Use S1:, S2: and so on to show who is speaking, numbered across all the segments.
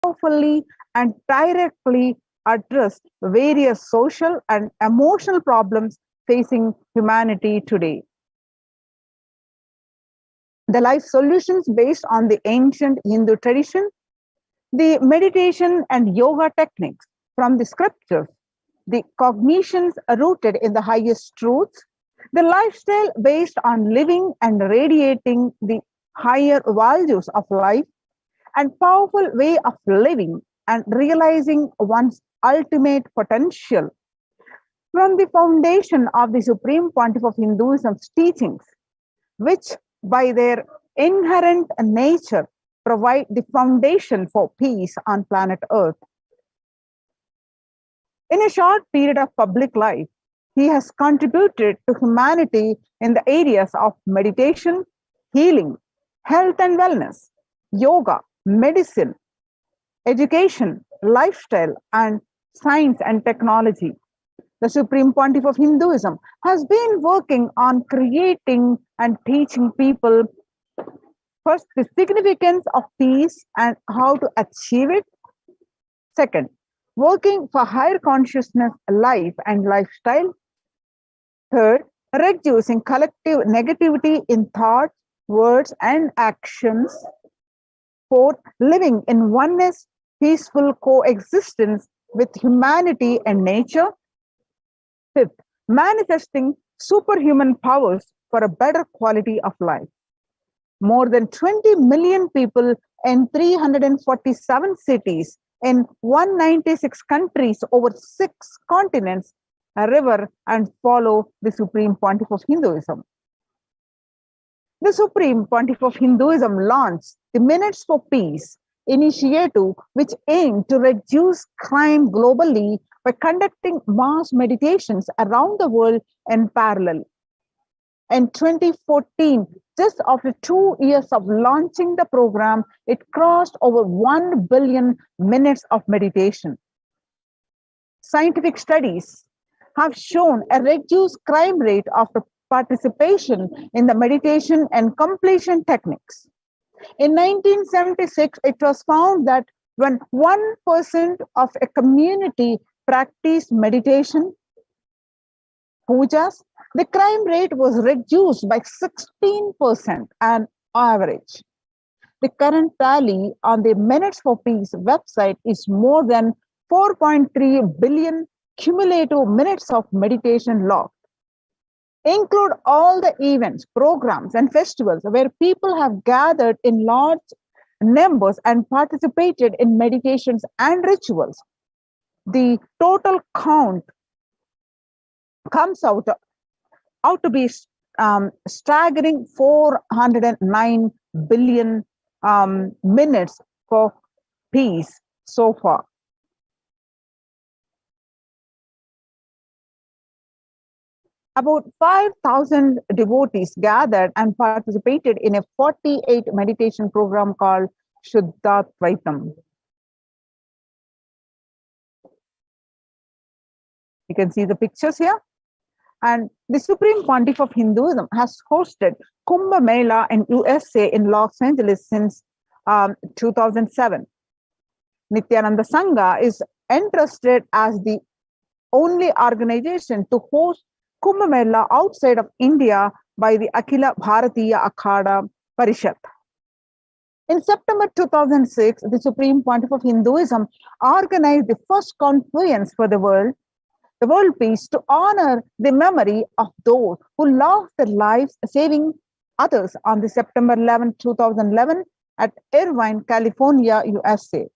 S1: powerfully and directly address various social and emotional problems facing humanity today. The life solutions based on the ancient Hindu tradition, the meditation and yoga techniques from the scriptures, the cognitions rooted in the highest truths, the lifestyle based on living and radiating the higher values of life, and powerful way of living and realizing one's ultimate potential from the foundation of the Supreme Pontiff of Hinduism's teachings, which by their inherent nature provide the foundation for peace on planet Earth. In a short period of public life, he has contributed to humanity in the areas of meditation, healing, health and wellness, yoga, medicine, education, lifestyle, and science and technology. The Supreme Pontiff of Hinduism has been working on creating and teaching people first the significance of peace and how to achieve it. Second, working for higher consciousness life and lifestyle. Third, reducing collective negativity in thoughts, words, and actions. Fourth, living in oneness, peaceful coexistence with humanity and nature. Fifth, manifesting superhuman powers for a better quality of life. More than 20 million people in 347 cities in 196 countries over 6 continents revere and follow the Supreme Pontiff of Hinduism. The Supreme Pontiff of Hinduism launched the Minutes for Peace initiative, which aimed to reduce crime globally by conducting mass meditations around the world in parallel. In 2014, just after 2 years of launching the program, it crossed over 1 billion minutes of meditation. Scientific studies have shown a reduced crime rate after participation in the meditation and completion techniques. In 1976, it was found that when 1% of a community practiced meditation, pujas, the crime rate was reduced by 16% on average. The current tally on the Minutes for Peace website is more than 4.3 billion cumulative minutes of meditation logged. Include all the events, programs, and festivals where people have gathered in large numbers and participated in meditations and rituals. The total count comes out to be staggering 409 billion minutes for peace so far. About 5,000 devotees gathered and participated in a 48 meditation program called Shuddhatvaitam. You can see the pictures here. And the Supreme Pontiff of Hinduism has hosted Kumbh Mela in USA in Los Angeles since 2007. Nithyananda Sangha is entrusted as the only organization to host Kumbh Mela outside of India by the Akhila Bharatiya Akhada Parishad. In September 2006, the Supreme Pontiff of Hinduism organized the first confluence for the world peace, to honor the memory of those who lost their lives saving others on the September 11, 2011 at Irvine, California, USA.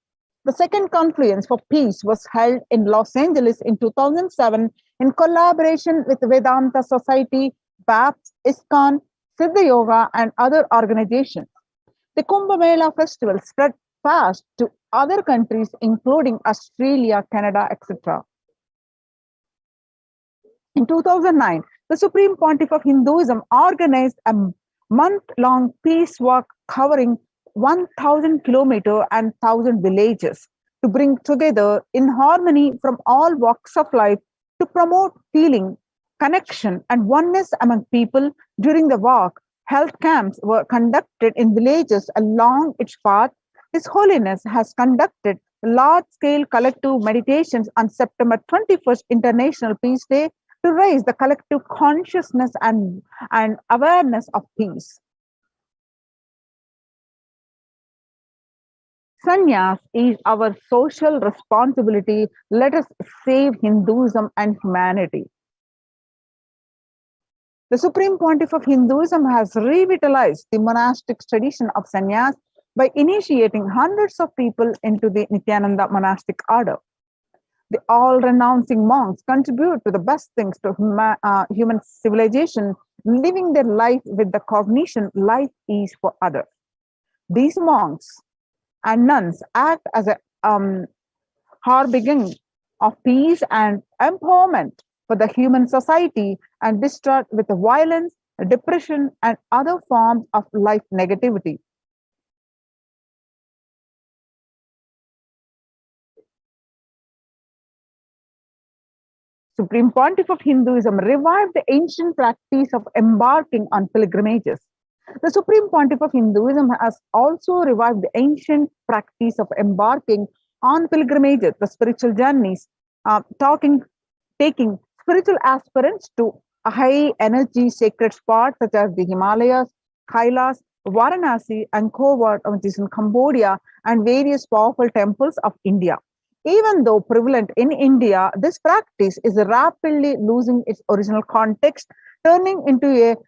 S1: The second confluence for peace was held in Los Angeles in 2007 in collaboration with Vedanta Society, BAPS, ISKCON, Siddha Yoga, and other organizations. The Kumbh Mela festival spread fast to other countries, including Australia, Canada, etc. In 2009, the Supreme Pontiff of Hinduism organized a month-long peace walk covering 1,000 kilometers and 1,000 villages to bring together in harmony from all walks of life to promote healing, connection, and oneness among people. During the walk, health camps were conducted in villages along its path. His Holiness has conducted large-scale collective meditations on September 21st International Peace Day to raise the collective consciousness and awareness of peace. Sannyas is our social responsibility. Let us save Hinduism and humanity. The Supreme Pontiff of Hinduism has revitalized the monastic tradition of sannyas by initiating hundreds of people into the Nithyananda monastic order. The all-renouncing monks contribute to the best things to human civilization, living their life with the cognition life is for others. These monks and nuns act as a harbinger of peace and empowerment for the human society and distraught with violence, depression, and other forms of life negativity. Supreme Pontiff of Hinduism revived the ancient practice of embarking on pilgrimages. The Supreme Pontiff of Hinduism has also revived the ancient practice of embarking on pilgrimages, the spiritual journeys, taking spiritual aspirants to a high energy sacred spots such as the Himalayas, Kailasa, Varanasi, and Angkor, which is in Cambodia, and various powerful temples of India. Even though prevalent in India, this practice is rapidly losing its original context, turning into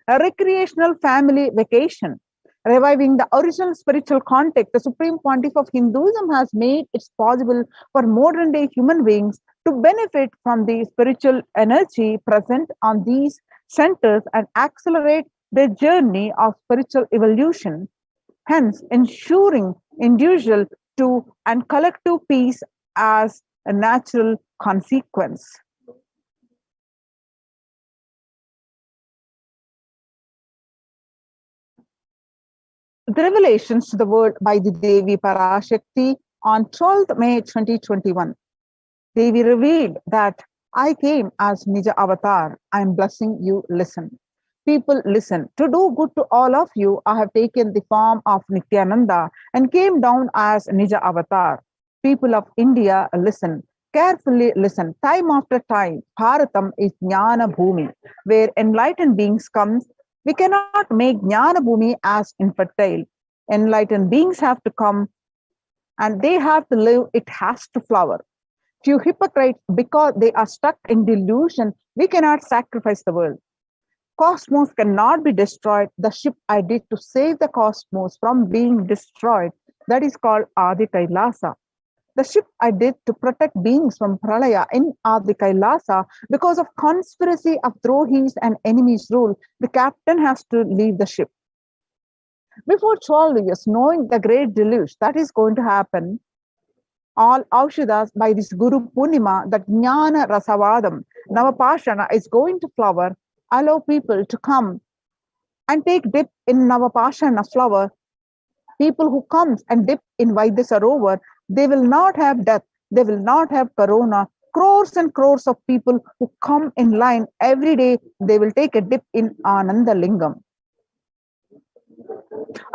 S1: a recreational family vacation. Reviving the original spiritual context, the Supreme Pontiff of Hinduism has made it possible for modern day human beings to benefit from the spiritual energy present on these centers and accelerate their journey of spiritual evolution, hence ensuring individual to and collective peace as a natural consequence. The revelations to the world by the Devi Parashakti on 12th May 2021. Devi revealed that I came as Nija Avatar. I am blessing you, listen. People, listen. To do good to all of you, I have taken the form of Nithyananda and came down as Nija Avatar. People of India, listen. Carefully listen. Time after time, Bharatam is Jnana Bhumi, where enlightened beings come. We cannot make Jnana Bhumi as infertile. Enlightened beings have to come and they have to live, it has to flower. Few hypocrites, because they are stuck in delusion, we cannot sacrifice the world. Cosmos cannot be destroyed. The ship I did to save the cosmos from being destroyed, that is called Adi Kailasa. The ship I did to protect beings from Pralaya in Adi Kailasa, because of conspiracy of Drohis and enemies rule, the captain has to leave the ship. Before 12 years, knowing the great deluge that is going to happen, all Aushadas by this Guru Purnima, that Jnana Rasavadam, Navapashana is going to flower, allow people to come and take dip in Navapashana flower. People who comes and dip in Vaidyasarovar, they will not have death, they will not have corona. Crores and crores of people who come in line every day, they will take a dip in Ananda Lingam.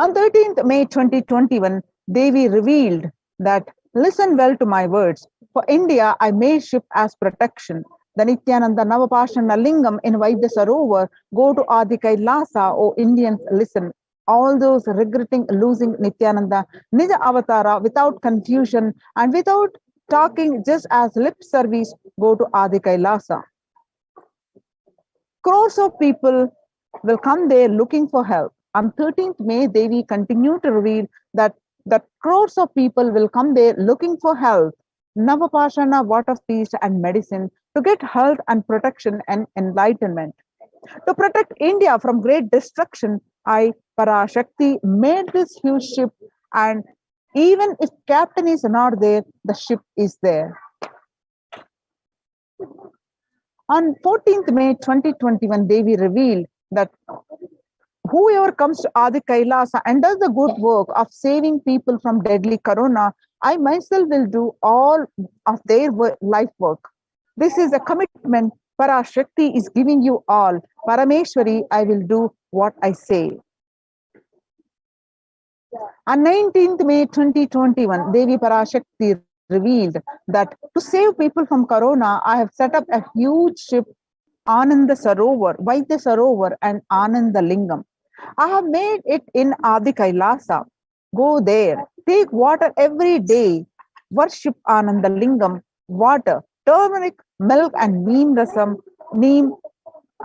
S1: On 13th May 2021, Devi revealed that, listen well to my words. For India, I made ship as protection. The Nithyananda Navapashana Lingam in Vaidyasarovar, go to Adi Kailasa, O Indians, listen. All those regretting losing Nithyananda, Nija Avatara, without confusion and without talking just as lip service, go to Adi Kailasa. Crores of people will come there looking for help. On 13th May, Devi continued to reveal that crores of people will come there looking for health, Navapashana, water of peace and medicine to get health and protection and enlightenment. To protect India from great destruction, I, Parashakti, made this huge ship, and even if captain is not there, the ship is there. On 14th May 2021, Devi revealed that whoever comes to Adi Kailasa and does the good work of saving people from deadly corona, I myself will do all of their life work. This is a commitment Parashakti is giving you all. Parameshwari, I will do what I say. On 19th May 2021, Devi Parashakti revealed that to save people from corona, I have set up a huge ship, Ananda Sarovar, Vaidya Sarovar, and Ananda Lingam. I have made it in Adi Kailasa. Go there, take water every day, worship Ananda Lingam, water, turmeric, milk, and neem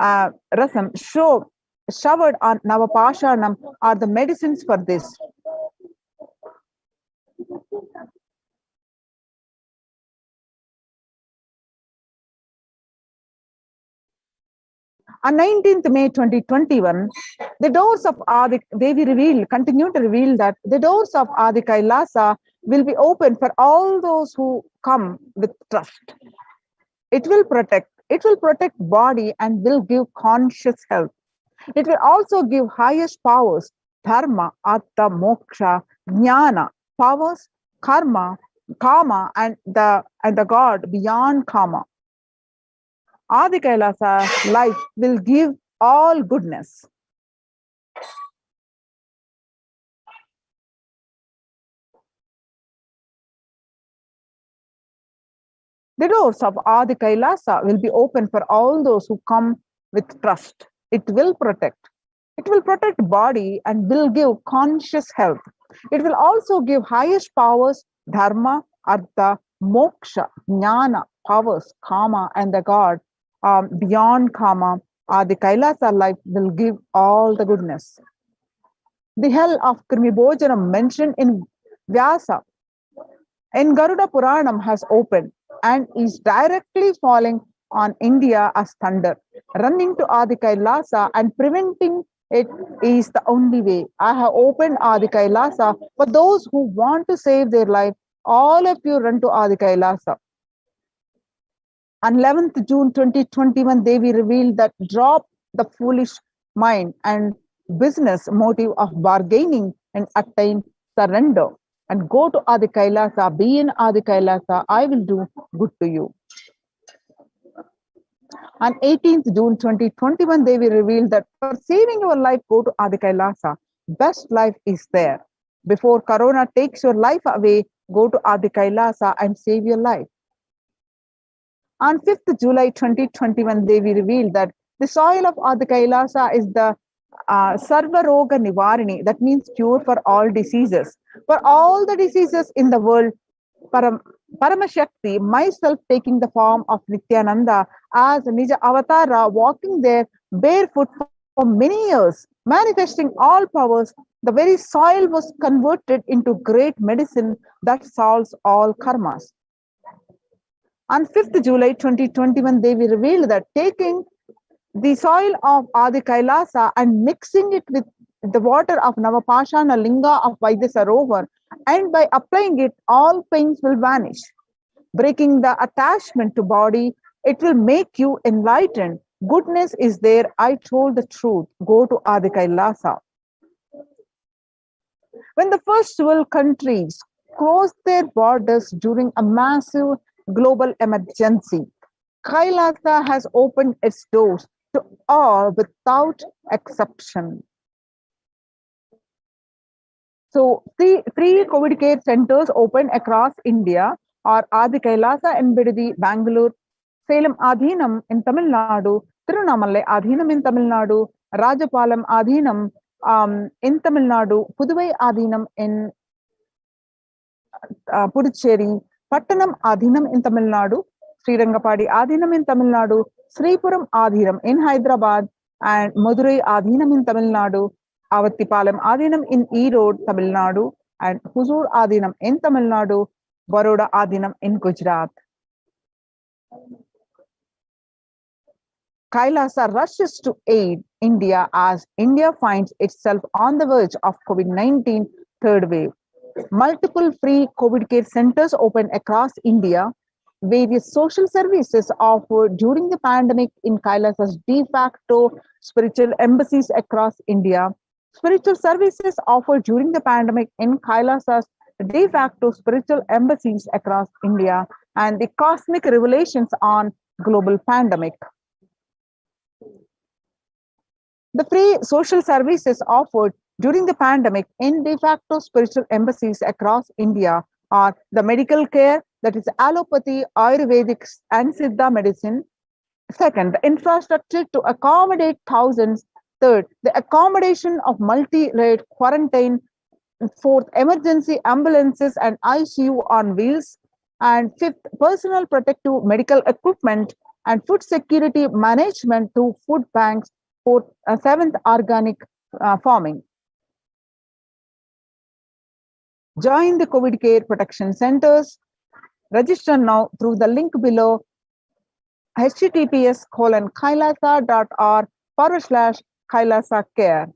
S1: rasam showered on Navapashanam are the medicines for this. On 19th May 2021, the doors of Adi Devi continue to reveal that the doors of Adi Kailasa will be open for all those who come with trust. It will protect body and will give conscious health. It will also give highest powers, dharma, artha, moksha, jnana, powers, karma, karma, and the God beyond karma. Adi Kailasa life will give all goodness. The doors of Adi Kailasa will be open for all those who come with trust. It will protect. It will protect body and will give conscious health. It will also give highest powers, dharma, artha, moksha, jnana, powers, karma, and the God beyond karma. The Kailasa life will give all the goodness. The hell of Krimibhojanam mentioned in Vyasa in Garuda Puranam has opened and is directly falling on India as thunder. Running to Adi Kailasa and preventing it is the only way. I have opened Adi Kailasa for those who want to save their life. All of you run to Adi Kailasa. On 11th June 2021, Devi revealed that drop the foolish mind and business motive of bargaining and attain surrender and go to Adi Kailasa, be in Adi Kailasa, I will do good to you. On 18th June 2021, Devi revealed that for saving your life, go to Adi Kailasa. Best life is there. Before Corona takes your life away, go to Adi Kailasa and save your life. On 5th July 2021, Devi revealed that the soil of Adi Kailasa is the Sarva Roga Nivarini, that means cure for all diseases. For all the diseases in the world, Paramashakti, myself taking the form of Nithyananda as Nija Avatara, walking there barefoot for many years, manifesting all powers, the very soil was converted into great medicine that solves all karmas. On 5th July 2021, Devi revealed that taking the soil of Adi Kailasa and mixing it with the water of Navapashana Linga of Vaidya Sarovar, and by applying it, all pains will vanish. Breaking the attachment to body, it will make you enlightened. Goodness is there. I told the truth. Go to Adi Kailasa. When the first world countries closed their borders during a massive global emergency, Kailasa has opened its doors to all without exception. So, three COVID care centers opened across India are Adi Kailasa in Bidadi, Bangalore, Salem Adhinam in Tamil Nadu, Tirunamalai Adhinam in Tamil Nadu, Rajapalam Adhinam in Tamil Nadu, Puduvai Adhinam in Puducherry, Pattanam Adhinam in Tamil Nadu, Srirangapadi Adhinam in Tamil Nadu, Sripuram Adhinam in Hyderabad, and Madurai Adhinam in Tamil Nadu, Avattipalam Adhinam in Erode, Tamil Nadu, and Huzur Adhinam in Tamil Nadu, Baroda Adhinam in Gujarat. Kailasa rushes to aid India as India finds itself on the verge of COVID-19 third wave. Multiple free COVID care centers open across India. Various social services offered during the pandemic in Kailasa's de facto spiritual embassies across India. Spiritual services offered during the pandemic in Kailasa's de facto spiritual embassies across India, and the cosmic revelations on global pandemic. The free social services offered During the pandemic, in de facto spiritual embassies across India are the medical care, that is allopathy, Ayurvedics, and Siddha medicine. Second, the infrastructure to accommodate thousands. Third, the accommodation of multi-layered quarantine. Fourth, emergency ambulances and ICU on wheels. And fifth, personal protective medical equipment and food security management through food banks. Fourth, seventh, organic farming. Join the COVID care protection centers. Register now through the link below, https://kailasa.org/Kailasa care.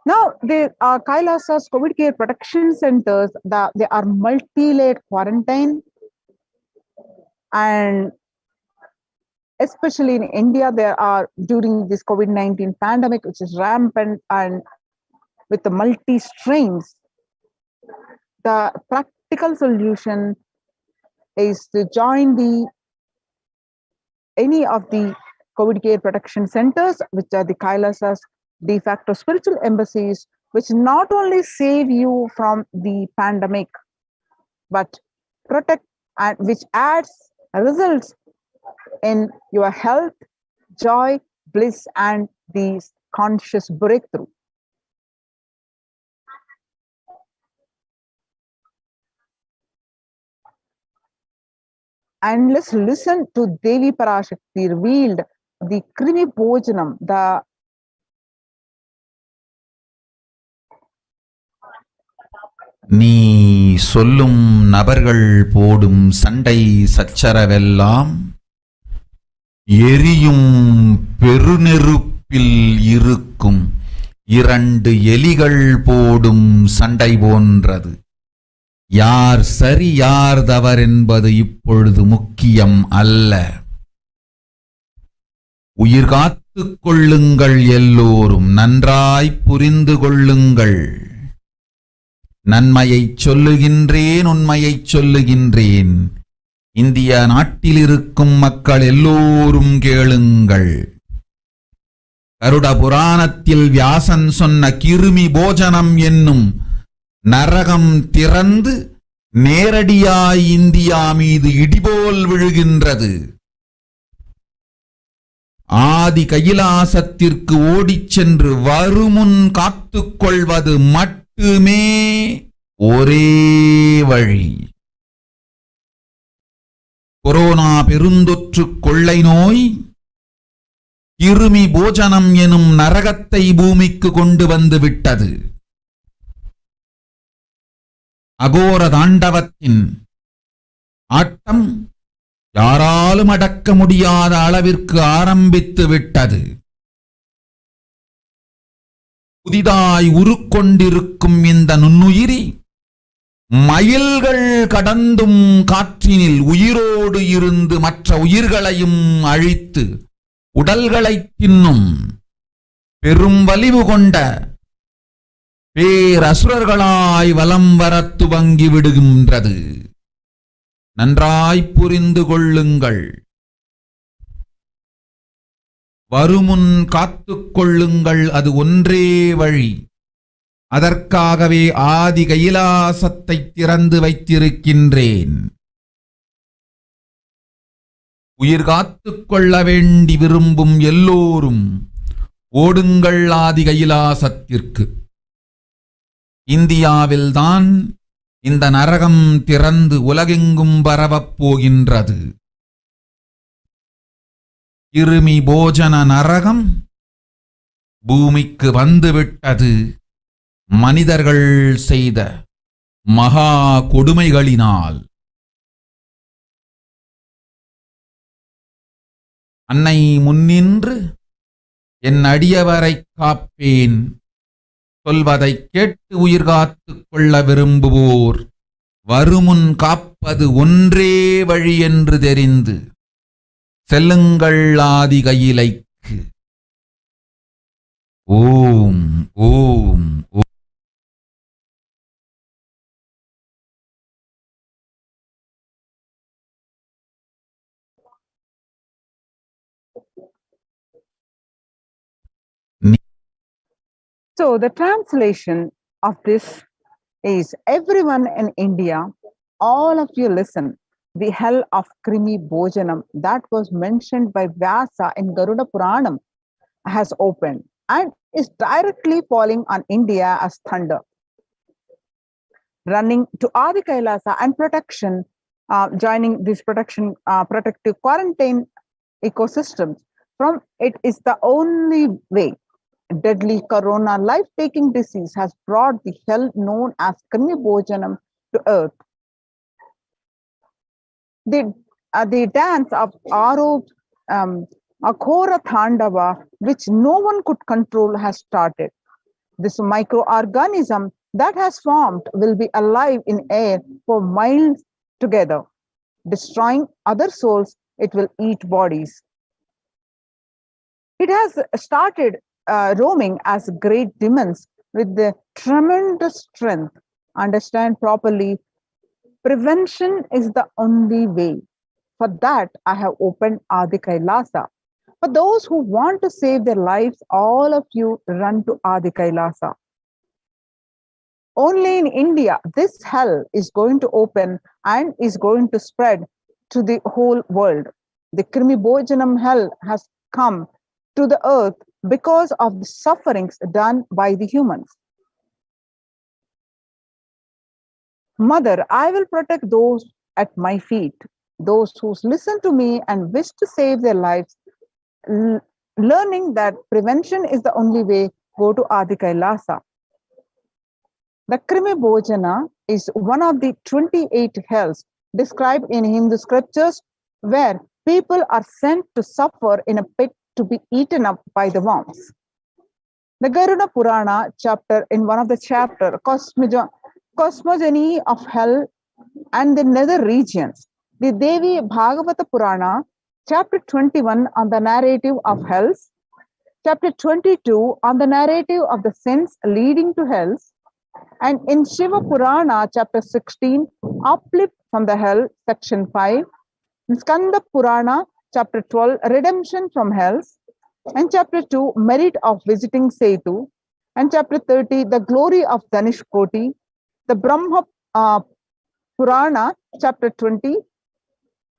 S1: Now, the Kailasa's COVID care protection centers, they are multi-layered quarantine, and especially in India, there are, during this COVID-19 pandemic, which is rampant and with the multi-strains, the practical solution is to join any of the COVID care protection centers, which are the Kailasa's de facto spiritual embassies, which not only save you from the pandemic, but protect, and which adds results in your health, joy, bliss, and the conscious breakthrough. And let's listen to Devi Parashakti revealed the Krimi Bhojanam, the
S2: நீ சொல்லும் நபர்கள் போடும் சண்டை சச்சரவெல்லாம் எரியும் பெருநெருப்பில் இருக்கும் இரண்டு எலிகள் போடும் சண்டை போன்றது. யார் சரி யார் தவறென்பது இப்பொழுது முக்கியம் அல்ல. உயிர் காத்துக் கொள்ளுங்கள், எல்லோரும் நன்றாய் புரிந்து கொள்ளுங்கள். நன்மையைச் சொல்லுகின்றேன், உண்மையைச் சொல்லுகின்றேன். இந்திய நாட்டில் இருக்கும் மக்கள் எல்லோரும் கேளுங்கள். கருட புராணத்தில் வியாசன் சொன்ன கிருமி போஜனம் என்னும் நரகம் திறந்து நேரடியாய் இந்தியா மீது இடிபோல் விழுகின்றது. ஆதி கைலாசத்திற்கு ஓடிச் சென்று வருமுன் காத்துக்கொள்வது மட்டுமே ஒரே வழி. கொரோனா பெருந்தொற்று கொள்ளை நோய் கிருமி போஜனம் எனும் நரகத்தை பூமிக்கு கொண்டு வந்து விட்டது. அகோர தாண்டவத்தின் ஆட்டம் யாராலும் அடக்க முடியாத அளவிற்கு ஆரம்பித்து விட்டது. புதிதாய் உருக்கொண்டிருக்கும் இந்த நுண்ணுயிரி மைல்கள் கடந்தும் காற்றினில் உயிரோடு இருந்து மற்ற உயிர்களையும் அழித்து உடல்களைத் தின்னும் பெரும் வலிவு கொண்ட பேரசுரர்களாய் வலம் வரத் துவங்கி விடுகின்றது. நன்றாய் புரிந்து கொள்ளுங்கள். வருமுன் காத்துக் கொள்ளுங்கள், அது ஒன்றே வழி. அதற்காகவே ஆதி கைலாசத்தை திறந்து வைத்திருக்கின்றேன். உயிர் காத்துக் கொள்ள வேண்டி விரும்பும் எல்லோரும் ஓடுங்கள் ஆதி கைலாசத்திற்கு. இந்தியாவில்தான் இந்த நரகம் திறந்து உலகெங்கும் பரவப் போகின்றது. கிருமி போஜன நரகம் பூமிக்கு வந்துவிட்டது. மனிதர்கள் செய்த மகா கொடுமைகளினால் அன்னை முன்னின்று என் அடியவரைக் காப்பேன் சொல்வதைக் கேட்டு உயிர் காத்துக் கொள்ள விரும்புவோர் வருமுன் காப்பது ஒன்றே வழி என்று தெரிந்து செல்லுங்கள் ஆதி கையிலைக்கு. ஓம் ஓம் ஓம்.
S1: So the translation of this is, everyone in India, all of you listen. The hell of Krimi Bhojanam that was mentioned by Vyasa in Garuda Puranam has opened and is directly falling on India as thunder. Running to Adi Kailasa and protection, joining this protective quarantine ecosystems from it is the only way. Deadly corona life-taking disease has brought the hell known as Krimi Bhojanam to earth. The dance of Akhora Thandava, which no one could control, has started. This microorganism that has formed will be alive in air for miles together. Destroying other souls, it will eat bodies. It has started roaming as great demons with the tremendous strength. Understand properly, prevention is the only way. For that, I have opened Adi Kailasa. For those who want to save their lives, all of you run to Adi Kailasa. Only in India, this hell is going to open and is going to spread to the whole world. The Krimi Bhojanam hell has come to the earth because of the sufferings done by the humans. Mother, I will protect those at my feet, those who listen to me and wish to save their lives. Learning that prevention is the only way, go to Adi Kailasa. The Krimi Bhojana is one of the 28 hells described in Hindu scriptures, where people are sent to suffer in a pit to be eaten up by the worms. The Garuda Purana chapter, in one of the chapter, cosmogony of hell and the nether regions. The Devi Bhagavata Purana, chapter 21 on the narrative of hells, chapter 22 on the narrative of the sins leading to hells, and in Shiva Purana, chapter 16, uplift from the hell, section 5, in Skanda Purana, chapter 12, redemption from hells, and chapter 2, merit of visiting Setu, and chapter 30, the glory of Dhanishkoti, the Brahma Purana, chapter 20,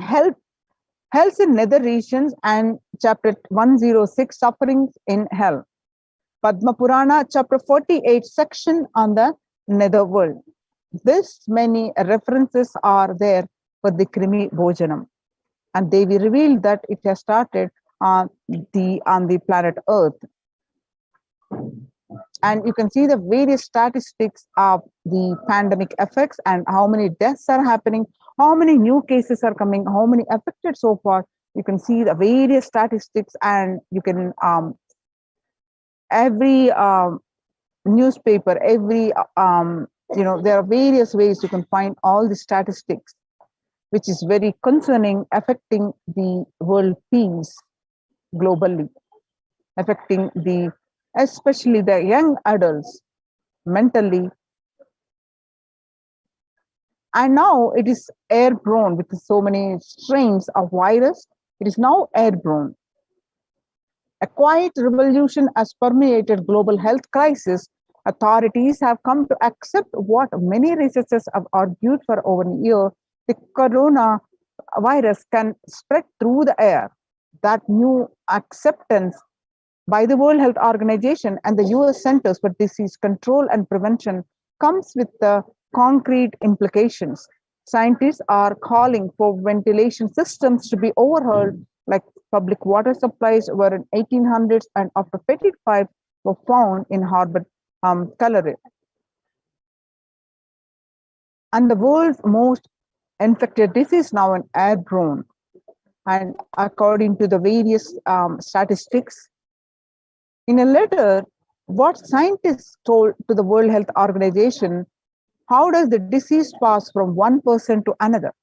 S1: hells in nether regions, and chapter 106, sufferings in hell. Padma Purana, chapter 48, section on the netherworld. This many references are there for the Krimi Bhojanam. And Devi revealed that it has started on the planet Earth. And you can see the various statistics of the pandemic effects and how many deaths are happening, how many new cases are coming, how many affected so far. You can see the various statistics, and you can every newspaper, every there are various ways you can find all the statistics, which is very concerning, affecting the world peace globally, affecting especially the young adults mentally. And now it is airborne with so many strains of virus. It is now airborne. A quiet revolution has permeated global health crisis. Authorities have come to accept what many researchers have argued for over a year. The coronavirus can spread through the air. That new acceptance by the World Health Organization and the US Centers for Disease Control and Prevention comes with the concrete implications. Scientists are calling for ventilation systems to be overhauled, like public water supplies were in 1800s, and after petit pipes were found in Harvard College. And the world's most infected disease now an airborne. And according to the various statistics, in a letter, what scientists told to the World Health Organization, how does the disease pass from one person to another?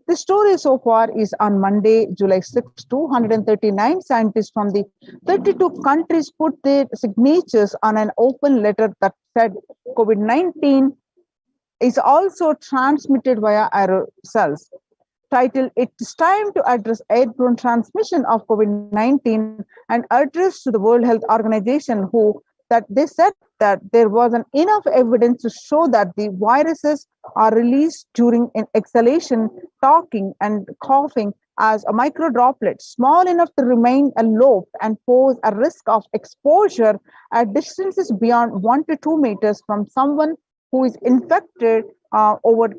S1: The story so far is on Monday, July 6, 239 scientists from the 32 countries put their signatures on an open letter that said COVID-19 is also transmitted via aerosols. Titled "It's Time to Address Airborne Transmission of COVID-19" and addressed to the World Health Organization, that they said that there wasn't enough evidence to show that the viruses are released during an exhalation, talking, and coughing as a micro droplet, small enough to remain aloft and pose a risk of exposure at distances beyond 1 to 2 meters from someone who is infected over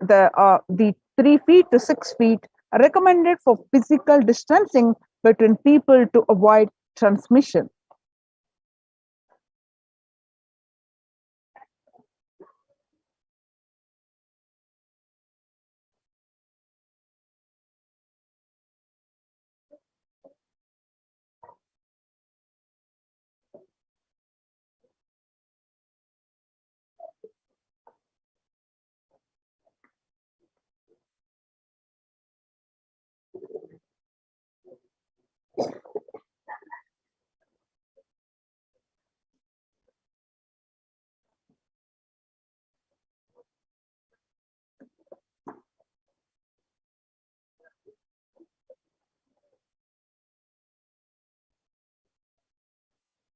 S1: the 3 feet to 6 feet recommended for physical distancing between people to avoid transmission.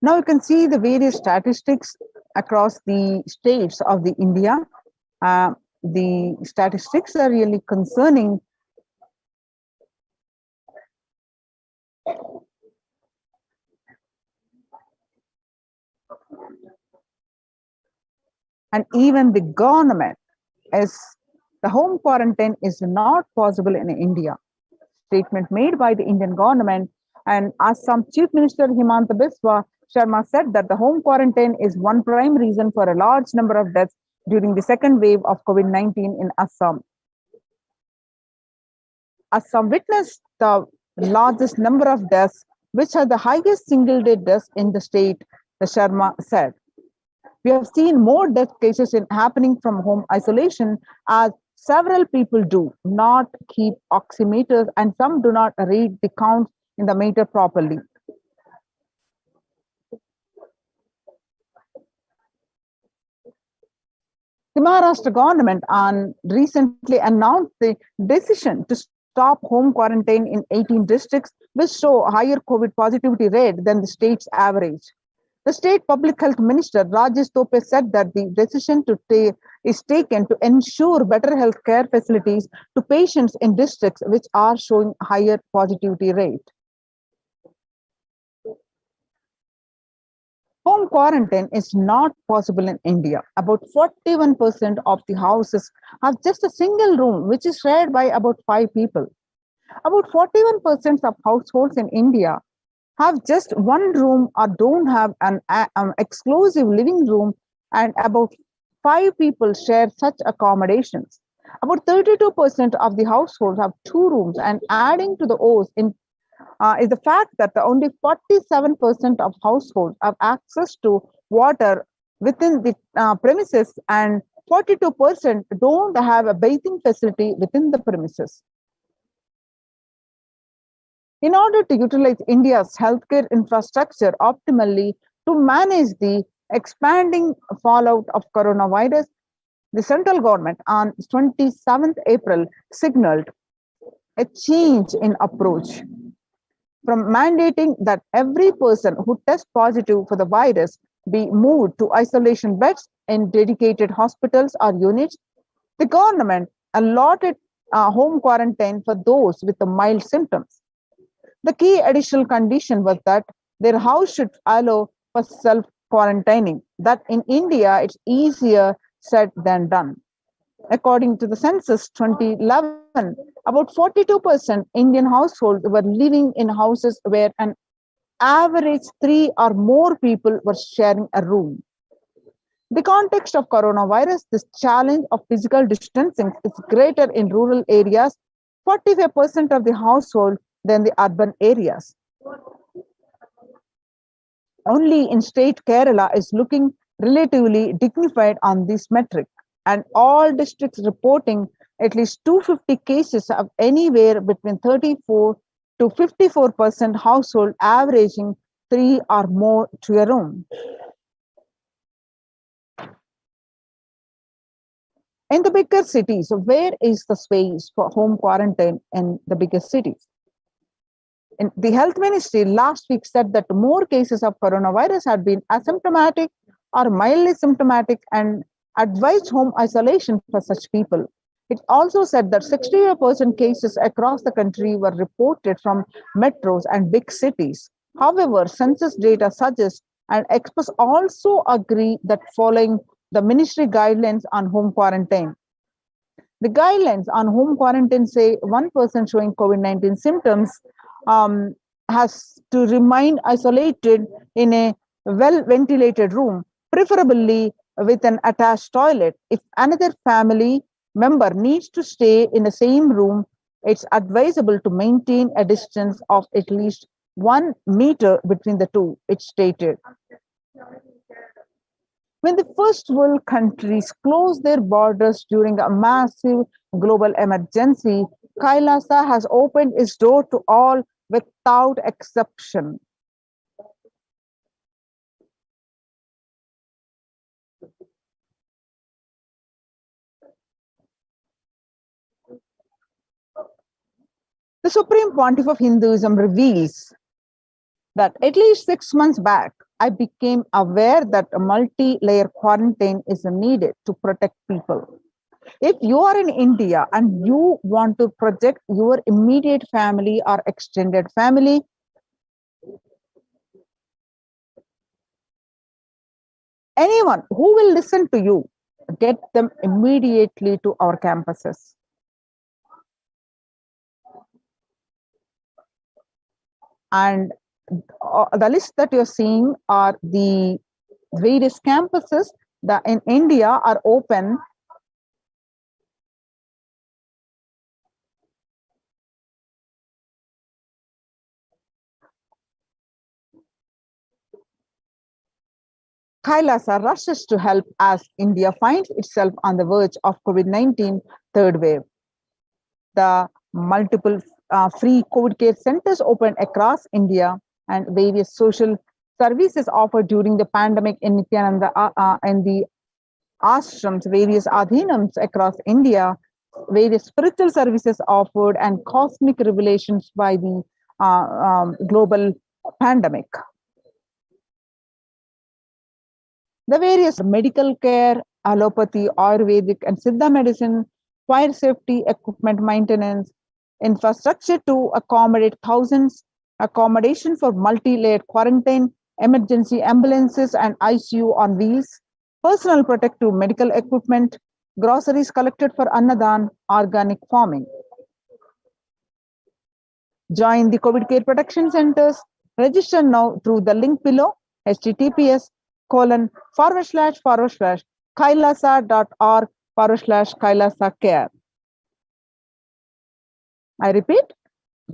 S1: Now you can see the various statistics across the states of the India. The statistics are really concerning. And even the government is, the home quarantine is not possible in India. Statement made by the Indian government, and Assam Chief Minister Himanta Biswa Sharma said that the home quarantine is one prime reason for a large number of deaths during the second wave of COVID-19 in Assam. Assam witnessed the largest number of deaths, which are the highest single-day deaths in the state, the Sharma said. We have seen more death cases happening from home isolation, as several people do not keep oximeters and some do not read the counts in the meter properly. The Maharashtra government recently announced the decision to stop home quarantine in 18 districts, which show a higher COVID positivity rate than the state's average. The state public health minister, Rajesh Tope, said that the decision is taken to ensure better healthcare facilities to patients in districts which are showing higher positivity rate. Home quarantine is not possible in India. About 41% of the houses have just a single room, which is shared by about 5 people. About 41% of households in India have just one room or don't have an exclusive living room, and about 5 people share such accommodations. About 32% of the households have 2 rooms, and adding to the O's is the fact that only 47% of households have access to water within the premises, and 42% don't have a bathing facility within the premises. In order to utilize India's healthcare infrastructure optimally to manage the expanding fallout of coronavirus, the central government on 27th April signaled a change in approach from mandating that every person who tests positive for the virus be moved to isolation beds in dedicated hospitals or units. The government allotted home quarantine for those with the mild symptoms. The key additional condition was that their house should allow for self-quarantining. That in India, it's easier said than done. According to the census 2011, about 42% Indian households were living in houses where an average 3 or more people were sharing a room. The context of coronavirus, this challenge of physical distancing is greater in rural areas, 45% of the household than the urban areas. Only in state Kerala is looking relatively dignified on this metric, and all districts reporting at least 250 cases of anywhere between 34 to 54% household averaging 3 or more to a room. In the bigger cities, where is the space for home quarantine in the biggest cities? And the health ministry last week said that more cases of coronavirus had been asymptomatic or mildly symptomatic and advised home isolation for such people. It also said that 68% cases across the country were reported from metros and big cities. However, census data suggests and experts also agree that following the ministry guidelines on home quarantine, the guidelines on home quarantine say one person showing COVID-19 symptoms um, has to remain isolated in a well-ventilated room, preferably with an attached toilet. If another family member needs to stay in the same room, it's advisable to maintain a distance of at least 1 meter between the two, it stated. When the first world countries closed their borders during a massive global emergency, Kailasa has opened its door to all without exception. The Supreme Pontiff of Hinduism reveals that at least 6 months back, I became aware that a multi-layer quarantine is needed to protect people. If you are in India and you want to protect your immediate family or extended family, anyone who will listen to you, get them immediately to our campuses. And the list that you're seeing are the various campuses that in India are open. Kailasa rushes to help as India finds itself on the verge of COVID-19 third wave. The multiple free COVID care centers opened across India and various social services offered during the pandemic in Nithyananda and the ashrams, various adhinams across India, various spiritual services offered, and cosmic revelations by the global pandemic. The various medical care, allopathy, Ayurvedic, and Siddha medicine, fire safety, equipment maintenance, infrastructure to accommodate thousands, accommodation for multi-layered quarantine, emergency ambulances and ICU on wheels, personal protective medical equipment, groceries collected for Annadan, organic farming. Join the COVID care protection centers. Register now through the link below, https://kailasa.org/Kailasa care. I repeat,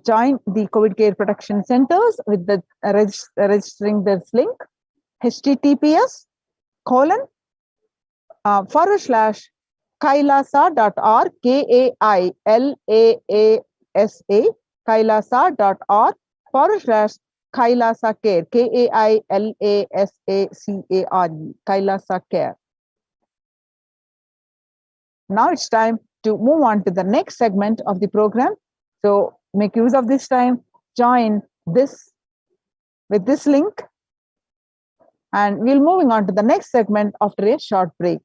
S1: join the COVID care protection centers with the registering this link, https://kailasa.org, KAILAASA, kailasa.org/Kailasa care, KAILASACARE, Kailasa care. Now it's time to move on to the next segment of the program. So make use of this time, join this with this link, and we'll moving on to the next segment after a short break.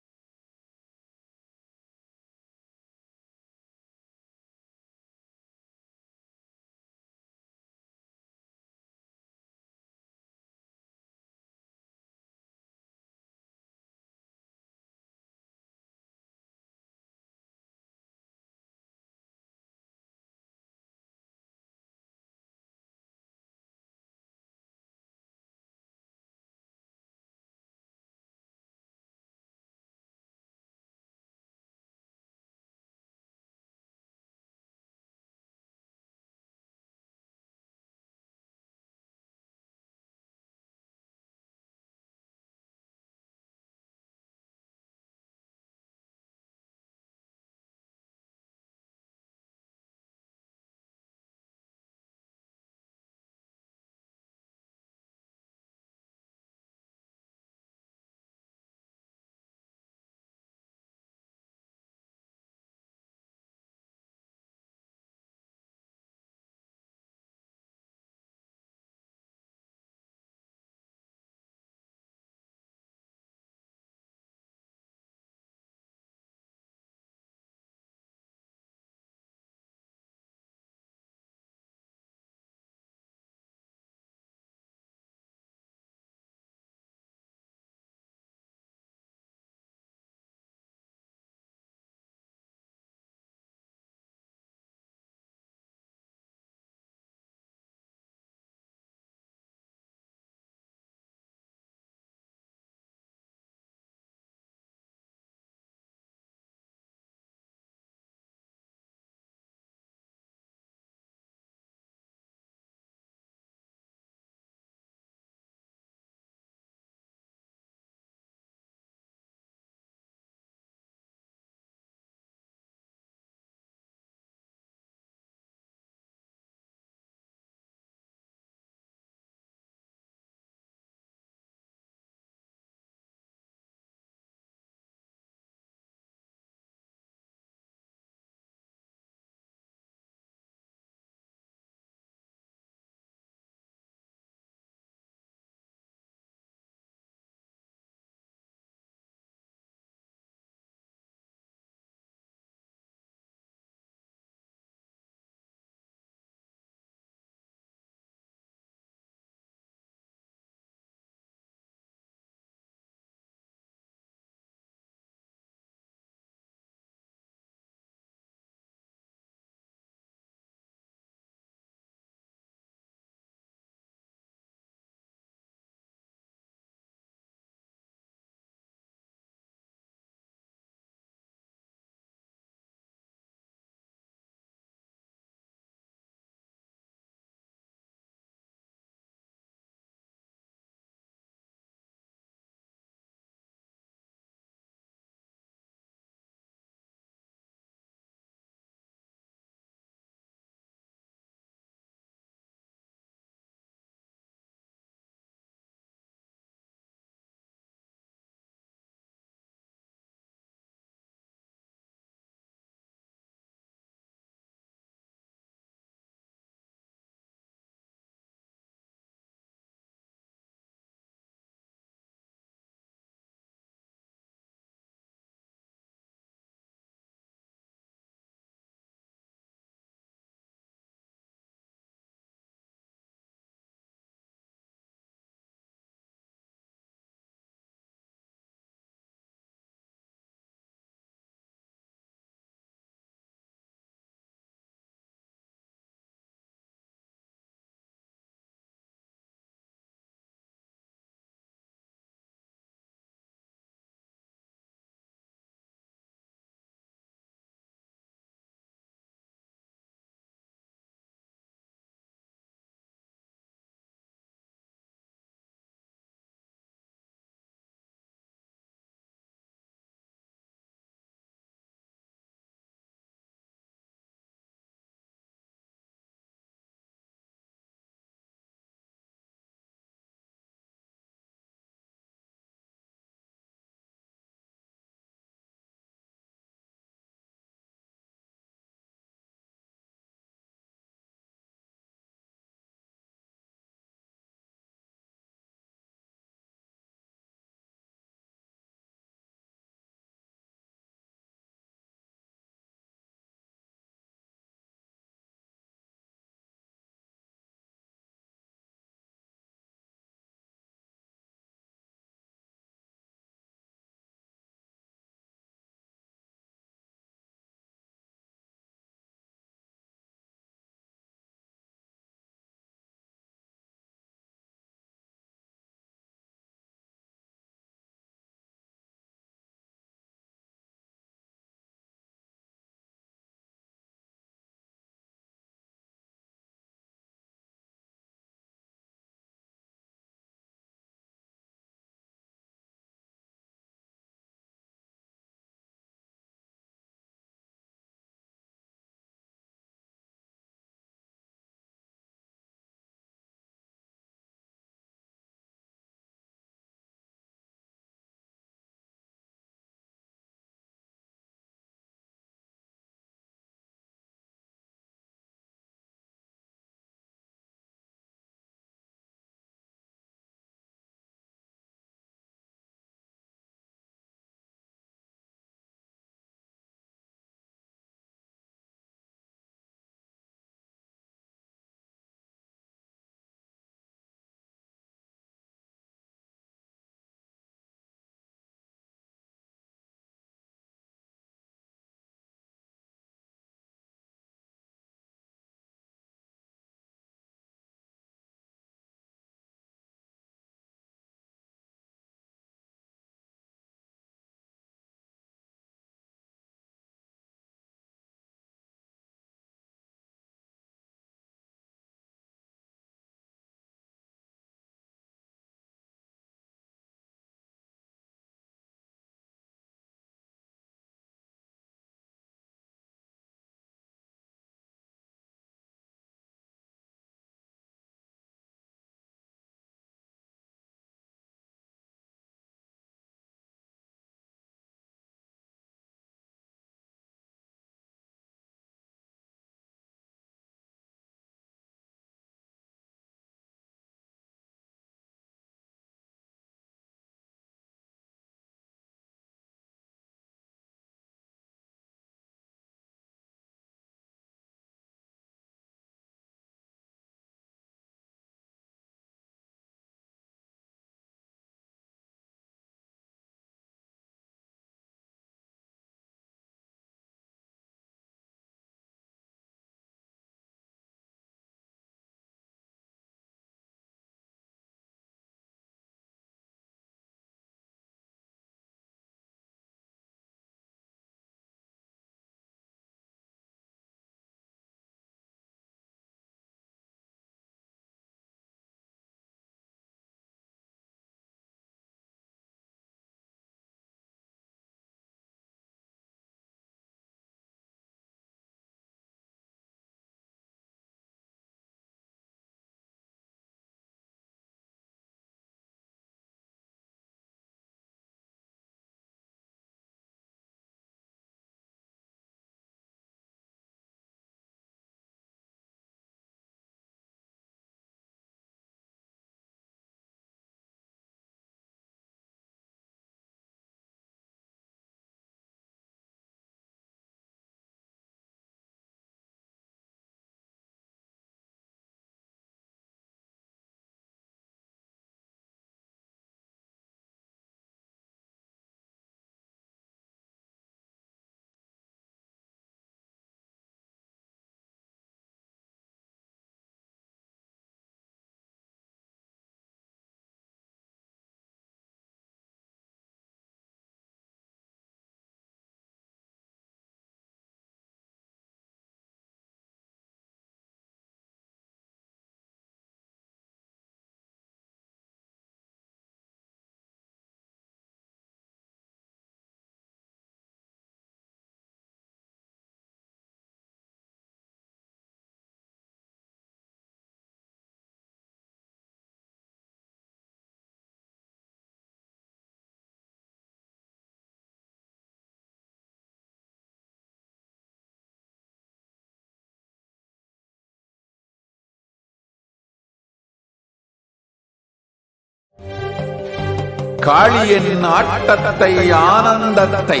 S2: காளியின் ஆட்டத்தை ஆனந்தத்தை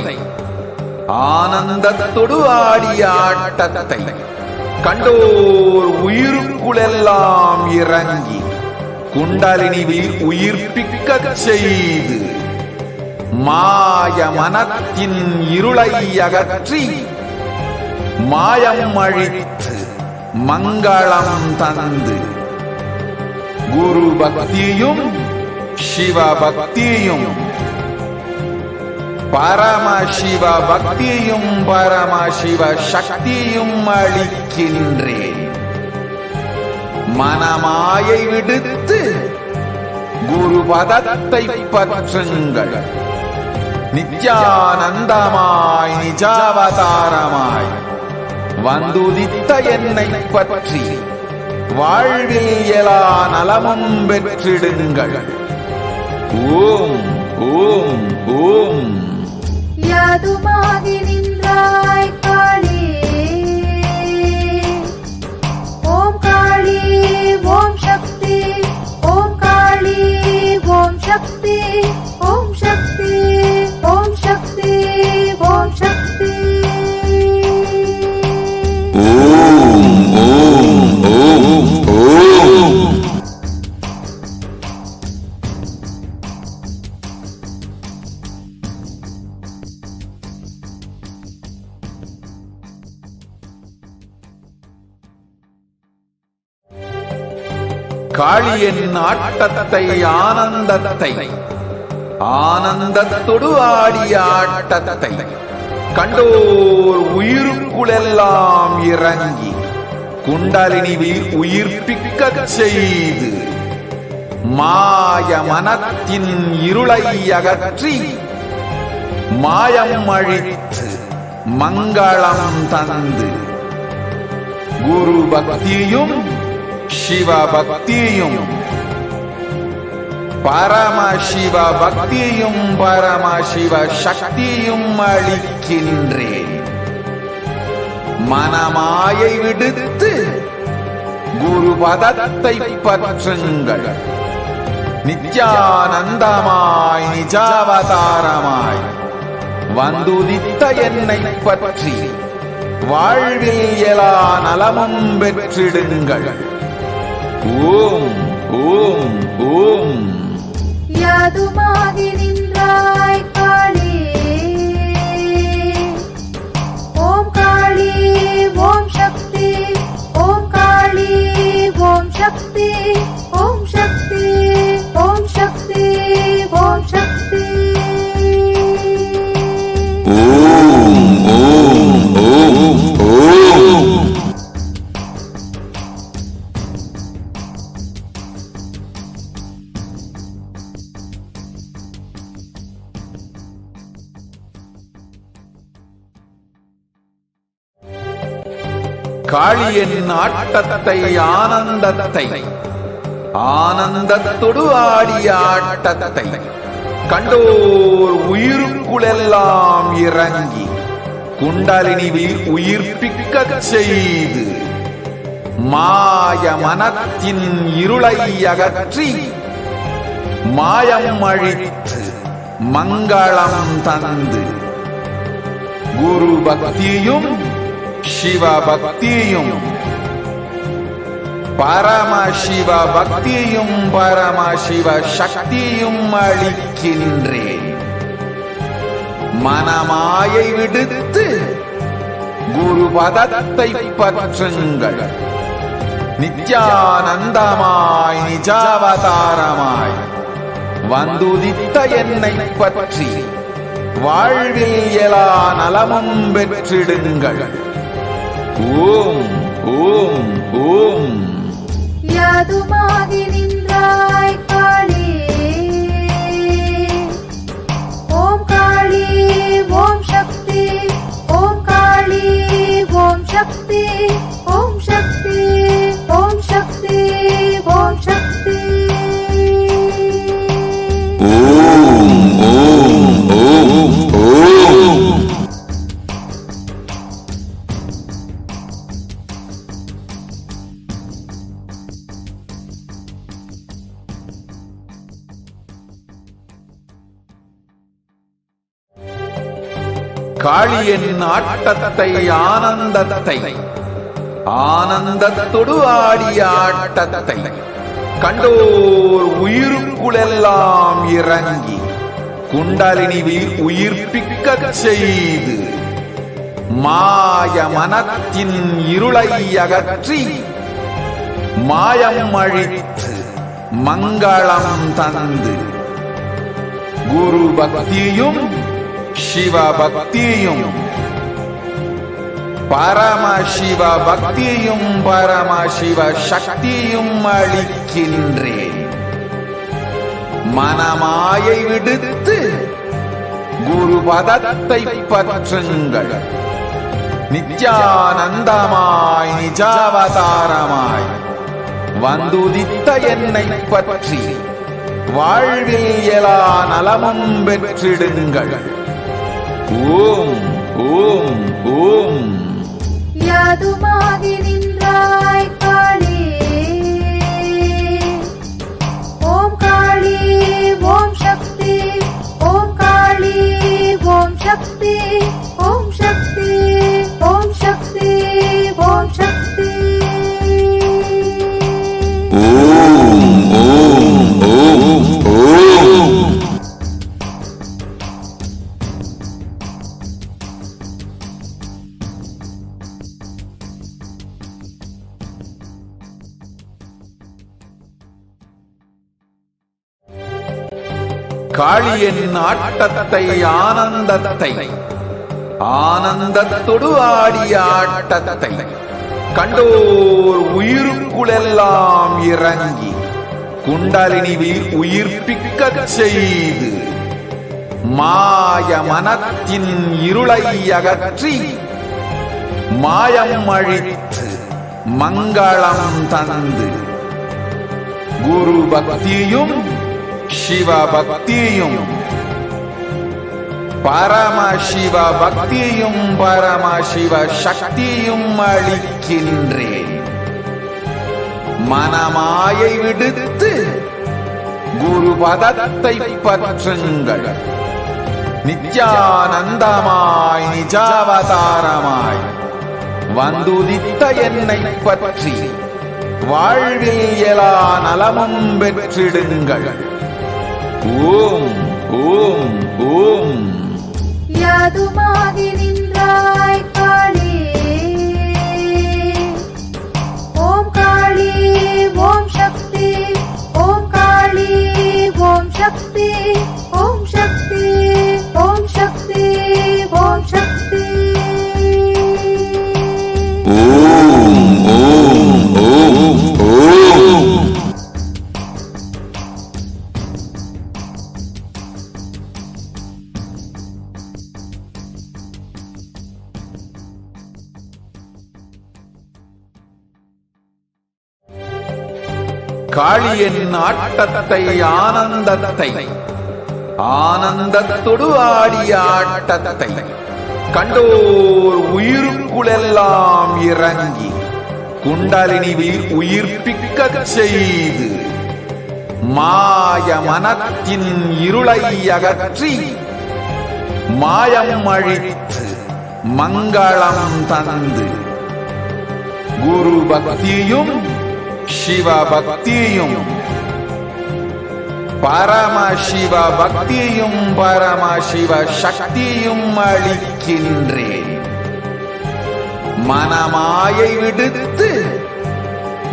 S2: ஆனந்தத்தொடு ஆடிய ஆட்டத்தை கண்டோர் உயிருக்குளெல்லாம் இறங்கி குண்டலினிவில் உயிர்ப்பிக்கச் செய்து மாய மனத்தின் இருளை அகற்றி மாயம் அழித்து மங்களம் தந்து குரு பக்தியும் சிவ பக்தியும் பரமசிவ பக்தியும் பரமசிவ சக்தியும் அளிக்கின்றேன். மனமாயை விடுத்து குரு பதத்தை பற்றுங்கள். நித்யானந்தமாய் நிஜாவதாரமாய் வந்துதித்த என்னை பற்றி வாழ்வில் எல்லா நலமும் பெற்றிடுங்கள். ஓம் ஓம் ஓம்.
S3: யாதுமாகி நின்றாய் காளி, ஓம் காளி ஓம் சக்தி, ஓம் காளி ஓம் சக்தி, ஓம் சக்தி ஓம் சக்தி ஓம் சக்தி.
S2: ஓம் ஓம் ஓம் ஓம். காளியின் ஆட்டத்தை ஆனந்தத்தை ஆனந்தத்தொடு ஆடிய ஆட்டத்தை கண்டோர் உயிருக்குளெல்லாம் இறங்கி குண்டலினிவில் உயிர்ப்பிக்கச் செய்து மாய மனத்தின் இருளை அகற்றி மாயம் அழித்து மங்களம் தந்து குரு பக்தியும் சிவ பக்தியும் பரமசிவ பக்தியும் பரமசிவ சக்தியும் அளிக்கின்றேன். மனமாயை விடுத்து குரு பதத்தை பற்றுங்கள். நித்யானந்தமாய் நிஜாவதாரமாய் வந்துதித்த என்னை பற்றி வாழ்வில் எல்லா நலமும் பெற்றிடுங்கள். ஓம் ஓம் ஓம்.
S3: யாதுமாகி நின்றாய் காளி, ஓம் காளி ஓம் சக்தி, ஓம் காளி ஓம் சக்தி, ஓம் சக்தி ஓம் சக்தி ஓம் சக்தி.
S2: ஓம் ஓம் ஓம் ஓம். காளியின் ஆட்டத்தை ஆனந்தத்தை ஆனந்தத்தொடு ஆடிய ஆட்டத்தை கண்டோர் உயிருக்குளெல்லாம் இறங்கி குண்டலினிவில் உயிர்ப்பிக்கச் செய்து மாய மனத்தின் இருளை அகற்றி மாயம் அழித்து மங்களம் தந்து குரு பக்தியும் சிவ பக்தியும் பரமசிவ பக்தியும் பரமசிவ சக்தியும் அளிக்கின்றேன். மனமாயை விடுத்து குரு பதத்தை பற்றுங்கள். நித்யானந்தமாய் நிஜாவதாரமாய் வந்துதித்த என்னை பற்றி வாழ்வில் எல்லா நலமும் பெற்றிடுங்கள். ஓம் ஓம் ஓம்.
S3: யாதுமாகி நின்றாய் காளி, ஓம் காளி ஓம் சக்தி, ஓம் காளி ஓம் சக்தி, ஓம் சக்தி ஓம் சக்தி ஓம் சக்தி.
S2: ஓம் ஓம் ஓம் ஓம். காளியின் ஆட்டத்தை ஆனந்தத்தை ஆனந்தத்தொடு ஆடிய ஆட்டத்தை கண்டோர் உயிருக்குளெல்லாம் இறங்கி குண்டலினி உயிர்ப்பிக்கச் செய்து மாய மனத்தின் இருளை அகற்றி மாயம் அழித்து மங்களம் தந்து குரு பக்தியும் சிவ பக்தியும் பரமசிவ பக்தியும் பரமசிவ சக்தியும் அளிக்கின்றேன். மனமாயை விடுத்து குரு பதத்தை பற்றுங்கள். நித்யானந்தமாய் நிஜாவதாரமாய் வந்துதித்த என்னை பற்றி வாழ்வில் எல்லா நலமும் பெற்றிடுங்கள். ஓம் ஓம் ஓம்.
S3: யாதுமாகி நின்றாய் காளி, ஓம் காளி ஓம் சக்தி, ஓம் காளி ஓம் சக்தி, ஓம் சக்தி ஓம் சக்தி ஓம் சக்தி.
S2: ஓம் ஓம் ஓம் ஓம். காளியின் ஆட்டத்தை ஆனந்தத்தை ஆனந்தத்தொடு ஆடிய ஆட்டத்தை கண்டோர் உயிருக்குளெல்லாம் இறங்கி குண்டலினி உயிர்ப்பிக்கச் செய்து மாய மனத்தின் இருளை அகற்றி மாயம் அழித்து மங்களம் தந்து குரு பக்தியும் சிவ பக்தியும் பரமசிவ பக்தியும் பரமசிவ சக்தியும் அளிக்கின்றேன். மனமாயை விடுத்து குரு பதத்தை பற்றுங்கள். நித்யானந்தமாய் நிஜாவதாரமாய் வந்துதித்த என்னை பற்றி வாழ்வில் எல்லா நலமும் பெற்றிடுங்கள். ஓம் ஓம் ஓம்.
S3: யாதுமாகி நின்றாய் காளி, ஓம் காளி ஓம் சக்தி, ஓம் காளி ஓம் சக்தி, ஓம் சக்தி ஓம் சக்தி ஓம் சக்தி.
S2: ஓம் ஓம் ஓம் ஓம். காளியின் ஆட்டத்தை ஆனந்தத்தை ஆனந்தத்தொடு ஆடிய ஆட்டத்தை கண்டோர் உயிருக்குளெல்லாம் இறங்கி குண்டலினி உயிர்ப்பிக்கச் செய்து மாய மனத்தின் இருளை அகற்றி மாயம் அழித்து மங்களம் தந்து குரு பக்தியும் சிவ பக்தியும் பரமசிவ பக்தியும் பரமசிவ சக்தியும் அளிக்கின்றேன். மனமாயை விடுத்து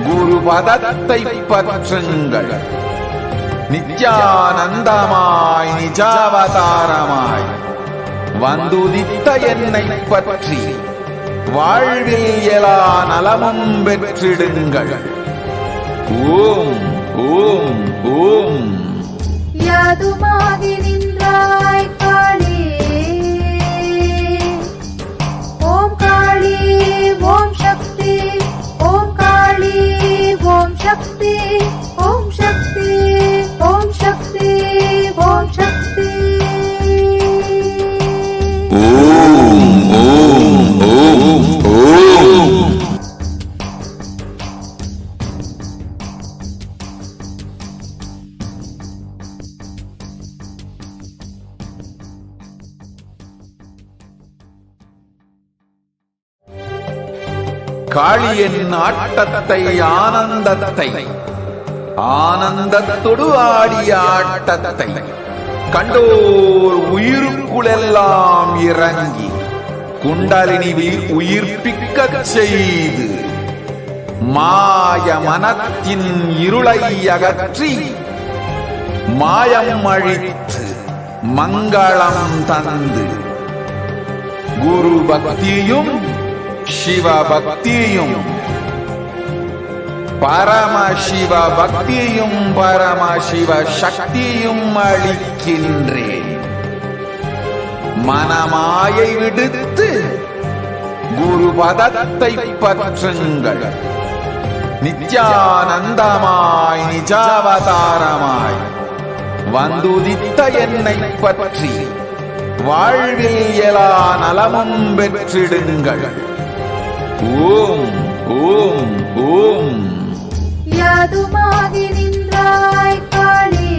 S2: குரு பதத்தை பற்றுங்கள். நித்யானந்தமாய் நிஜாவதாரமாய் வந்துதித்த என்னை பற்றி வாழ்வில் எல்லா நலமும் பெற்றிடுங்கள். ஓம் ஓம் ஓம்.
S3: யாதுமாகி நின்றாய் காளி, ஓம் காளி ஓம் சக்தி, ஓம் காளி ஓம் சக்தி, ஓம் சக்தி ஓம் சக்தி ஓம் சக்தி.
S2: ஓம் ஓம் ஓம் ஓம். காளியின் ஆட்டத்தை ஆனந்தத்தை ஆனந்தத்தொடு ஆடிய ஆட்டத்தை கண்டோர் உயிருக்குளெல்லாம் இறங்கி குண்டலினி உயிர்ப்பிக்கச் செய்து மாய மனத்தின் இருளை அகற்றி மாயம் அழித்து மங்களம் தந்து குரு பக்தியும் சிவ பக்தியும் பரமசிவ பக்தியும் பரமசிவ சக்தியும் அளிக்கின்றேன். மனமாயை விடுத்து குரு பதத்தை பற்றுங்கள். நித்யானந்தமாய் நிஜாவதாரமாய் வந்துதித்த என்னை பற்றி வாழ்வில் எல்லா நலமும் பெற்றிடுங்கள். ஓம் ஓம் ஓம்.
S3: யாதுமாகி நின்றாய் காளி,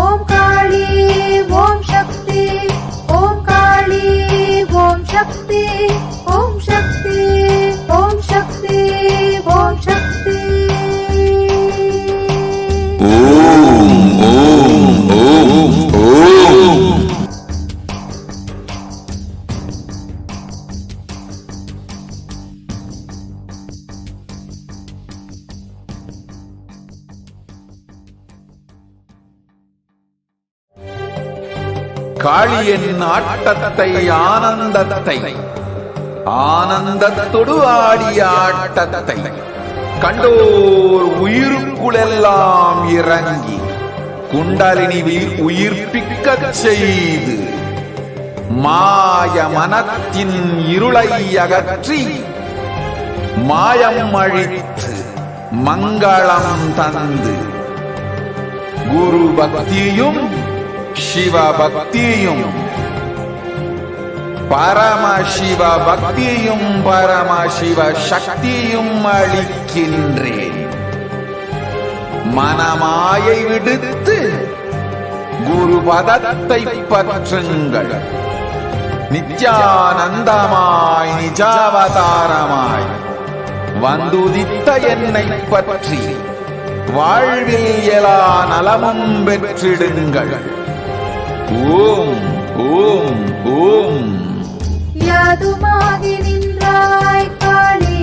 S3: ஓம் காளி ஓம் சக்தி, ஓம் காளி ஓம் சக்தி, ஓம் சக்தி ஓம் சக்தி ஓம் சக்தி.
S2: ஓம் ஓம் ஓம் ஓம். காளியின் ஆட்டத்தை ஆனந்தத்தை ஆனந்தத்தொடு ஆடிய ஆட்டத்தை கண்டோர் உயிருக்குளெல்லாம் இறங்கி குண்டலினி உயிர்ப்பிக்கச் செய்து மாய மனத்தின் இருளை அகற்றி மாயம் அழித்து மங்களம் தந்து குரு பக்தியும் சிவ பக்தியும் பரமசிவ பக்தியும் பரமசிவ சக்தியும் அளிக்கின்றேன். மனமாயை விடுத்து குரு பதத்தை பற்றுங்கள். நித்யானந்தமாய் நிஜாவதாரமாய் வந்துதித்த என்னை பற்றி வாழ்வில் எல்லா நலமும் பெற்றிடுங்கள். ஓம் ஓம் ஓம்.
S3: யாதுமாகி நின்றாய் காளி,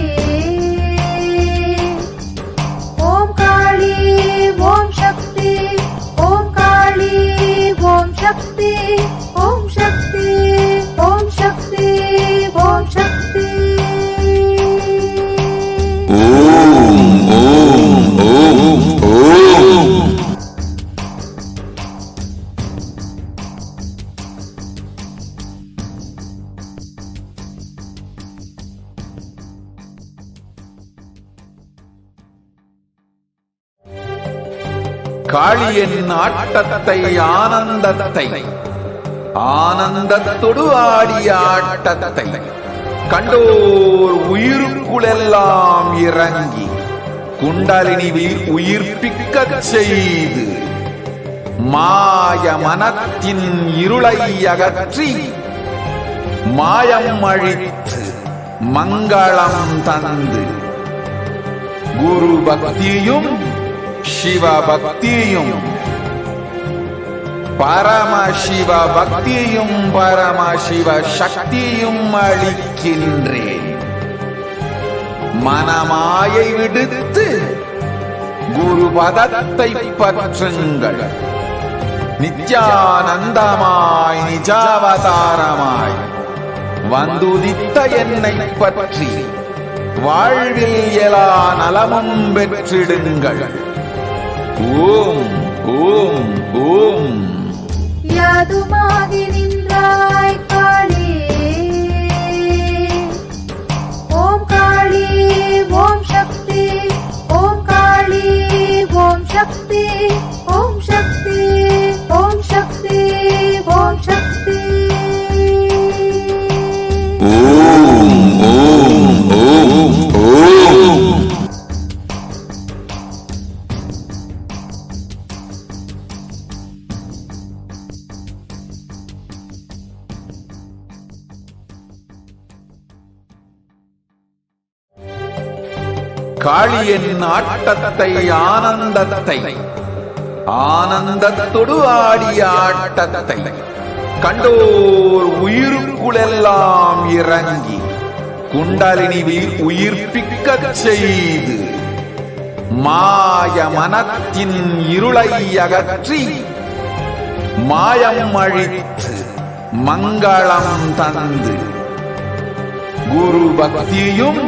S3: ஓம் காளி ஓம் சக்தி, ஓம் காளி ஓம் சக்தி, ஓம் சக்தி ஓம் சக்தி ஓம் சக்தி.
S2: ஓம் ஓம் ஓம் ஓம். காளியின் ஆட்டத்தை ஆனந்தத்தை ஆனந்தத்தொடு ஆடிய ஆட்டத்தை கண்டோர் உயிருக்குளெல்லாம் இறங்கி குண்டலினி உயிர்ப்பிக்கச் செய்து மாய மனத்தின் இருளை அகற்றி மாயம் அழித்து மங்களம் தந்து குரு பக்தியும் சிவ பக்தியும் பரமசிவ பக்தியும் பரமசிவ சக்தியும் அளிக்கின்றேன். மனமாயை விடுத்து குரு பதத்தை பற்றுங்கள். நித்யானந்தமாய் நிஜாவதாரமாய் வந்துதித்த என்னை பற்றி வாழ்வில் எல்லா நலமும் பெற்றிடுங்கள். ஓம் ஓம் ஓம்.
S3: யாதுமாகி நின்றாய் காளி, ஓம் காளி ஓம் சக்தி, ஓம் காளி ஓம் சக்தி, ஓம் சக்தி ஓம் சக்தி ஓம் சக்தி.
S2: ஓம் ஓம் ஓம் ஓம். காளியின் ஆட்டத்தை ஆனந்தத்தை ஆனந்தத்தொடு ஆடிய ஆட்டத்தை கண்டோர் உயிருக்குளெல்லாம் இறங்கி குண்டலினி உயிர்ப்பிக்கச் செய்து மாய மனத்தின் இருளை அகற்றி மாயம் அழித்து மங்களம் தந்து குரு பக்தியும்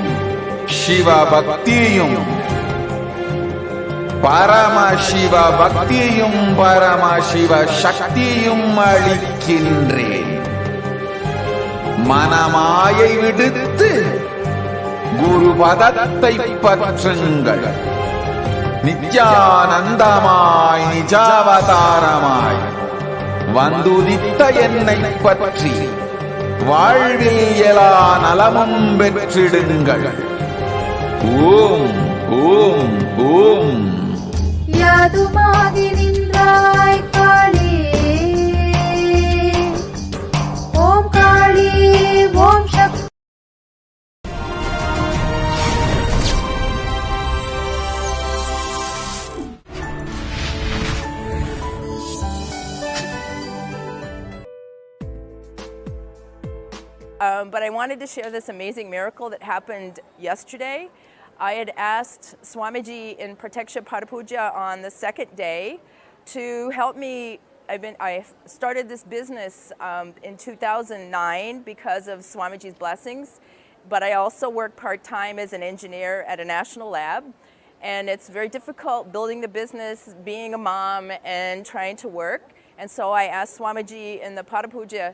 S2: சிவ பக்தியும் பரமசிவ பக்தியும் பரமசிவ சக்தியும் அளிக்கின்றேன். மனமாயை விடுத்து குரு பதத்தை பற்றுங்கள். நித்யானந்தமாய் நிஜாவதாரமாய் வந்துதித்த என்னை பற்றி வாழ்வில் எல்லா நலமும் பெற்றிடுங்கள். ஓம் ஓம் ஓம்.
S3: யாதுமாகி நின்றாய் காளி, ஓம் காளி ஓம் சக்தி.
S4: But I wanted to share this amazing miracle that happened yesterday. I had asked Swamiji in Prataksha Padapuja on the second day to help me. I started this business in 2009 because of Swamiji's blessings, but I also work part-time as an engineer at a national lab, and it's very difficult building the business, being a mom, and trying to work. And so I asked Swamiji in the Padapuja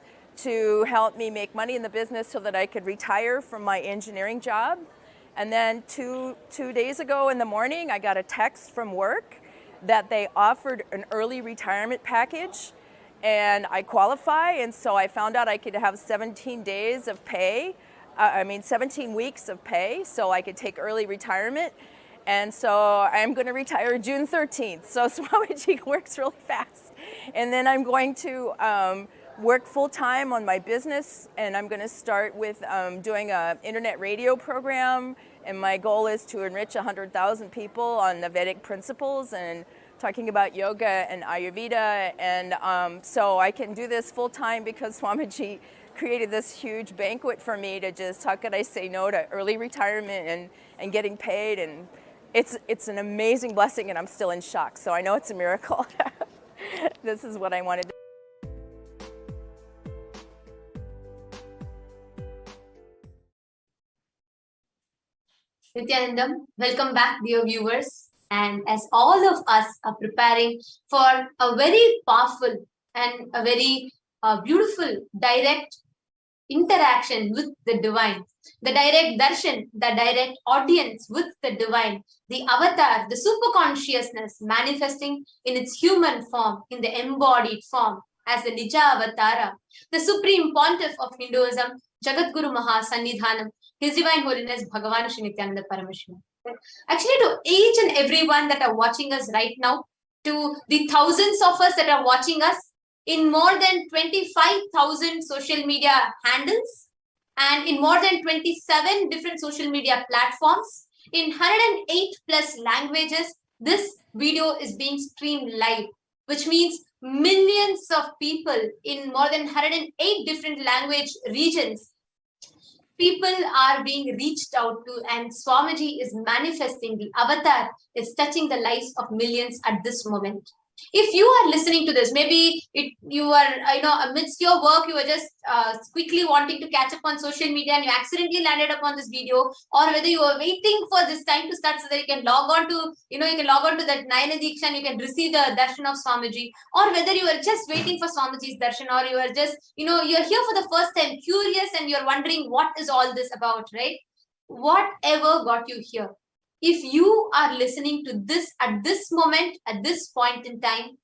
S4: to help me make money in the business so that I could retire from my engineering job. And then two days ago in the morning, I got a text from work that they offered an early retirement package, and I qualify. And so I found out I could have 17 days of pay, 17 weeks of pay, so I could take early retirement. And so I'm going to retire June 13th. So Swamiji works really fast. And then I'm going to work full-time on my business, and I'm going to start with doing an internet radio program, and my goal is to enrich 100,000 people on the Vedic principles and talking about yoga and Ayurveda, and so I can do this full-time because Swamiji created this huge banquet for me to just, how could I say no to early retirement and getting paid, and it's an amazing blessing, and I'm still in shock, so I know it's a miracle. This is what I wanted to.
S5: Nithyanandam, welcome back, dear viewers. And as all of us are preparing for a very powerful and a very beautiful direct interaction with the divine, the direct darshan, the direct audience with the divine, the avatar, the super consciousness manifesting in its human form, in the embodied form as the Nija Avatara, the supreme pontiff of Hinduism, Jagadguru Mahasannidhanam, His Divine Holiness Bhagavan Shri Nithyananda Paramashivam. Actually, to each and everyone that are watching us right now, to the thousands of us that are watching us in more than 25,000 social media handles and in more than 27 different social media platforms, in 108 plus languages, this video is being streamed live, which means millions of people in more than 108 different language regions. People are being reached out to, and Swamiji is manifesting. The avatar is touching the lives of millions at this moment. If you are listening to this, maybe you are, amidst your work, you are just quickly wanting to catch up on social media and you accidentally landed upon this video, or whether you are waiting for this time to start so that you can log on to, that Nayana Diksha and you can receive the darshan of Swamiji, or whether you are just waiting for Swamiji's darshan, or you are just, you're here for the first time, curious, and you're wondering what is all this about, right? Whatever got you here. If you are listening to this at this moment, at this point in time,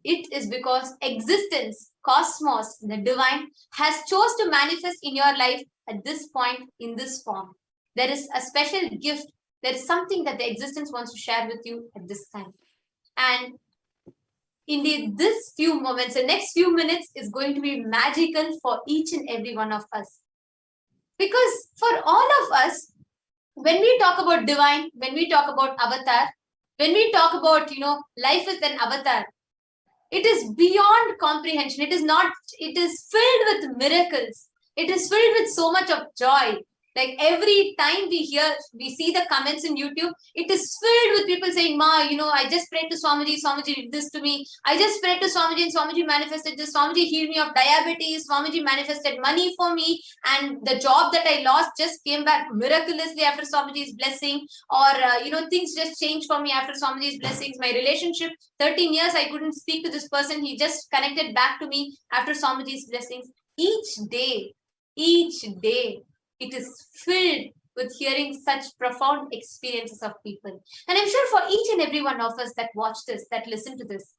S5: it is because existence, cosmos, the divine has chose to manifest in your life at this point in this form. There is a special gift. There is something that the existence wants to share with you at this time. And indeed, this few moments, the next few minutes is going to be magical for each and every one of us. Because for all of us, when we talk about divine, when we talk about avatar, when we talk about, life with an avatar, it is beyond comprehension. It is not, it is filled with miracles. It is filled with so much of joy. Like every time we see the comments in YouTube, it is filled with people saying, Ma, I just prayed to Swamiji, Swamiji did this to me. I just prayed to Swamiji and Swamiji manifested this. Swamiji healed me of diabetes. Swamiji manifested money for me. And the job that I lost just came back miraculously after Swamiji's blessing. Or, things just changed for me after Swamiji's blessings. My relationship, 13 years, I couldn't speak to this person. He just connected back to me after Swamiji's blessings. Each day, it is filled with hearing such profound experiences of people. And I'm sure for each and every one of us that watch this, that listen to this,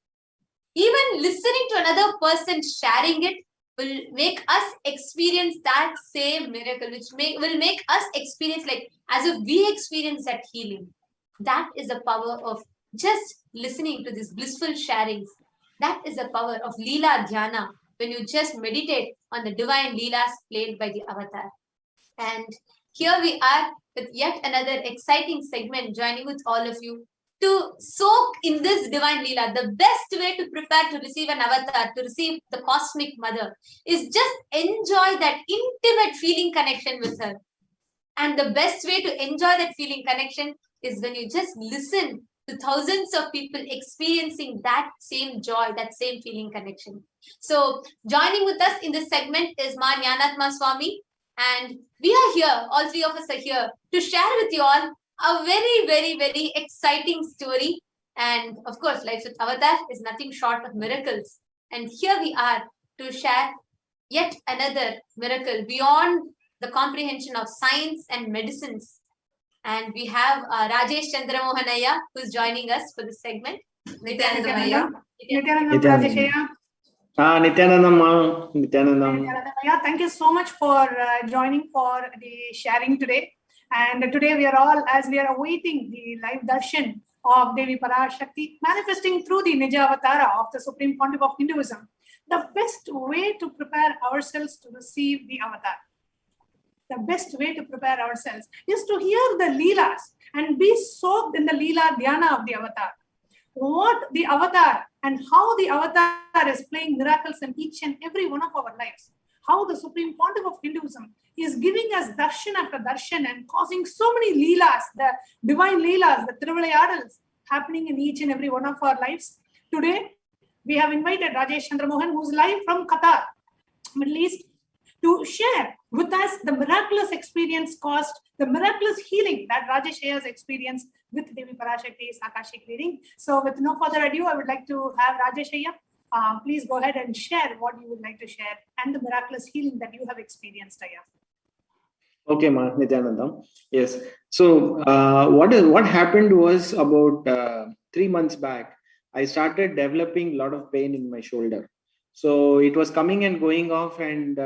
S5: even listening to another person sharing it will make us experience that same miracle, which will make us experience like as if we experience that healing. That is the power of just listening to these blissful sharings. That is the power of Leela Dhyana, when you just meditate on the divine Leelas played by the avatar. And here we are with yet another exciting segment, joining with all of you to soak in this divine Leela. The best way to prepare to receive an avatar, to receive the cosmic mother, is just enjoy that intimate feeling connection with her. And the best way to enjoy that feeling connection is when you just listen to thousands of people experiencing that same joy, that same feeling connection. So joining with us in this segment is Ma Jnanatma Swami. And we are here, all three of us are here to share with you all a very, very, very exciting story. And of course, life with Avatar is nothing short of miracles. And here we are to share yet another miracle beyond the comprehension of science and medicines. And we have Rajesh Chandramohanaya, who is joining us for this segment. Nithyananda.
S6: Nithyanandam. Yeah, thank you so much for joining for the sharing today. And today we are all, as we are awaiting the live darshan of Devi Parashakti manifesting through the Nija Avatara of the Supreme Pontiff of Hinduism, the best way to prepare ourselves to receive the avatar, the best way to prepare ourselves is to hear the Leelas and be soaked in the Leela Dhyana of the avatar. What the avatar and how the avatar is playing miracles in each and every one of our lives. How the Supreme Pontiff of Hinduism is giving us darshan after darshan and causing so many leelas, the divine leelas, the Thiruvilayadals happening in each and every one of our lives. Today, we have invited Rajesh Chandramohan, who's live from Qatar, Middle East, to share with us the miraculous experience caused, the miraculous healing that Rajesh has experienced with Devi Parashakti's Akashic reading. So with no further ado, I would like to have Rajesh Ayya. Please go ahead and share what you would like to share and the miraculous healing that you have experienced, Ayya.
S7: Okay, Ma, Nithyanandam. Yes. So what happened was about 3 months back, I started developing a lot of pain in my shoulder. So it was coming and going off, and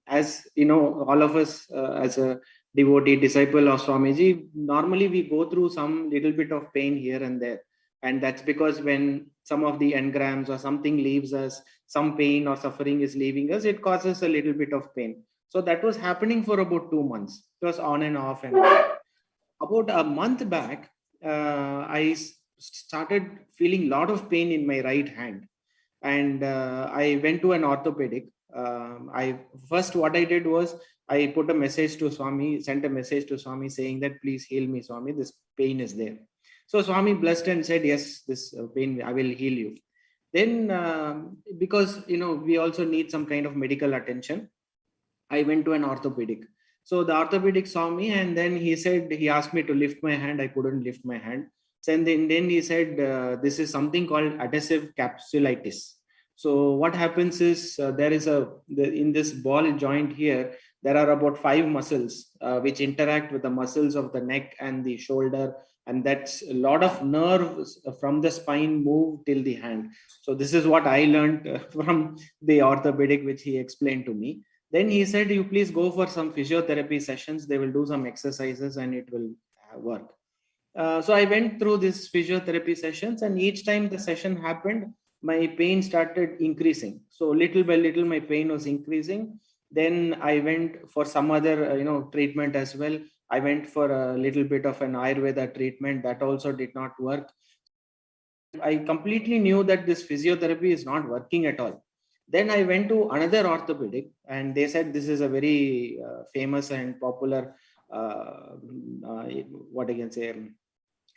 S7: as you know, all of us as a devotee, disciple of Swamiji, normally we go through some little bit of pain here and there. And that's because when some of the engrams or something leaves us, some pain or suffering is leaving us, it causes a little bit of pain. So that was happening for about 2 months. It was on and off. And about a month back, I started feeling a lot of pain in my right hand. And I went to an orthopedic. What I did was I put a message to Swami, sent a message to Swami saying that please heal me, Swami, this pain is there. So Swami blessed and said, yes, this pain, I will heal you. Then because, we also need some kind of medical attention, I went to an orthopedic. So the orthopedic saw me, and then he asked me to lift my hand. I couldn't lift my hand. And then he said, this is something called adhesive capsulitis. So what happens is in this ball joint here, there are about 5 muscles which interact with the muscles of the neck and the shoulder. And that's a lot of nerves from the spine move till the hand. So this is what I learned from the orthopedic, which he explained to me. Then he said, you please go for some physiotherapy sessions. They will do some exercises and it will work. So I went through these physiotherapy sessions, and each time the session happened, my pain started increasing. So little by little, my pain was increasing. Then I went for some other, treatment as well. I went for a little bit of an Ayurveda treatment. That also did not work. I completely knew that this physiotherapy is not working at all. Then I went to another orthopedic, and they said this is a very famous and popular, what I can say,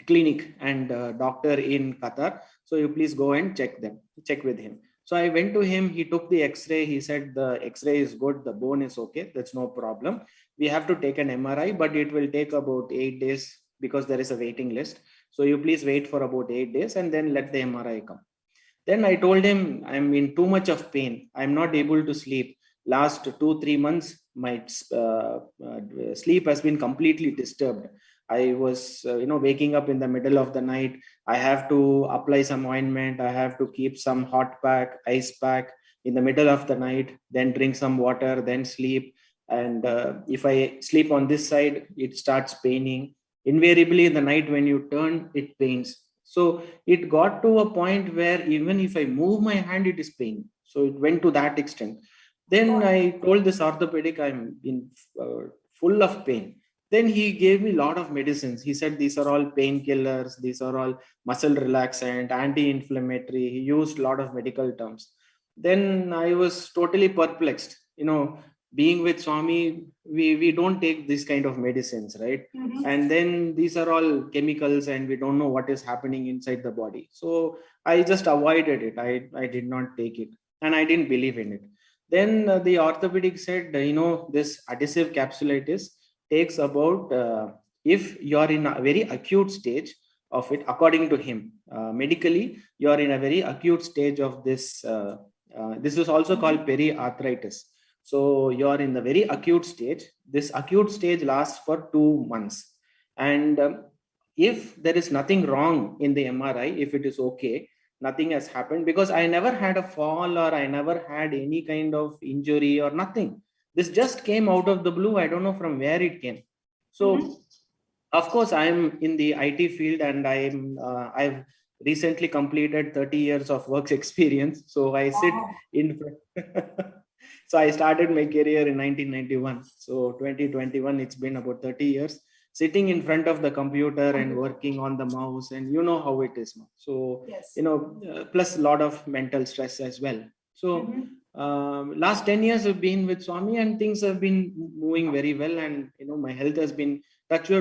S7: clinic and doctor in Qatar. So you please go and check with him. So I went to him. He took the X-ray. He said the X-ray is good. The bone is okay. That's no problem. We have to take an MRI, but it will take about 8 days because there is a waiting list. So you please wait for about 8 days and then let the MRI come. Then I told him, I'm in too much of pain. I'm not able to sleep. Last 2-3 months, my sleep has been completely disturbed. I was, waking up in the middle of the night. I have to apply some ointment. I have to keep some hot pack, ice pack in the middle of the night, then drink some water, then sleep. And if I sleep on this side, it starts paining. Invariably in the night when you turn, it pains. So it got to a point where even if I move my hand, it is pain. So it went to that extent. Then I told this orthopedic, I'm in full of pain. Then he gave me a lot of medicines. He said, these are all painkillers. These are all muscle relaxant, anti-inflammatory. He used a lot of medical terms. Then I was totally perplexed. Being with Swami, we don't take this kind of medicines, right? And then these are all chemicals and we don't know what is happening inside the body. So I just avoided it. I did not take it and I didn't believe in it. Then the orthopedic said, this adhesive capsulitis takes about, if you're in a very acute stage of it, according to him, medically, you're in a very acute stage of this. This is also called periarthritis. So you're in the very acute stage. This acute stage lasts for 2 months. And if there is nothing wrong in the MRI, if it is okay, nothing has happened, because I never had a fall or I never had any kind of injury or nothing. This just came out of the blue. I don't know from where it came. So, of course, I'm in the IT field and I've recently completed 30 years of work experience. So I sit in So I started my career in 1991. So 2021, it's been about 30 years sitting in front of the computer and working on the mouse, and you know how it is now. So,
S6: Yes.
S7: plus a lot of mental stress as well. So last 10 years I've been with Swami and things have been moving very well. And, my health has been touched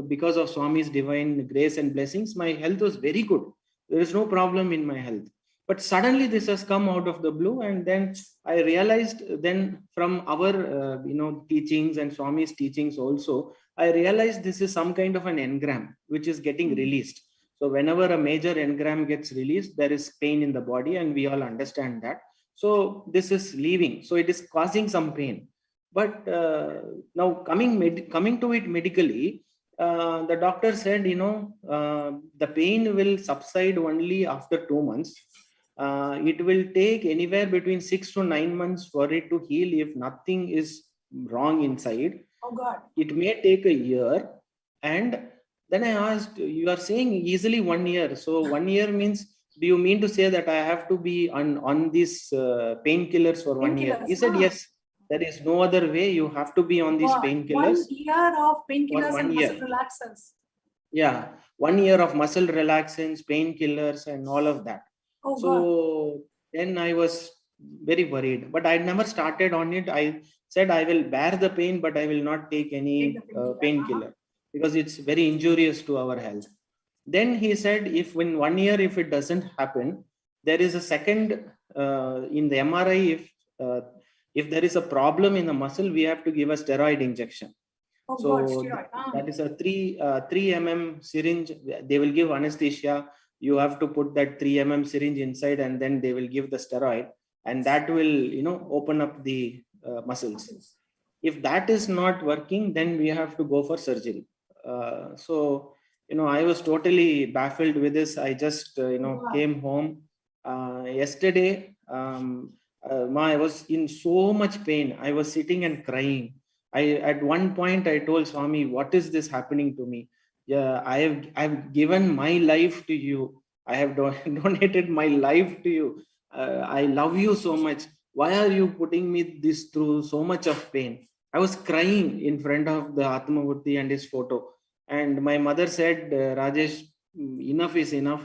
S7: because of Swami's divine grace and blessings. My health was very good. There is no problem in my health. But suddenly this has come out of the blue, and then I realized, then from our teachings and Swami's teachings also, I realized this is some kind of an engram which is getting released. So whenever a major engram gets released, there is pain in the body, and we all understand that. So this is leaving. So it is causing some pain. But now coming to it medically, the doctor said, the pain will subside only after 2 months. It will take anywhere between 6 to 9 months for it to heal if nothing is wrong inside.
S6: Oh God.
S7: It may take a year. And then I asked, you are saying easily 1 year. So 1 year means, do you mean to say that I have to be on these painkillers for 1 year? He said, yes, there is no other way. You have to be on these painkillers.
S6: 1 year of painkillers and
S7: year.
S6: muscle relaxants.
S7: Yeah, 1 year of muscle relaxants, painkillers, and all of that.
S6: Oh,
S7: so
S6: God.
S7: Then I was very worried, but I never started on it. I said I will bear the pain, but I will not take any painkiller because it's very injurious to our health. Then he said, if in 1 year, if it doesn't happen, there is a second in the MRI. If there is a problem in the muscle, we have to give a steroid injection.
S6: Oh,
S7: so
S6: God,
S7: that is a 3 mm syringe. They will give anesthesia. You have to put that 3 mm syringe inside, and then they will give the steroid, and that will, open up the muscles. If that is not working, then we have to go for surgery. So, I was totally baffled with this. I just, came home yesterday. I was in so much pain. I was sitting and crying. At one point, I told Swami, what is this happening to me? Yeah, I've given my life to you. I have donated my life to you. I love you so much. Why are you putting me this through so much of pain? I was crying in front of the Atmamurti and his photo. And my mother said, Rajesh, enough is enough.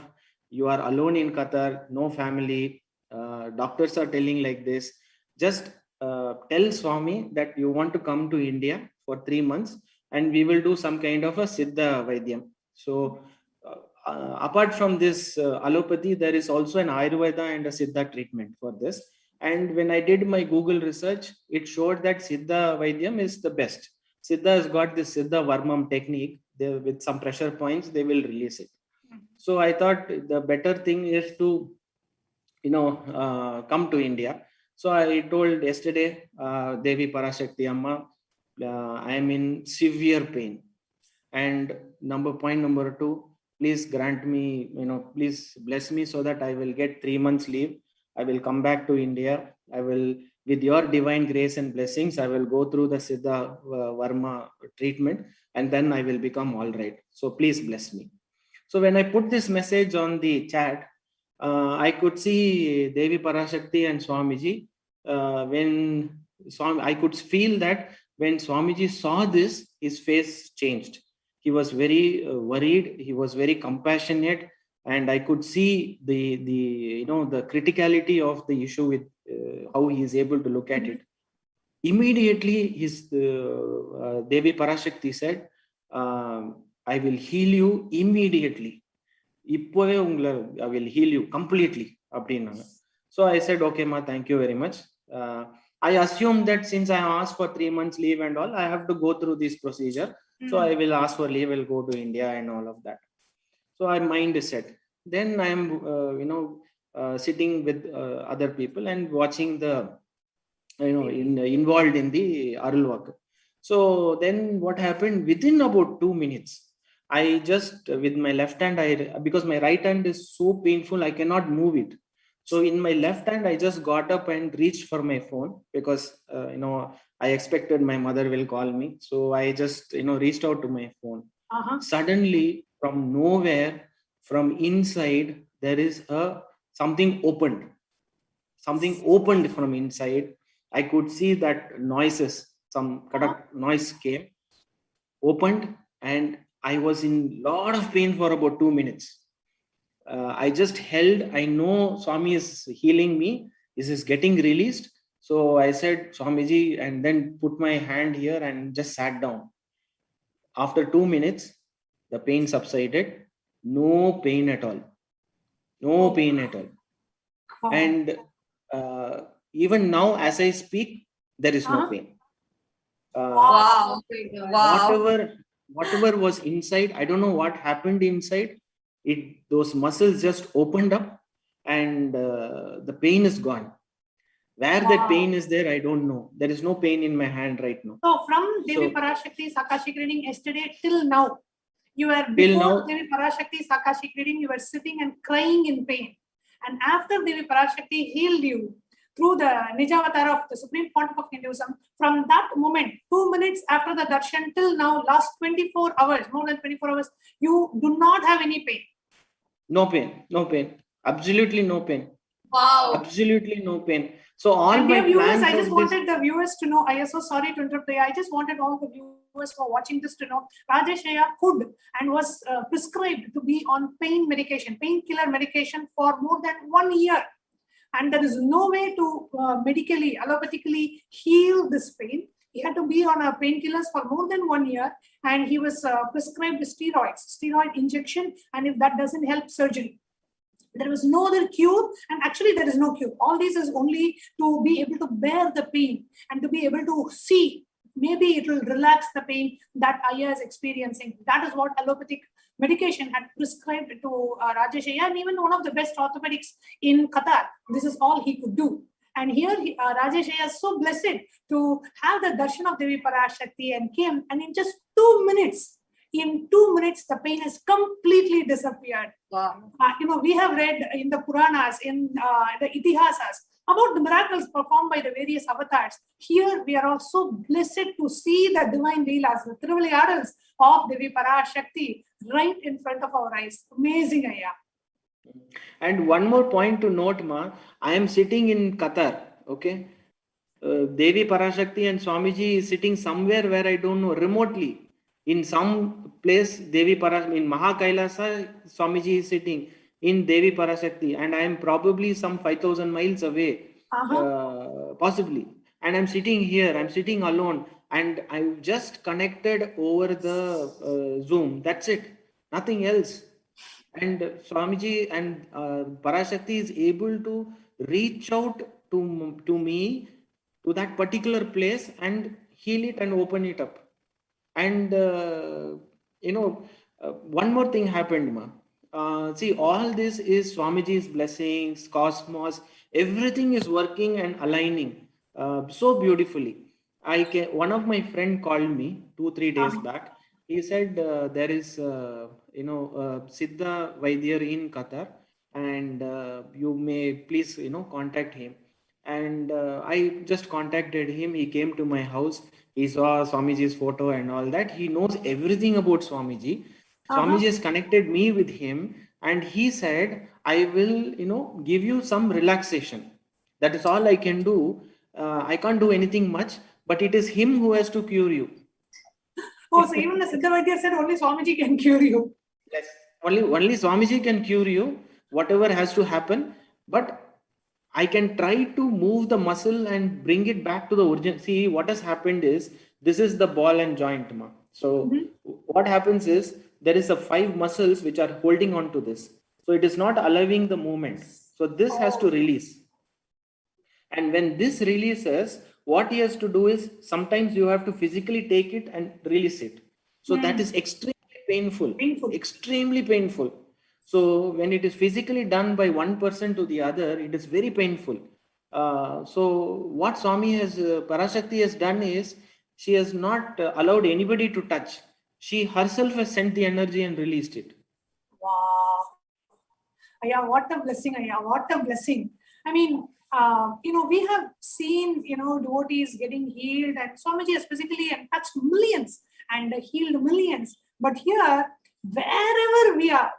S7: You are alone in Qatar, no family. Doctors are telling like this. Just tell Swami that you want to come to India for 3 months and we will do some kind of a Siddha Vaidyam. So apart from this allopathy, there is also an Ayurveda and a Siddha treatment for this. And when I did my Google research, it showed that Siddha Vaidyam is the best. Siddha has got this Siddha Varmam technique. With some pressure points, they will release it. So I thought the better thing is to, come to India. So I told yesterday, Devi Parashakti Amma, I am in severe pain. And point number 2, please grant me, please bless me so that I will get 3 months leave. I will come back to India. I will, with your divine grace and blessings, I will go through the Siddha Varma treatment and then I will become all right. So please bless me. So when I put this message on the chat, I could see Devi Parashakti and Swamiji. I could feel that when Swamiji saw this, his face changed. He was very worried. He was very compassionate. And I could see the criticality of the issue with how he is able to look at it. Immediately, his Devi Parashakti said, I will heal you immediately. I will heal you completely. So I said, okay, ma, thank you very much. I assumed that since I asked for 3 months leave and all, I have to go through this procedure. So I will ask for leave, I will go to India and all of that. So my mind is set. Then I am, sitting with other people and watching the, involved in the Arul work. So then what happened within about 2 minutes, I just, with my left hand, because my right hand is so painful, I cannot move it. So in my left hand, I just got up and reached for my phone because, I expected my mother will call me. So I just, reached out to my phone. Suddenly, from nowhere, from inside, there is something opened. Something opened from inside. I could see that noises, some noise came, opened, and I was in a lot of pain for about 2 minutes. I just held, I know Swami is healing me. This is getting released. So I said, Swamiji, and then put my hand here and just sat down. After 2 minutes, the pain subsided. No pain at all. No pain at all. And even now, as I speak, there is no pain.
S3: Wow.
S7: Whatever was inside, I don't know what happened inside. Those muscles just opened up and the pain is gone. Where that pain is there, I don't know. There is no pain in my hand right now.
S6: So from Devi Parashakti's Akashic reading yesterday till now, you were before Devi Parashakti's Akashic reading, you were sitting and crying in pain. And after Devi Parashakti healed you through the Nijavatar of the Supreme Pontiff of Hinduism, from that moment, 2 minutes after the darshan till now, last 24 hours, more than 24 hours, you do not have any pain.
S7: No pain, no pain. Absolutely no pain.
S3: Wow.
S7: Absolutely no pain. So all
S6: and
S7: my
S6: viewers,
S7: plans
S6: I just
S7: of
S6: wanted the viewers to know, I am so sorry to interrupt. I just wanted all the viewers who are watching this to know, Rajesh Iyer could and was prescribed to be on pain medication, painkiller medication for more than 1 year. And there is no way to medically, allopathically heal this pain. He had to be on painkillers for more than 1 year, and he was prescribed steroid injection, and if that doesn't help, surgery. There was no other cure, and actually there is no cure. All this is only to be able to bear the pain and to be able to see. Maybe it will relax the pain that Iyer is experiencing. That is what allopathic medication had prescribed to Rajesh Iyer, and even one of the best orthopedics in Qatar. This is all he could do. And here Rajesh Iyer is so blessed to have the darshan of Devi Parashakti and came, and in just 2 minutes, the pain has completely disappeared.
S3: Wow.
S6: We have read in the Puranas, in the Itihasas, about the miracles performed by the various avatars. Here we are also blessed to see the divine leelas, the Thiruvilayadals of Devi Parashakti right in front of our eyes. Amazing, Ayya.
S7: And one more point to note, Ma, I am sitting in Qatar, okay? Devi Parashakti and Swamiji is sitting somewhere where I don't know, remotely. In some place, Devi Parashakti, in Kailasa, Swamiji is sitting in Devi Parashakti, and I am probably some 5,000 miles away, possibly. And I'm sitting here, I'm sitting alone, and I've just connected over the Zoom. That's it, nothing else. And Swamiji and Parashakti is able to reach out to me, to that particular place, and heal it and open it up. And one more thing happened, ma. See, all this is Swamiji's blessings, cosmos, everything is working and aligning so beautifully. One of my friend called me 2-3 days back. He said there is Siddha Vaidyar in Qatar, and you may please contact him. And I just contacted him. He came to my house. He saw Swamiji's photo and all that. He knows everything about Swamiji. Swamiji has connected me with him, and he said, I will give you some relaxation. That is all I can do. I can't do anything much, but it is him who has to cure you.
S6: Oh, so even the Siddha Vaidya said only Swamiji can cure you.
S7: Yes, only Swamiji can cure you, whatever has to happen. But I can try to move the muscle and bring it back to the origin. See, what has happened is, this is the ball and joint, ma. So what happens is, there is a 5 muscles which are holding on to this. So it is not allowing the movement. So this has to release. And when this releases, what he has to do is, sometimes you have to physically take it and release it. So that is extremely painful. Extremely painful. So when it is physically done by one person to the other, it is very painful. So what Swami Parashakti has done is, she has not allowed anybody to touch. She herself has sent the energy and released it.
S6: Wow. Yeah, what a blessing. Yeah, what a blessing. I mean, we have seen, devotees getting healed, and Swamiji has physically touched millions and healed millions. But here, wherever we are,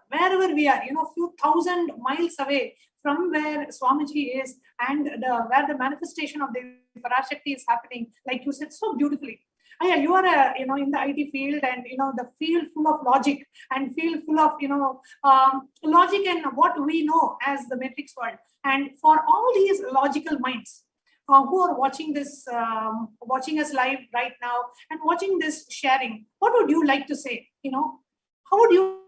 S6: few thousand miles away from where Swamiji is, and where the manifestation of the Parashakti is happening, like you said so beautifully. Yeah, you are in the IT field, and the field full of logic, and field full of logic and what we know as the matrix world. And for all these logical minds who are watching this, watching us live right now, and watching this sharing, what would you like to say? How would you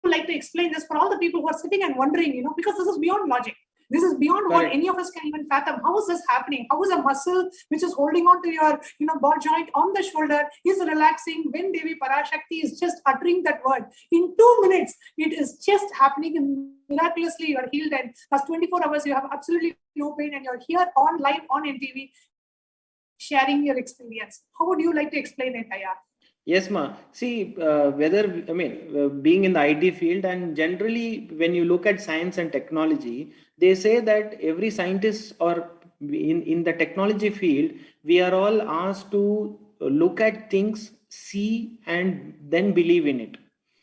S6: like to explain this for all the people who are sitting and wondering? Because this is beyond logic. This is beyond what any of us can even fathom. How is this happening? How is a muscle which is holding on to your ball joint on the shoulder is relaxing when Devi Parashakti is just uttering that word? In 2 minutes, it is just happening, and miraculously you are healed, and past 24 hours you have absolutely no pain, and you're here on live on NTV sharing your experience. How would you like to explain it, Aya?
S7: Yes, ma. See, being in the IT field, and generally when you look at science and technology, they say that every scientist, or in the technology field, we are all asked to look at things, see, and then believe in it.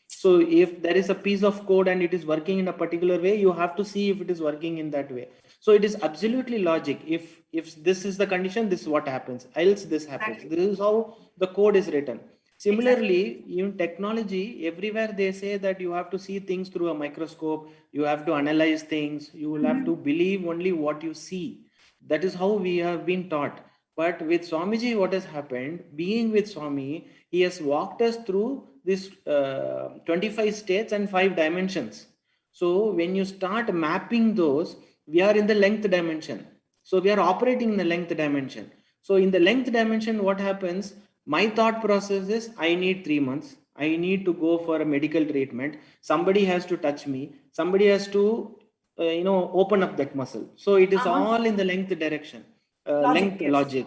S7: So if there is a piece of code and it is working in a particular way, you have to see if it is working in that way. So it is absolutely logic. If this is the condition, this is what happens, else this happens. This is how the code is written. Similarly, in technology, everywhere they say that you have to see things through a microscope, you have to analyze things, you will have to believe only what you see. That is how we have been taught. But with Swamiji, what has happened, being with Swami, he has walked us through this 25 states and 5 dimensions. So when you start mapping those, we are in the length dimension. So we are operating in the length dimension. So in the length dimension, what happens? My thought process is, I need 3 months. I need to go for a medical treatment. Somebody has to touch me. Somebody has to, open up that muscle. So it is all in the length direction, logic.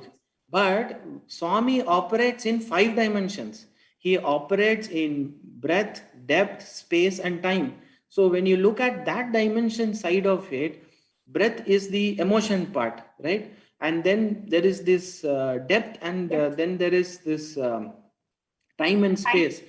S7: But Swami operates in 5 dimensions. He operates in breadth, depth, space, and time. So when you look at that dimension side of it, breadth is the emotion part, right? And then there is this depth, and then there is this time and space.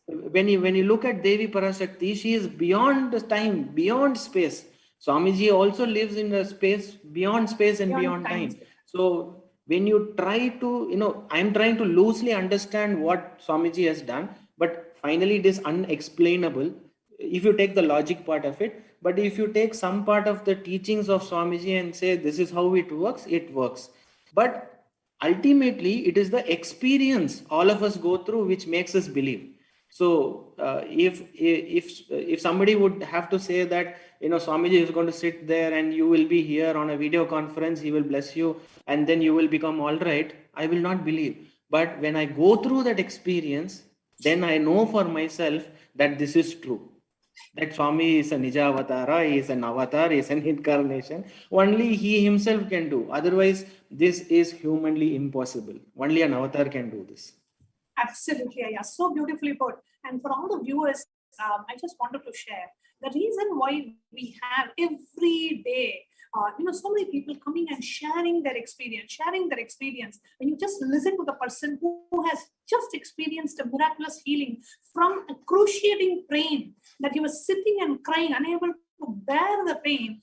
S7: When you look at Devi Parashakti, she is beyond the time, beyond space. Swamiji also lives in a space, beyond space and beyond time. So when you try to, I'm trying to loosely understand what Swamiji has done, but finally it is unexplainable if you take the logic part of it. But if you take some part of the teachings of Swamiji and say this is how it works. But ultimately it is the experience all of us go through which makes us believe. So if somebody would have to say that Swamiji is going to sit there and you will be here on a video conference, he will bless you and then you will become all right, I will not believe. But when I go through that experience, then I know for myself that this is true. That Swami is a Nija Avatara, he is an avatar, he is an incarnation. Only he himself can do. Otherwise, this is humanly impossible. Only an avatar can do this.
S6: Absolutely, yeah, so beautifully put. And for all the viewers, I just wanted to share the reason why we have every day, so many people coming and sharing their experience. When you just listen to the person who has just experienced a miraculous healing from excruciating pain, that he was sitting and crying, unable to bear the pain,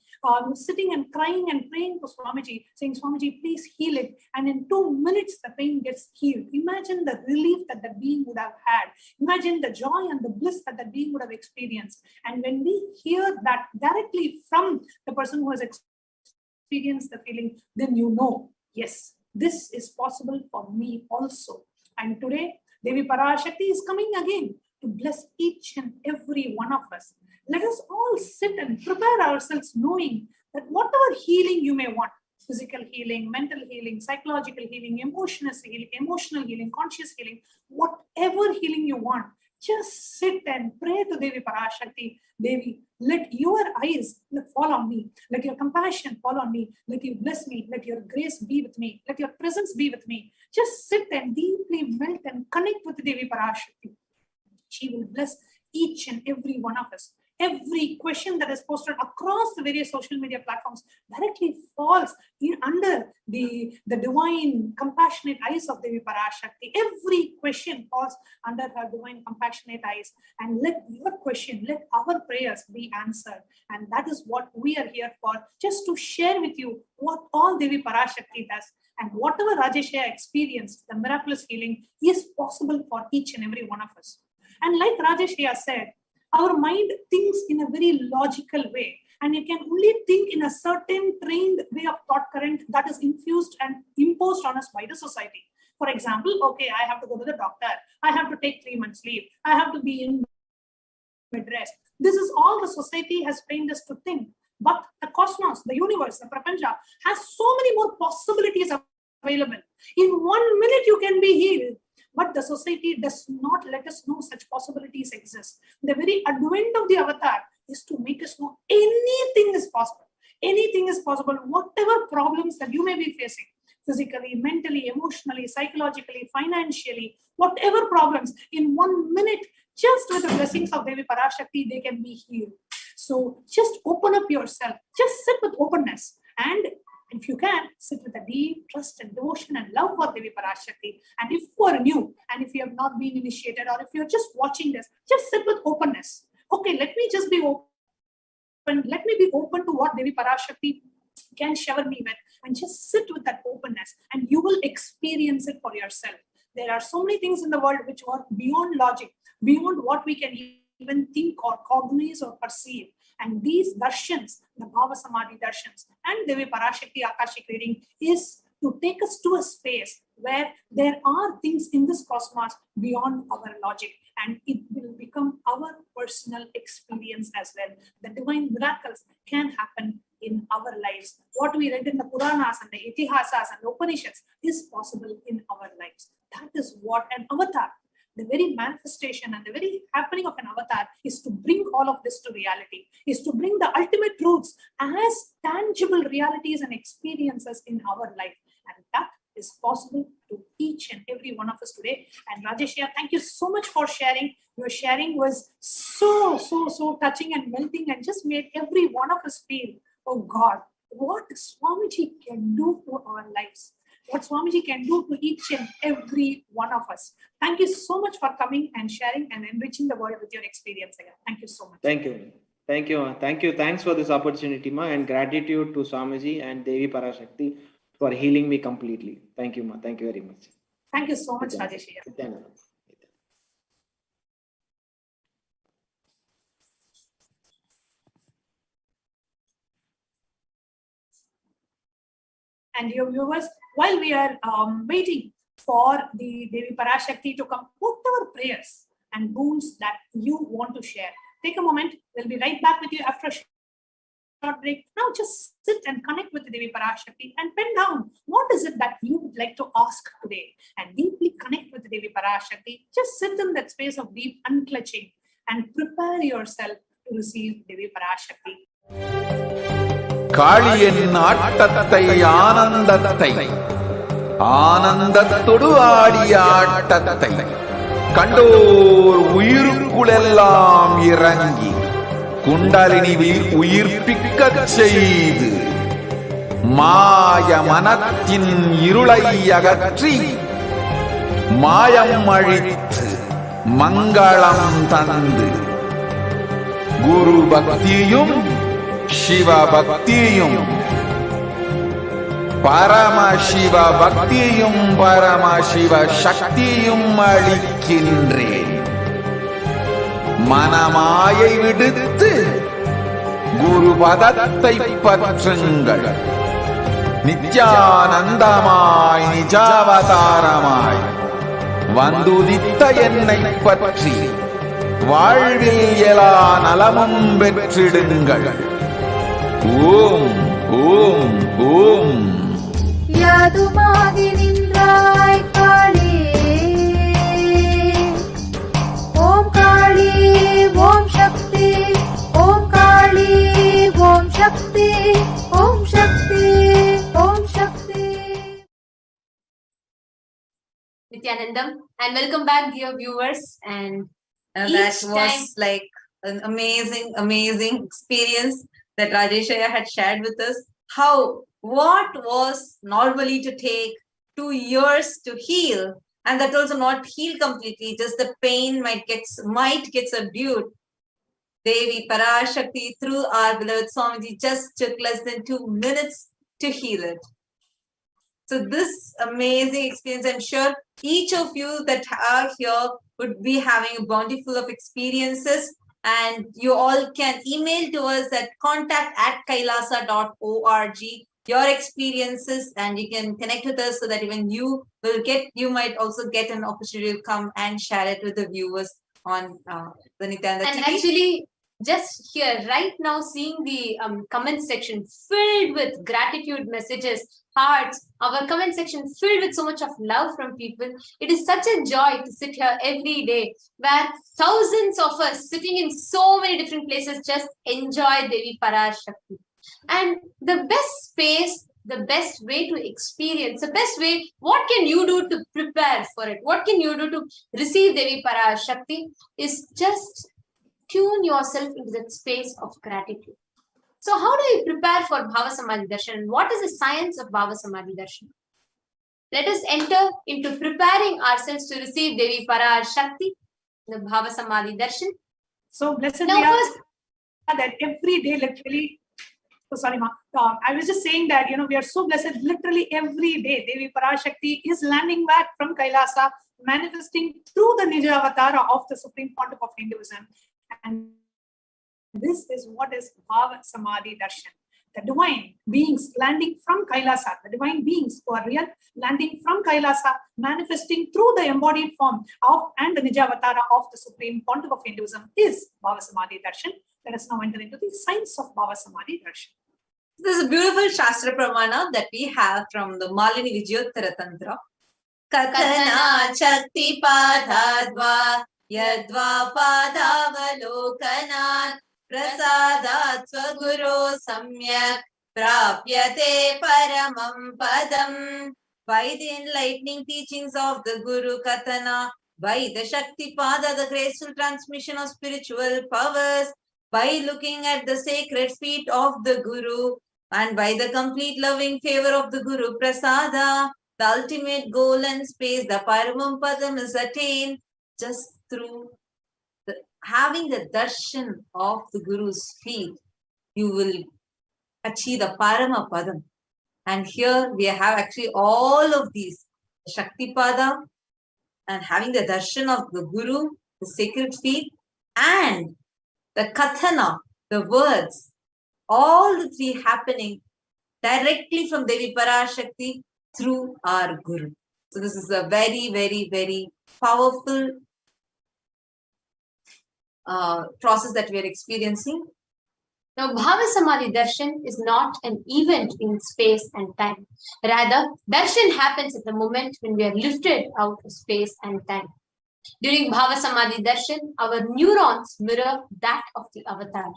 S6: sitting and crying and praying to Swamiji, saying, Swamiji, please heal it. And in 2 minutes, the pain gets healed. Imagine the relief that the being would have had. Imagine the joy and the bliss that the being would have experienced. And when we hear that directly from the person who has experienced the feeling, then you know, yes, this is possible for me also. And today, Devi Parashakti is coming again to bless each and every one of us. Let us all sit and prepare ourselves knowing that whatever healing you may want, physical healing, mental healing, psychological healing, emotional healing, conscious healing, whatever healing you want, just sit and pray to Devi Parashakti. Devi, let your eyes fall on me. Let your compassion fall on me. Let you bless me. Let your grace be with me. Let your presence be with me. Just sit and deeply melt and connect with Devi Parashakti. She will bless each and every one of us. Every question that is posted across the various social media platforms directly falls under the divine compassionate eyes of Devi Parashakti. Every question falls under her divine compassionate eyes. And let your question, let our prayers be answered. And that is what we are here for, just to share with you what all Devi Parashakti does. And whatever Rajeshya experienced, the miraculous healing is possible for each and every one of us. And like Rajeshya said, our mind thinks in a very logical way, and it can only think in a certain trained way of thought current that is infused and imposed on us by the society. For example, okay, I have to go to the doctor, I have to take 3 months leave, I have to be in bed rest. This is all the society has trained us to think. But the cosmos, the universe, the prapancha has so many more possibilities available. In 1 minute, you can be healed. But the society does not let us know such possibilities exist. The very advent of the avatar is to make us know anything is possible. Anything is possible. Whatever problems that you may be facing, physically, mentally, emotionally, psychologically, financially, whatever problems, in 1 minute, just with the blessings of Devi Parashakti, they can be healed. So just open up yourself. Just sit with openness. And if you can, sit with a deep trust and devotion and love for Devi Parashakti. And if you are new, and if you have not been initiated, or if you're just watching this, just sit with openness. Okay, let me just be open. Let me be open to what Devi Parashakti can shower me with, and just sit with that openness, and you will experience it for yourself. There are so many things in the world which are beyond logic, beyond what we can even think or cognize or perceive. And these darshans, the BHAVASAMADHI darshans and Devi Parashakti Akashic reading, is to take us to a space where there are things in this cosmos beyond our logic, and it will become our personal experience as well. The divine miracles can happen in our lives. What we read in the Puranas and the Itihasas and the Upanishads is possible in our lives. That is what an avatar, the very manifestation and the very happening of an avatar, is to bring all of this to reality, is to bring the ultimate truths as tangible realities and experiences in our life. And that is possible to each and every one of us today. And Rajeshya, thank you so much for sharing. Your sharing was so touching and melting, and just made every one of us feel, oh God, what Swamiji can do to our lives. What Swamiji can do to each and every one of us. Thank you so much for coming and sharing and enriching the world with your experience again. Thank you so much.
S7: Thank you. Thank you. Thanks for this opportunity, Ma, and gratitude to Swamiji and Devi Parashakti for healing me completely. Thank you, Ma. Thank you very much.
S6: Thank you so much, Rajesh.
S7: Nithyananda.
S6: And your viewers, while we are waiting for the Devi Parashakti to come, whatever prayers and boons that you want to share, take a moment. We'll be right back with you after a short break. Now just sit and connect with the Devi Parashakti and pen down what is it that you would like to ask today, and deeply connect with the Devi Parashakti. Just sit in that space of deep unclutching and prepare yourself to receive Devi Parashakti.
S2: காளியின் ஆட்டத்தை ஆனந்தத்தை ஆனந்தத்தொடு ஆடிய ஆட்டத்தை கண்டோர் உயிருக்குளெல்லாம் இறங்கி குண்டலினிவில் உயிர்ப்பிக்கச் செய்து மாய மனத்தின் இருளை அகற்றி மாயம் அழித்து மங்களம் தந்து குரு பக்தியும் சிவ பக்தியும் பரமசிவ பக்தியும் பரமசிவ சக்தியும் அளிக்கின்றேன். மனமாயை விடுத்து குரு பதத்தை பற்றுங்கள். நித்யானந்தமாய் நிஜாவதாரமாய் வந்துதித்த என்னை பற்றி வாழ்வில் எல்லா நலமும் பெற்றிடுங்கள். ஓம் ஓம் ஓம்.
S3: யாதுமாகி நின்றாய் காளி, ஓம் காளி ஓம் சக்தி, ஓம் காளி ஓம் சக்தி, ஓம் சக்தி ஓம் சக்தி.
S5: Nithyanandam, and welcome back, dear viewers. And
S8: that
S5: each
S8: was
S5: time-
S8: like an amazing experience that Rajeshaya had shared with us. What was normally to take 2 years to heal, and that also not heal completely, just the pain might get subdued. Devi Parashakti through our beloved Swamiji just took less than 2 minutes to heal it. So this amazing experience, I'm sure each of you that are here would be having a bountiful of experiences, and you all can email to us at contact@kailasa.org your experiences, and you can connect with us so that even you might also get an opportunity to come and share it with the viewers on the Nithyananda
S5: And
S8: TV.
S5: actually, just here, right now, seeing the comment section filled with gratitude messages, hearts, our comment section filled with so much of love from people. It is such a joy to sit here every day, where thousands of us sitting in so many different places just enjoy Devi Parashakti. And the best space, the best way to experience, the best way, what can you do to prepare for it? What can you do to receive Devi Parashakti is just tune yourself into that space of gratitude. So how do we prepare for BHAVASAMADHI darshan? What is the science of BHAVASAMADHI darshan? Let us enter into preparing ourselves to receive Devi Parashakti, the BHAVASAMADHI darshan.
S6: So blessed
S5: Now
S6: we are
S5: first,
S6: that every day, literally. So sorry, Ma. I was just saying that, we are so blessed. Literally every day, Devi Parashakti is landing back from Kailasa, manifesting through the Nija Avatara of the Supreme Pontiff of Hinduism. And this is what is BHAVASAMADHI darshan. The divine beings landing from Kailasa, the divine beings who are real, landing from Kailasa, manifesting through the embodied form of and the Nija Avatara of the Supreme Pontiff of Hinduism is BHAVASAMADHI darshan. Let us now enter into the science of BHAVASAMADHI darshan.
S8: This is a beautiful Shastra Pramana that we have from the Malini Vijayottara Tantra. Kathana Shakti Padadva Yadva Padavalokanat Prasadat Swaguru Samyak Prapyate Paramam Padam. By the enlightening teachings of the Guru Kathana, by the Shakti Pada, the graceful transmission of spiritual powers, by looking at the sacred feet of the Guru, and by the complete loving favor of the Guru Prasada, the ultimate goal and space, the Paramam Padam, is attained just through having the darshan of the Guru's feet. You will achieve the Parama Padam. And here we have actually all of these Shaktipada and having the darshan of the Guru, the sacred feet, and the Kathana, the words, all the three happening directly from Devi Parashakti through our Guru. So this is a very, very, very powerful process that we are experiencing.
S5: Now, Bhavasamadhi Darshan is not an event in space and time. Rather, Darshan happens at the moment when we are lifted out of space and time. During Bhavasamadhi Darshan, our neurons mirror that of the avatar.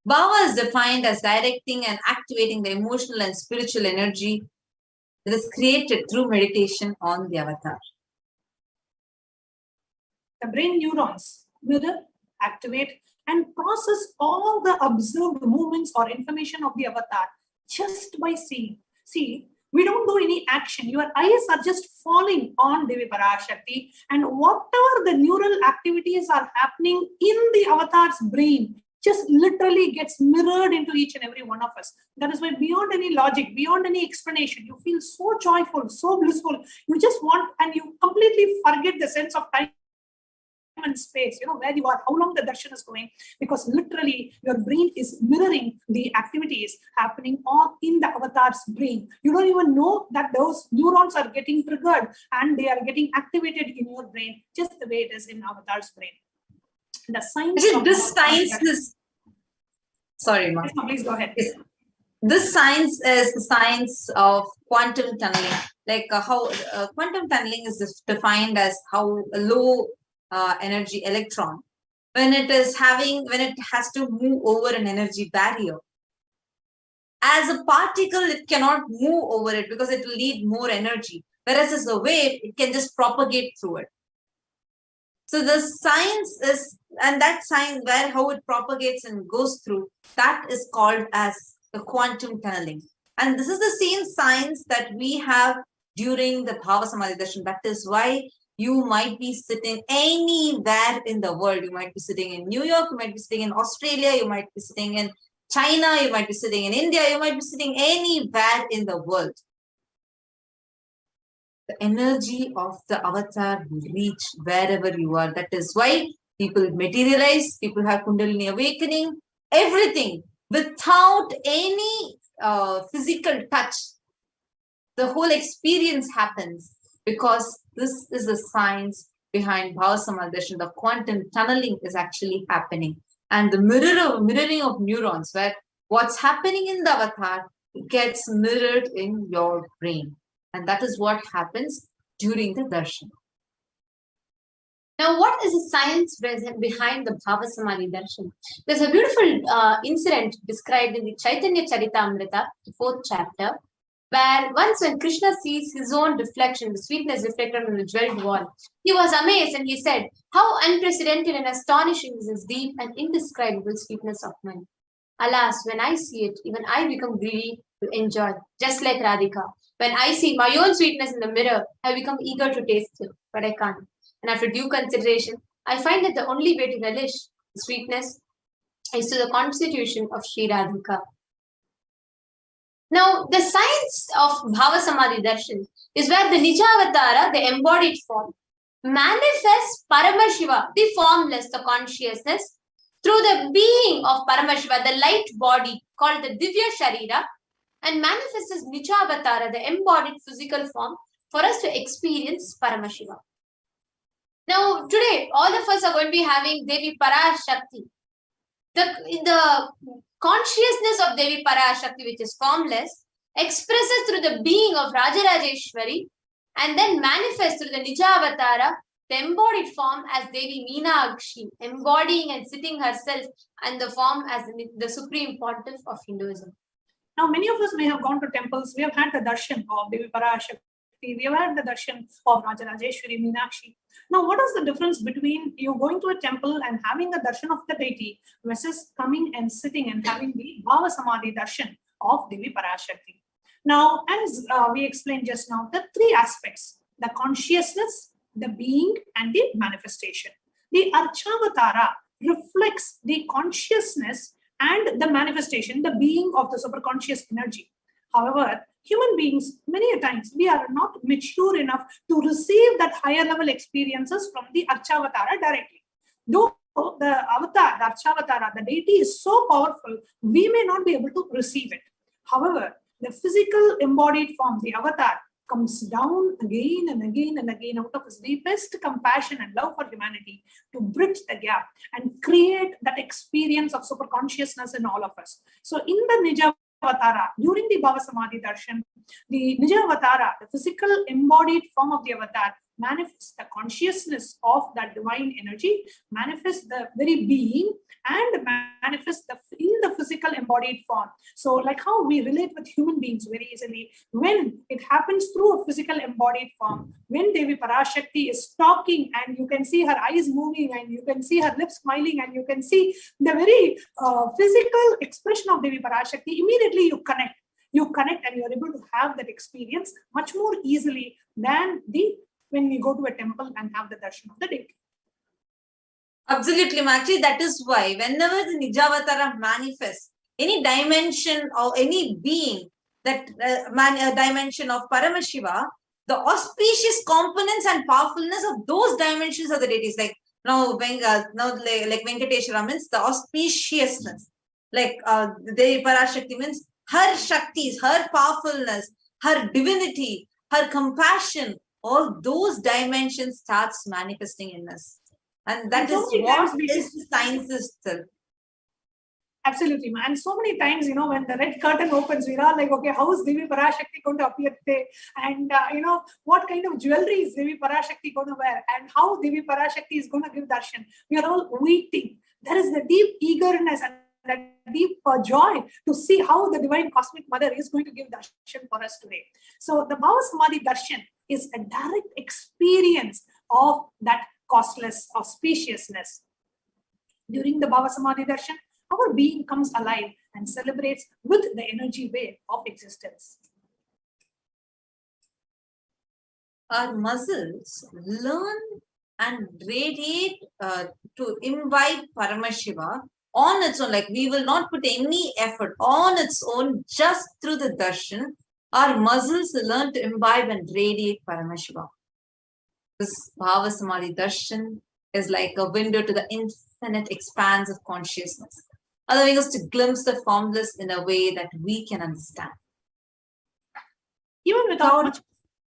S8: Bhava is defined as directing and activating the emotional and spiritual energy that is created through meditation on the avatar.
S6: The brain neurons mirror, activate, and process all the observed movements or information of the avatar just by seeing. See, we don't do any action. Your eyes are just falling on Devi Parashakti, and whatever the neural activities are happening in the avatar's brain just literally gets mirrored into each and every one of us. That is why beyond any logic, beyond any explanation, you feel so joyful, so blissful. You just want, and you completely forget the sense of time and space, where you are, how long the darshan is going, because literally your brain is mirroring the activities happening all in the avatar's brain. You don't even know that those neurons are getting triggered and they are getting activated in your brain, just the way it is in avatar's brain. The science of
S8: this science is, sorry, Ma.
S6: Please go ahead.
S8: This science is the science of quantum tunneling, like how quantum tunneling is defined as how a low energy electron, when it has to move over an energy barrier. As a particle, it cannot move over it because it will need more energy, whereas as a wave, it can just propagate through it. So the science is, and that science where how it propagates and goes through, that is called as the quantum tunneling. And this is the same science that we have during the Bhavasamadhi Darshan. That is why you might be sitting anywhere in the world. You might be sitting in New York, you might be sitting in Australia, you might be sitting in China, you might be sitting in India, you might be sitting anywhere in the world. The energy of the avatar will reach wherever you are. That is why people materialize, people have Kundalini awakening, everything without any physical touch. The whole experience happens because this is the science behind Bhavasamadhi Darshan. The quantum tunneling is actually happening. And the mirroring of neurons, where what's happening in the avatar gets mirrored in your brain. And that is what happens during the darshan.
S5: Now, what is the science behind the Bhavasamadhi Darshan? There's a beautiful incident described in the Chaitanya Charitamrita, the 4th chapter, where once when Krishna sees his own reflection, the sweetness reflected on the jeweled wall, he was amazed and he said, "How unprecedented and astonishing is this deep and indescribable sweetness of mine. Alas, when I see it, even I become greedy to enjoy, just like Radhika. When I see my own sweetness in the mirror, I become eager to taste it, but I can't. And after due consideration, I find that the only way to relish the sweetness is to the constitution of Sri Radhika." Now, the science of Bhavasamadhi Darshan is where the Nijavatara, the embodied form, manifests Paramashiva, the formless, the consciousness, through the being of Paramashiva, the light body called the Divya Sharira, and manifests as Nijavatara, the embodied physical form, for us to experience Paramashiva. Now, today, all of us are going to be having Devi Parashakti. The consciousness of Devi Parashakti, which is formless, expresses through the being of Rajarajeshwari and then manifests through the Nijavatara, the embodied form as Devi Meenakshi, embodying and sitting herself and the form as the supreme pontiff of Hinduism.
S6: Now, many of us may have gone to temples. We have had the darshan of Devi Parashakti. We have had the darshan of Rajarajeshwari, Meenakshi. Now, what is the difference between you going to a temple and having the darshan of the deity versus coming and sitting and having the Bhavasamadhi darshan of Devi Parashakti? Now, as we explained just now, the three aspects: the consciousness, the being and the manifestation. The Archavatara reflects the consciousness and the manifestation, the being of the superconscious energy. However, human beings, many times, we are not mature enough to receive that higher level experiences from the Archavatara directly. Though the avatar, the Archavatara, the deity is so powerful, we may not be able to receive it. However, the physical embodied form, the avatar, comes down again and again and again out of his deepest compassion and love for humanity to bridge the gap and create that experience of super consciousness in all of us. So in the Nijavatara, during the Bhavasamadhi Darshan, the Nijavatara, the physical embodied form of the avatar, manifests the consciousness of that divine energy, manifests the very being, and manifests in the physical embodied form. So like how we relate with human beings very easily, when it happens through a physical embodied form, when Devi Parashakti is talking and you can see her eyes moving and you can see her lips smiling and you can see the very physical expression of Devi Parashakti, immediately you connect and you're able to have that experience much more easily than when we go to a temple and have the darshan of the deity.
S8: Absolutely, actually, that is why whenever the Nijavatara manifests any dimension or any being, that dimension of Paramashiva, the auspicious components and powerfulness of those dimensions of the deities, like now like Venkateshwara means the auspiciousness, like Devi Parashakti means her Shaktis, her powerfulness, her divinity, her compassion, all those dimensions starts manifesting in us. And that is what is science itself.
S6: Absolutely, and so many times, when the red curtain opens, we are like, okay, how is Devi Parashakti going to appear today? And, what kind of jewelry is Devi Parashakti going to wear? And how Devi Parashakti is going to give darshan? We are all waiting. There is a deep eagerness and that deep joy to see how the divine cosmic mother is going to give darshan for us today. So the Bhavasamadhi darshan is a direct experience of that costless auspiciousness. During the Bhavasamadhi darshan, our being comes alive and celebrates with the energy wave of existence.
S8: Our muscles learn and radiate to imbibe Paramashiva on its own. Like we will not put any effort on its own, just through the darshan. Our muscles learn to imbibe and radiate Paramashiva. This Bhavasamadhi darshan is like a window to the infinite expanse of consciousness, allowing us to glimpse the formless in a way that we can understand.
S6: Even without much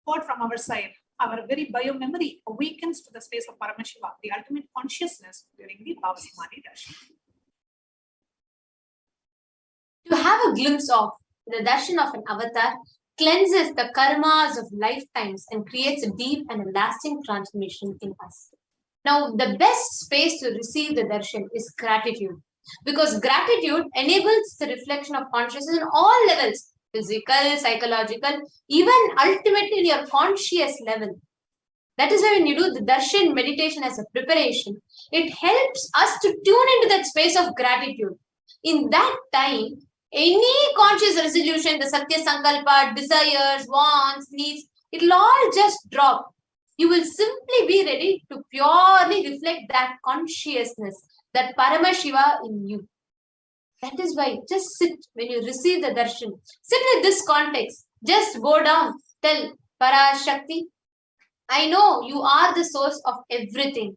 S6: support from our side, our very bio-memory awakens to the space of Paramashiva, the ultimate consciousness, during the Bhavasamadhi darshan.
S5: To have a glimpse of the darshan of an avatar cleanses the karmas of lifetimes and creates a deep and a lasting transformation in us. Now, the best space to receive the darshan is gratitude, because gratitude enables the reflection of consciousness on all levels, physical, psychological, even ultimately in your conscious level. That is why when you do the darshan meditation as a preparation, it helps us to tune into that space of gratitude. In that time, any conscious resolution, the Satya Sankalpa, desires, wants, needs, it will all just drop. You will simply be ready to purely reflect that consciousness, that Paramashiva in you. That is why just sit when you receive the darshan. Sit with this context. Just go down. Tell Parashakti, I know you are the source of everything.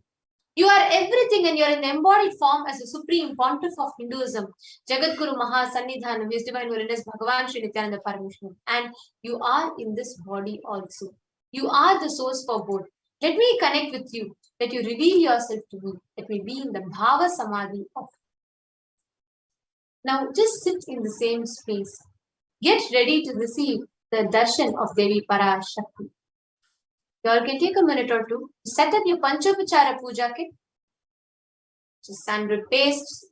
S5: You are everything and you are in embodied form as the supreme pontiff of Hinduism, Jagadguru Maha Sannidhanam, His Divine Holiness Bhagavan Sri Nithyananda Paramashivam. And you are in this body also. You are the source for both. Let me connect with you. Let you reveal yourself to me. Let me be in the Bhava Samadhi of. Now just sit in the same space. Get ready to receive the darshan of Devi Parashakti. You all can take a minute or two to set up your Panchopachara Puja kit. Just sandalwood paste,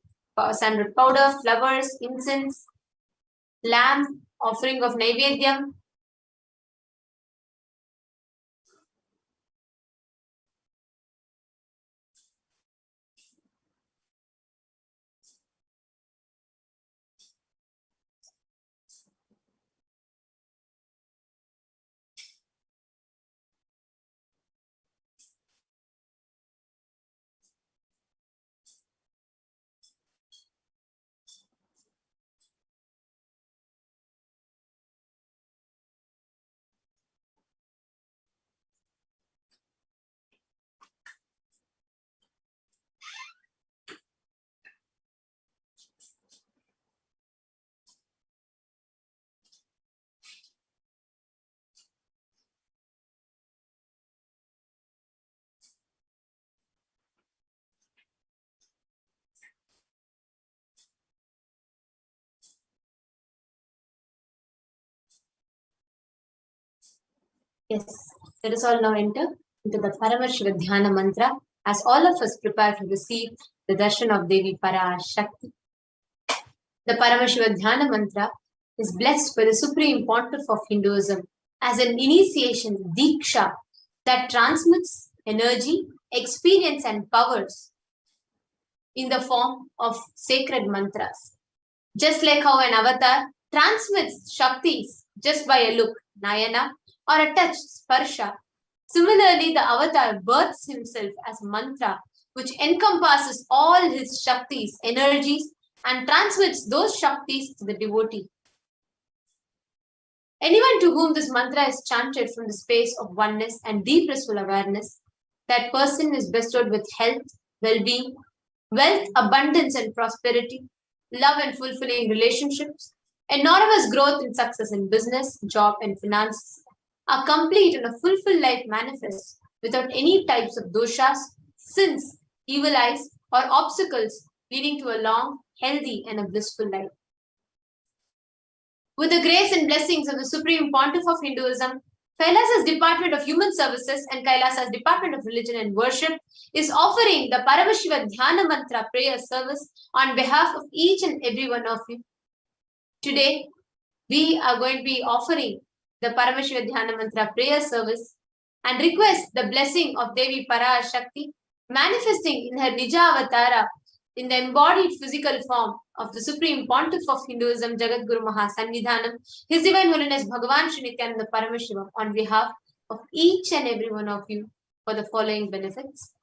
S5: sandalwood powder, flowers, incense, lamp, offering of Naivedyam. Yes, let us all now enter into the Paramashivoham mantra as all of us prepare to receive the darshan of Devi Parashakti. The Paramashivoham mantra is blessed by the Supreme Pontiff of Hinduism as an initiation diksha that transmits energy, experience, and powers in the form of sacred mantras. Just like how an avatar transmits shaktis just by a look, nayana, or a touch, sparsha, similarly the avatar births himself as a mantra which encompasses all his shaktis, energies, and transmits those shaktis to the devotee. Anyone to whom this mantra is chanted from the space of oneness and deep blissful awareness, that person is bestowed with health, well-being, wealth, abundance, and prosperity, love and fulfilling relationships, enormous growth and success in business, job, and finances, a complete and a fulfilled life manifests without any types of doshas, sins, evil eyes, or obstacles, leading to a long, healthy, and a blissful life. With the grace and blessings of the Supreme Pontiff of Hinduism, Kailasa's Department of Human Services and Kailasa's Department of Religion and Worship is offering the Paramashivoham mantra prayer service on behalf of each and every one of you. Today, we are going to be offering the Paramashivoham mantra prayer service and request the blessing of Devi Parashakti manifesting in her Nija Avatara in the embodied physical form of the Supreme Pontiff of Hinduism, Jagadguru Mahasannidhanam, His Divine Holiness Bhagavan Shri Nithyananda Paramashivam, on behalf of each and every one of you for the following benefits.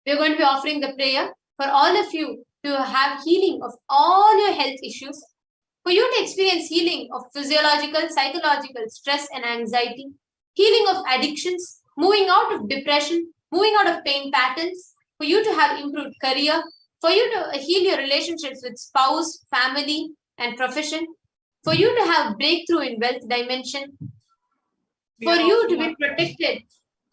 S5: We are going to be offering the prayer for all of you to have healing of all your health issues, for you to experience healing of physiological, psychological stress and anxiety, healing of addictions, moving out of depression, moving out of pain patterns, for you to have improved career, for you to heal your relationships with spouse, family, and profession, for you to have breakthrough in wealth dimension, for you to be protected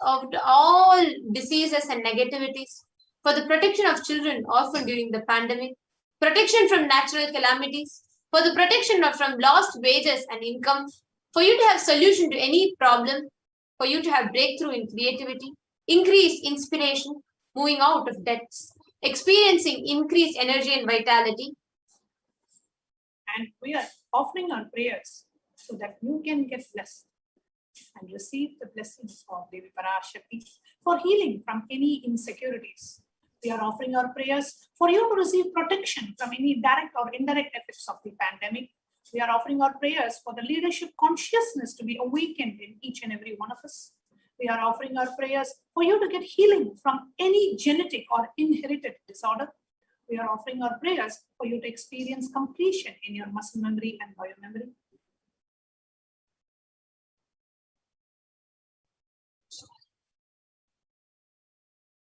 S5: of all diseases and negativities, for the protection of children orphaned during the pandemic, protection from natural calamities, for the protection from lost wages and income, for you to have solution to any problem, for you to have breakthrough in creativity, increased inspiration, moving out of debts, experiencing increased energy and vitality.
S6: And we are offering our prayers so that you can get blessed and receive the blessings of Devi Parashakti for healing from any insecurities. We are offering our prayers for you to receive protection from any direct or indirect effects of the pandemic. We are offering our prayers for the leadership consciousness to be awakened in each and every one of us. We are offering our prayers for you to get healing from any genetic or inherited disorder. We are offering our prayers for you to experience completion in your muscle memory and biomemory.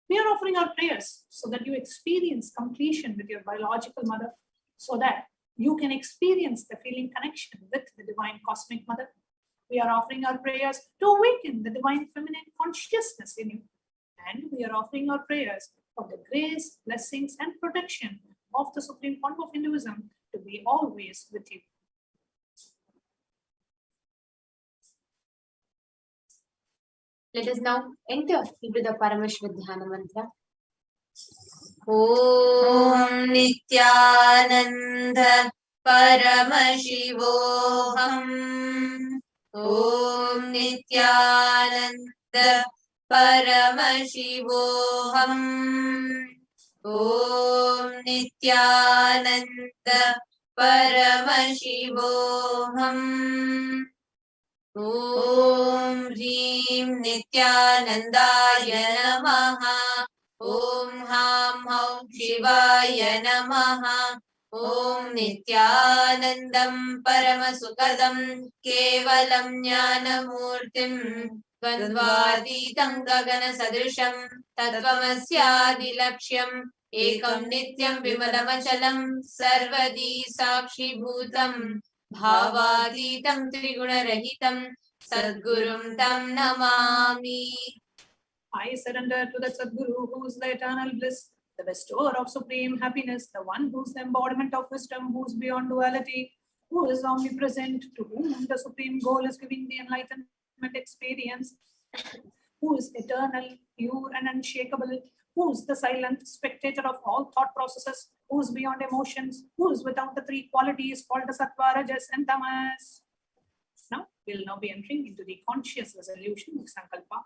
S6: We are offering our prayers so that you experience completion with your biological mother, so that you can experience the feeling connection with the divine cosmic mother. We are offering our prayers to awaken the divine feminine consciousness in you. And we are offering our prayers for the grace, blessings, and protection of the Supreme Pontiff of Hinduism to be always with you.
S5: Let us now enter into the Paramashivoham mantra. Om Nithyananda Paramashivoham. Om Nithyananda Paramashivoham. Om Nithyananda Paramashivoham. Om Hrim Nithyanandaya Namaha. Om Ham Haum Shivaya Namaha. Om Nithyanandam Paramasukadam Kevalam Jnanamurtim Dvandvaditam Gagana Sadrisham Tattvamasya Laksham Ekam Nityam Vimalamachalam Sarvadi Sakshi Bhutam Bhavaditam Triguna-rahitam Sadgurum Tam Namami.
S6: I surrender to the Sadguru, who is the eternal bliss, the bestower of supreme happiness, the one who is the embodiment of wisdom, who is beyond duality, who is omnipresent, to whom the supreme goal is giving the enlightenment experience, who is eternal, pure and unshakable, who is the silent spectator of all thought processes, who is beyond emotions, who is without the three qualities called the sattva, rajas and tamas. Now, we'll now be entering into the conscious resolution of Sankalpa.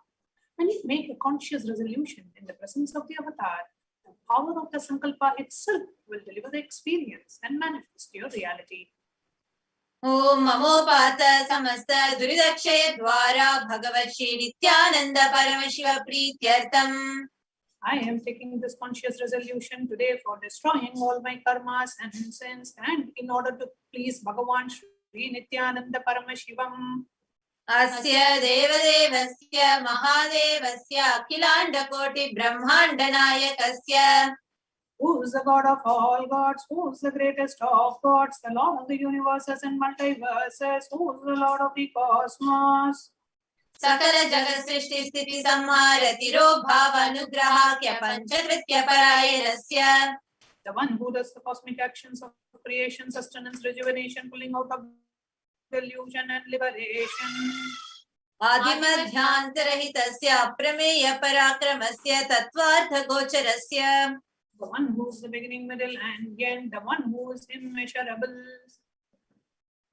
S6: When you make a conscious resolution in the presence of the avatar, the power of the Sankalpa itself will deliver the experience and manifest your reality.
S8: Om Mamopata Samasta Duridakshaya Dwara Bhagavat Shri Nithyananda Paramashiva Prityartam.
S6: I am taking this conscious resolution today for destroying all my karmas and sins, and in order to please Bhagavan Shri Nithyananda Paramashivam.
S8: Asya Devadevasya Mahadevasya Akhilanda Koti Brahmanda Nayakasya.
S6: Who is the God of all gods? Who is the greatest of gods? The Lord of the universes and multiverses. Who is the Lord of the cosmos?
S8: Sakala Jagat Srishti Sthiti Samhara Tiro Bhava Anugrahakya Panchakritya Parayarasya.
S6: The one who does the cosmic actions of creation, sustenance, rejuvenation, pulling out of delusion and liberation.
S8: Adimadhyantarahitasya Aprameya Parakramasya Tattvartha Gocharasya.
S6: The one who is the beginning, middle, and end, the one who is immeasurable.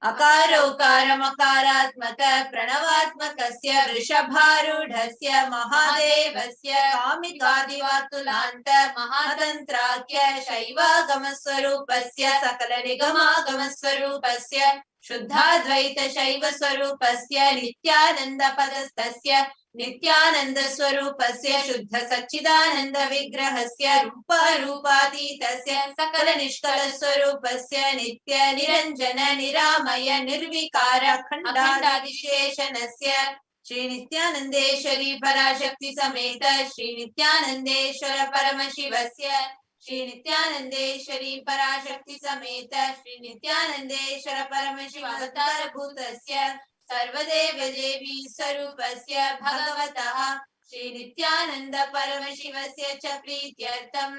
S8: Akaro Karamakarātmaka Pranavatmakasya Vrishabharudhasya Mahadevasya Kamikadivatulanta Mahadantrakya Shaiva Gamaswarupasya Sakala Nigama Gamaswarupasya Shuddhadvaita Shaiva Swarupasya Nithyananda Padastasya Nithyananda Swarupasya Shuddha Sachidananda Vigrahasya Rupa Rupatitasya Sakala Nishkala Swarupasya Nitya Niranjana Niramaya Nirvikara Khandadisheshanasya Shri Nithyanandeshwari Parashakti Sameta Shri Nithyanandeshwara Paramashivasya Shri Nithyanandeshwari Parashakti Sameta Shri Nithyanandeshwara Paramashivavatara Bhutasya Sarvadeva Devi Sarupasya Bhagavatah Shri Nithyananda Paramasivasya cha Prityartam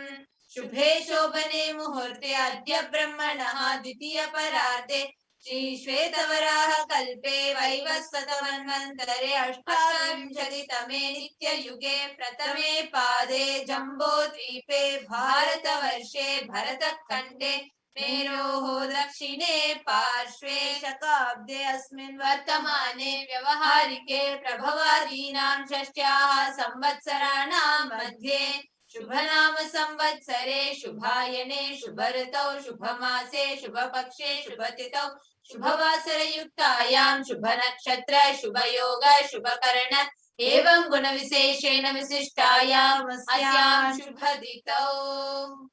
S8: Shubhe Shobhane Muhurte Adya Brahmanaha Dvitiya Parade Shri Shvetavaraha Kalpe Vaivasvatamanvantare Ashtavinshaditame Nitya Yuge Pratame Pade Jambo Dvipe Bharata Varshe Bharata Khande Meroho Dakshine Parshve Shakabde Asmin Vartamane Vyavaharike Prabhavadinam Shashtyaha Samvatsaranam Madhye Shubhanama Samvatsare Shubhayane Shubharatau Shubhamase Shubhapakshe Shubhatitau Shubhavasara Yuktayam Shubhanakshatra Shubhayoga Shubhakarana Evam Guna Viseshena Visishtayam Asyam Shubhaditau.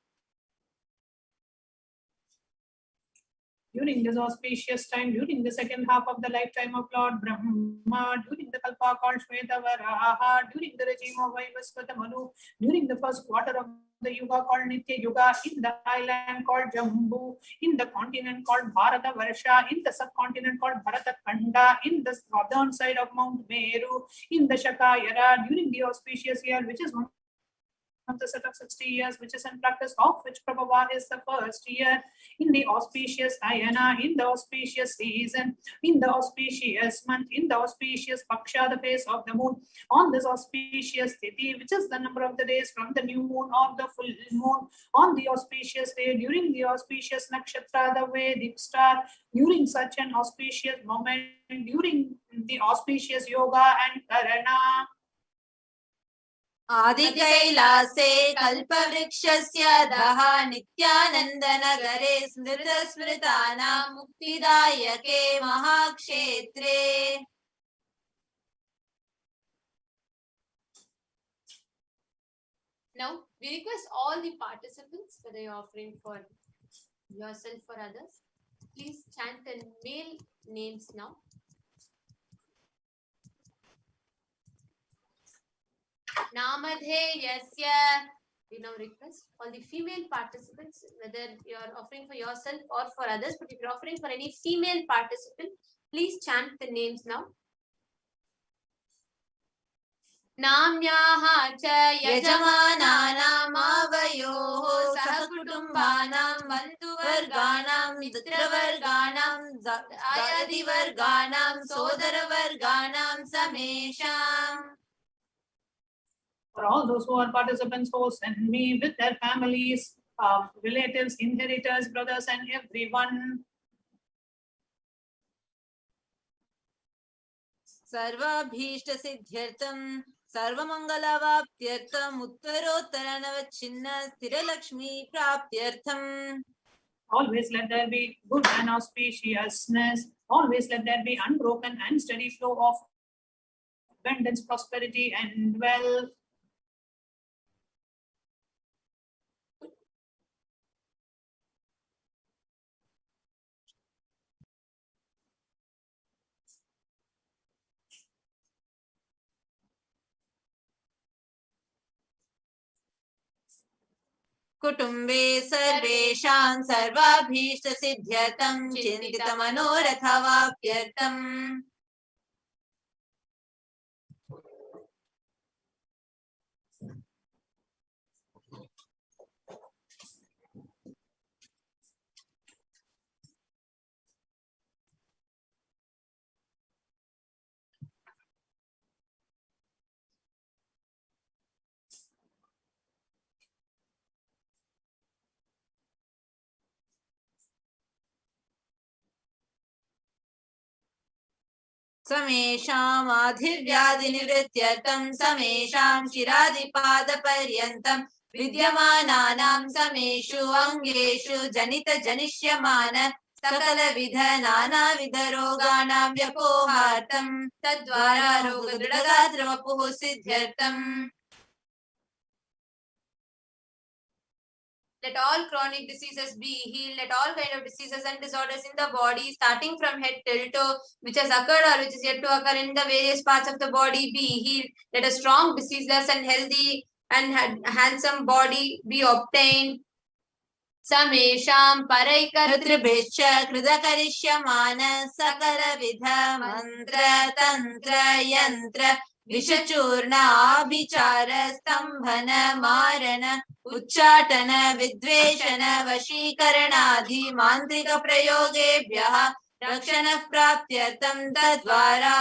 S6: During this auspicious time, during the second half of the lifetime of Lord Brahma, during the Kalpa called Shvetavaraha, during the regime of Vaivasvata Manu, during the first quarter of the Yuga called Nitya Yuga, in the island called Jambu, in the continent called Bharata Varsha, in the subcontinent called Bharata Khanda, in the southern side of Mount Meru, in the Shakayara, during the auspicious year, which is one of the set of 60 years, which is in practice, of which Prabhava is the first year, in the auspicious Ayana, in the auspicious season, in the auspicious month, in the auspicious Paksha, the face of the moon, on this auspicious Tithi, which is the number of the days from the new moon or the full moon, on the auspicious day, during the auspicious Nakshatra, the Vedic star, during such an auspicious moment, during the auspicious Yoga and Karana.
S8: Adi Kailase Kalpavrikshasya Daha Nithyananda Nagare Smrita Smritana Muktidayake Mahakshetre.
S5: Now, we request all the participants, whether you're offering for yourself or others, please chant and male names now. Namadheyasya. We now request all the female participants, whether you're offering for yourself or for others, but if you're offering for any female participant, please chant the names now. नाम्याः च
S8: यजमानानामावयोः सह कुटुम्बानां बन्धुवर्गाणां मित्रवर्गाणां दायादिवर्गाणां सोदरवर्गाणां समेषाम्.
S6: For all those who are participants, hosts, and me with their families, relatives, inheritors, brothers, and everyone.
S8: सर्वाभीष्ट सिद्ध्यर्थं सर्वमंगलावाप्त्यर्थं उत्तरोत्तर नवच्छिन्न स्थिरलक्ष्मी प्राप्त्यर्थं.
S6: Always let there be good and auspiciousness. Always let there be unbroken and steady flow of abundance, prosperity, and wealth.
S8: कुटुम्बे सर्वेषां सर्वाभीष्ट सिद्ध्यर्थं चिन्तित मनोरथवाप्यर्थम्. समेषाम् आधिर्व्याधिनिवृत्त्यर्थं समेषां शिरादिपादपर्यन्तं विद्यमानानां समेषु अङ्गेषु जनितजनिष्यमान सकलविध नानाविध रोगाणां व्यपोहार्थं तद्वारा रोगदृढगात्रवपुः सिद्ध्यर्थम्.
S5: Let all chronic diseases be healed. Let all kind of diseases and disorders in the body, starting from head till toe, which has occurred or which is yet to occur in the various parts of the body, be healed. Let a strong, diseaseless, and healthy and handsome body be obtained. Samesham
S8: paraikatrbhischa कृतकरिष्यमान सकलविध मंत्र तंत्र यंत्र विषचूर्ण आभिचार स्तंभन मारण उच्चाटन विद्वेषण वशीकरणादि मांत्रिक प्रयोगेभ्यः रक्षणः प्राप्त्यर्थं तद्वारा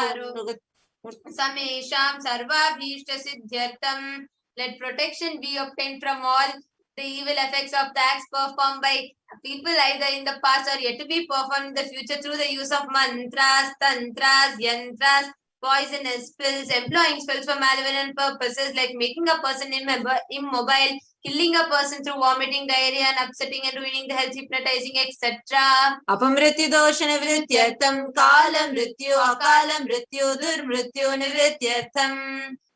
S5: Samesham sarvabhishta siddhyartham. Let protection be obtained from all the evil effects of the acts performed by people either in the past or yet to be performed in the future through the use of mantras, tantras, yantras, poisonous pills, employing spells for malevolent purposes like making a person immobile, killing a person through vomiting, diarrhea, and upsetting and ruining the health, hypnotizing, etc.
S8: अपमृत्यु दोष निवृत्त्यर्थं काल मृत्यु अकाल मृत्यु दुर्मृत्यु निवृत्त्यर्थं.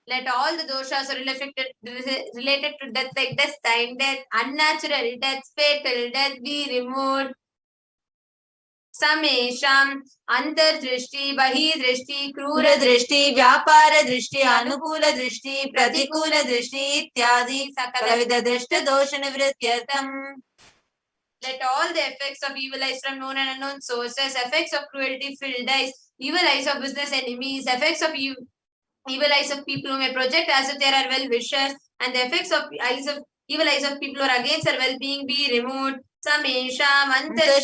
S5: Let all the doshas related to death like destined death, unnatural death, fatal death be removed. Samesham antardrishti, bahidrishti, krura
S8: दृष्टि व्यापार दृष्टि अनुकूल दृष्टि प्रतिकूल दृष्टि इत्यादि सकलविध दृष्ट दोष निवृत्त्यर्थं.
S5: Let all the effects of evil eyes from known and unknown sources, effects of cruelty filled eyes, evil eyes of business enemies, effects of evil eyes of people who may project as if they are well-wishers, and the effects of evil eyes of people who are against their well-being be removed. Samesham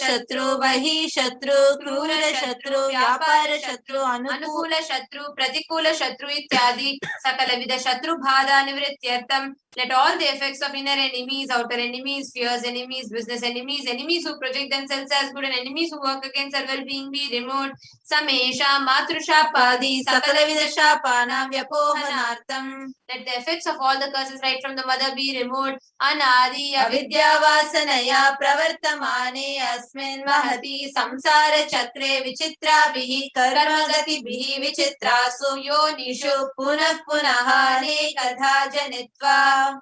S8: शत्रु बहि शत्रु क्रूर शत्रु व्यापार शत्रु
S5: अनुकूल शत्रु प्रतिकूल शत्रु इत्यादि सकलविध शत्रु बाधा निवृत्त्यर्थम. Let all the effects of inner enemies, outer enemies, fierce enemies, business enemies, enemies who project themselves as good, and enemies who work against their well-being be removed. Samesham matrushapaadi
S8: सकलविध शापानां व्यपोहनार्थं.
S5: Let the effects of all the curses right from the mother be removed. Anadi
S8: अविद्यावासनया प्रवर्तमाने अस्मिन् महति संसार चक्रे विचित्राभिः कर्मगतिभिः विचित्रासु योनिषु पुनः पुनः अनेकधा जनित्वा.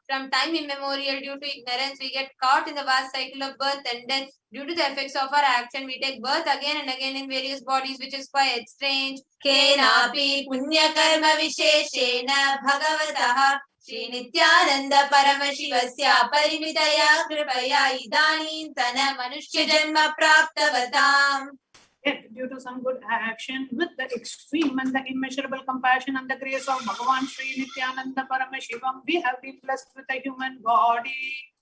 S5: From time immemorial, due to ignorance, we get caught in the vast cycle of birth and death. Due to the effects of our action, we take birth again and again in various bodies, which is quite strange.
S8: केनापि पुण्यकर्म विशेषेण भगवतः श्री नित्यानंद परमशिवस्य परिमितया कृपया इदानीन्तन मनुष्य जन्म प्राप्तवताम्.
S6: Yet, due to some good action, with the extreme and the immeasurable compassion and the grace of Bhagavan Sri Nithyananda Paramashivam, we have been blessed with a human body.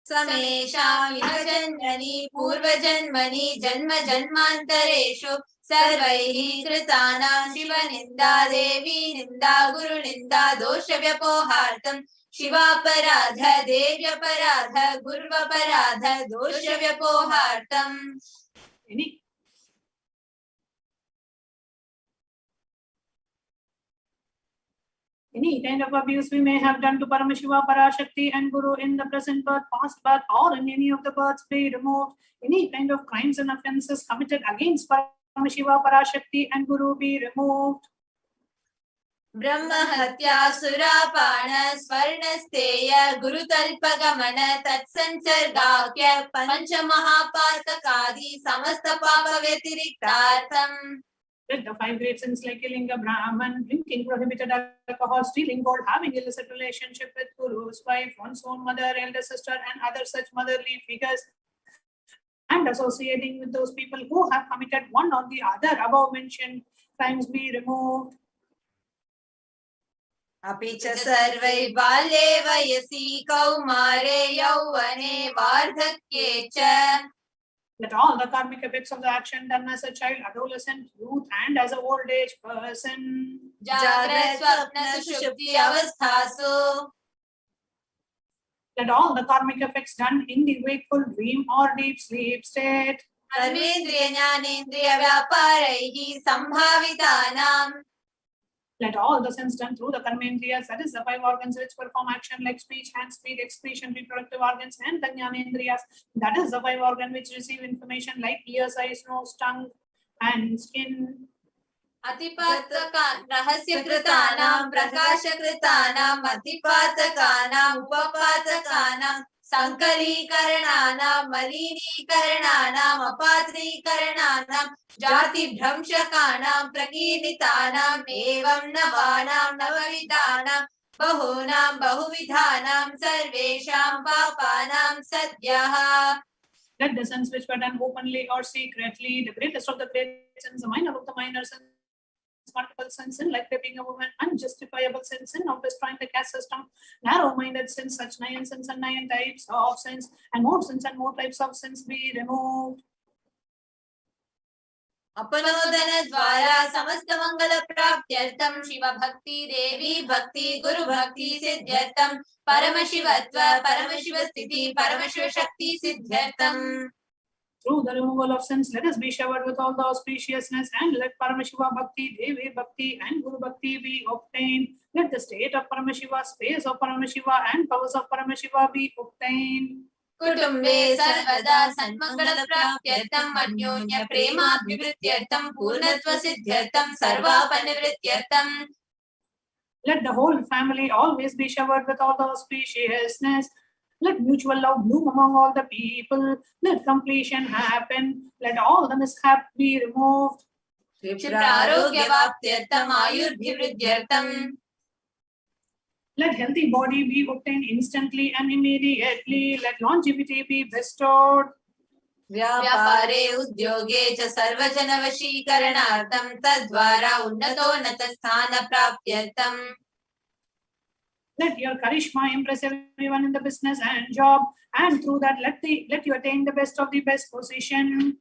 S8: समेषां विभजन्मनि पूर्वजन्मनि जन्म जन्मान्तरेषु सर्वैः कृतानां शिवनिन्दा देवी निन्दा गुरुनिन्दा दोषव्यपोहार्थं शिवापराध देव्यपराध गुर्वपराध दोषव्यपोहार्थम्.
S6: Any kind of abuse we may have done to Paramashiva, Parashakti and Guru in the present birth, past birth, or in any of the births be removed. Any kind of crimes and offences committed against Paramashiva, Parashakti and Guru be removed.
S8: Brahma Hatya Surapana Swarnasteya Gurutalpagamana Tatsansargakya Panchamahapatakadi Samasta Papa Vyatiriktartham.
S6: Let the 5 great sins like killing a Brahman, drinking prohibited alcohol, stealing gold, having illicit relationship with Guru's wife, one's own mother, elder sister, and other such motherly figures, and associating with those people who have committed one or the other above mentioned crimes be removed.
S8: अपि च सर्वै बाल्ये वयसि कौमारे यौवने वार्धक्ये च.
S6: Let all the karmic effects of the action done as a child, adolescent, youth, and as an old age person.
S8: Jagrat swapna sushupti avasthasu.
S6: Let all the karmic effects done in the wakeful dream or deep sleep state.
S8: Sarvendriya jnanendriya vyaparaihi sambhavitanam.
S6: Let all the sins done through the karmendriyas, that is the 5 organs which perform action like speech, hands, feet, excretion, reproductive organs, and the jnanendriyas, that is the 5 organs which receive information like ears, eyes, nose, tongue, and skin.
S8: Atipataka rahasya kritanam prakasha kritanam atipatakanam upapatakanam sankalikarananam maliniikarananam apatrikarananam jati bhramshakanam prakirnitanam evam navanam navavidanam bahunam bahuvidhanam sarvesham papanam sadyaha.
S6: Let the sins which were done openly or secretly, the greatest of the great sins, the minor of the minor sins, multiple sins, sin like raping a woman, unjustifiable sin, sin of destroying the caste system, narrow-minded sins, such 9 sins and 9 types of sins, and more sins and more types of sins be removed.
S8: अपनोदन द्वारा समस्त मंगल प्राप्त्यर्थम शिव भक्ति देवी भक्ति गुरु भक्ति सिद्ध्यर्थम परमशिवत्व परमशिव स्थिति परमशिव शक्ति सिद्ध्यर्थम.
S6: Through the removal of sins, let us be showered with all the auspiciousness, and let Paramashiva Bhakti, Devi Bhakti, and Guru Bhakti be obtained. Let the state of Paramashiva, space of Paramashiva, and powers of Paramashiva be obtained.
S8: कुटुम्बे सर्वदा सन्मंगल प्राप्त्यर्थम अन्योन्य प्रेमाभिवृद्ध्यर्थम पूर्णत्व सिद्ध्यर्थम सर्वापनिवृत्त्यर्थम.
S6: Let the whole family always be showered with all the auspiciousness. Let mutual love bloom among all the people. Let completion happen. Let all the mishap be removed.
S8: क्षिप्रारोग्यवाप्त्यर्थम आयुर्भिवृद्ध्यर्थम.
S6: Let healthy body be obtained instantly and immediately. Let longevity be bestowed.
S8: व्यापारे उद्योगे च सर्वजनवशीकरणार्थं तद्वारा उन्नतोन्नत स्थान प्राप्त्यर्थं.
S6: Let your charisma impress everyone in the business and job, and through that let you attain the best of the best position.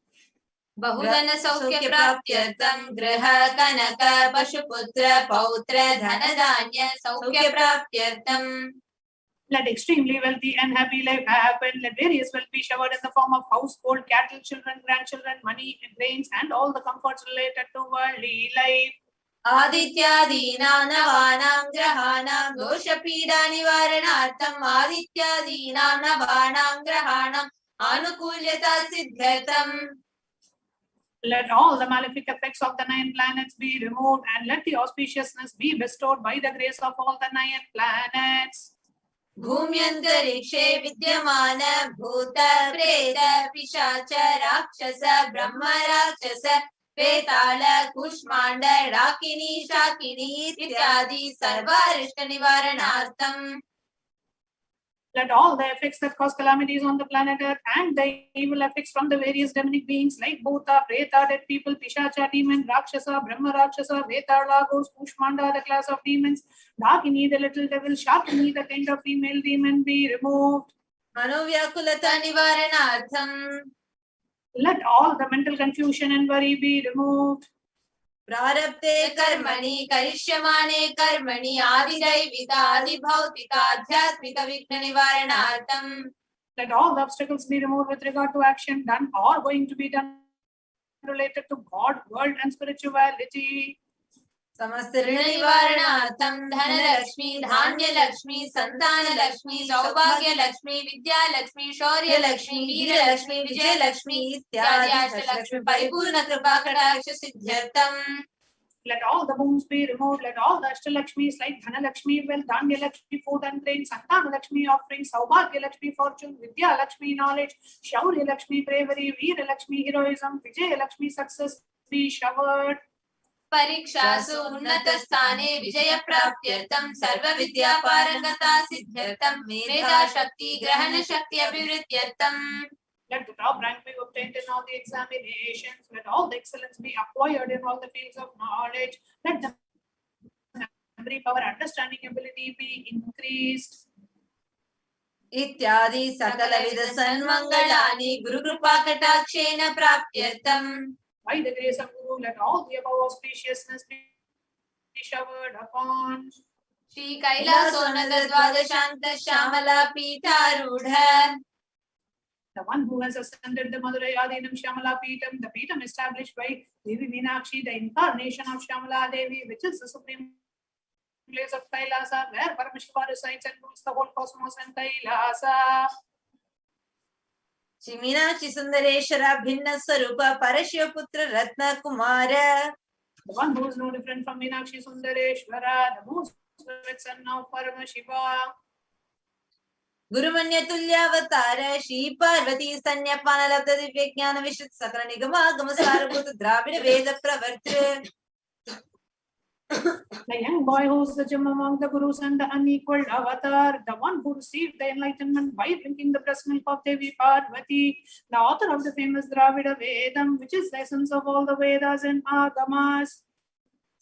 S8: बहुधन सौख्य प्राप्त्यर्थं गृह कनक पशुपुत्र पौत्र धनधान्य सौख्य प्राप्त्यर्थं.
S6: Let extremely wealthy and happy life happen. Let various wealth be showered in the form of household, cattle, children, grandchildren, money, grains, and all the comforts related to worldly life.
S8: आदित्यादीनां नवानां ग्रहाणां दोषपीडा निवारणार्थम् आदित्यादीनां नवानां ग्रहाणाम् आनुकूल्यता सिद्ध्यर्थम्.
S6: Let all the malefic effects of the 9 planets be removed, and let the auspiciousness be bestowed by the grace of all the 9 planets.
S8: भूम्यन्तरिक्षे विद्यमान भूत प्रेत पिशाच राक्षस ब्रह्म राक्षस वेताल कुष्मांड डाकिनी शाकिनी इत्यादि सर्वारिष्ट निवारणार्थम.
S6: Let all the effects that cause calamities on the planet Earth and the evil effects from the various demonic beings like Bhuta, Preta, dead people, Pishacha, demon, Rakshasa, Brahma Rakshasa, Vetala, ghost, Pushmanda, the class of demons, Dakini, the little devil, Shakini, the kind of female demon, be removed.
S8: Manovyakulata nivaranartham.
S6: Let all the mental confusion and worry be removed.
S8: Prarabdhe karmani karishyamane karmani adidaivita adibhautika adhyatmika vigna nivaranartham.
S6: Let all the obstacles be removed with regard to action done or going to be done related to God, world and spirituality.
S8: Samastarina nivaranartham dhanalakshmi, dhanyalakshmi, santanalakshmi, saubhagyalakshmi, vidyalakshmi, shaurya-lakshmi, veera-lakshmi, vijaya-lakshmi, ityadi ashtalakshmi paripurna kripa kataksha siddhyartham.
S6: Let all the wounds be removed. Let all the Ashtalakshmis like Dhanalakshmi, wealth, Dhanya-lakshmi, food and rain, Santan-lakshmi, offering, Saubhagya-lakshmi, fortune, Vidya-lakshmi, knowledge, Shaurya-lakshmi, bravery, Veera-lakshmi, heroism, Vijaya-lakshmi, success be showered.
S8: परीक्षासु उन्नतस्थाने विजयप्राप्त्यर्थं सर्वविद्यापारंगता सिद्ध्यर्थं मेधाशक्ति ग्रहणशक्ति अभिवृद्ध्यर्थं.
S6: Let the top rank be obtained in all the examinations. Let all the excellence be acquired in all the fields of knowledge. Let the memory power, understanding ability be increased.
S8: इत्यादि सकलविध सन्मंगलानि गुरुकृपाकटाक्षेण प्राप्त्यर्थं.
S6: By the grace of Guru, let all the above auspiciousness be showered upon.
S8: Shri कैलासोन्नत द्वादशान्त Shyamala पीठारूढ़.
S6: The one who has ascended the Madurai Adinam Shyamala Peetam, the Peetam established by Devi Meenakshi, the incarnation of Shyamala Devi, which is the supreme place of Kailasa, where Paramashiva resides and rules the whole cosmos and Kailasa.
S8: Shri Meenakshi Sundareshwar भिन्न स्वरूप परशिव पुत्र रत्न Kumar.
S6: The one who is no different from Meenakshi Sundareshwara, the most perfect son of Paramashiva.
S8: गुरुमन्य तुल्यावतार Shri Parvati स्तन्यपान लब्ध दिव्य ज्ञान विशुद्ध सकल निगमागम सारभूत द्राविड़ वेद प्रवर्तृ.
S6: The young boy who is the gem among the Gurus and the unequaled avatar, the one who received the enlightenment by drinking the breast milk of Devi Parvati, the author of the famous Dravida Vedam, which is the essence of all the Vedas and Agamas.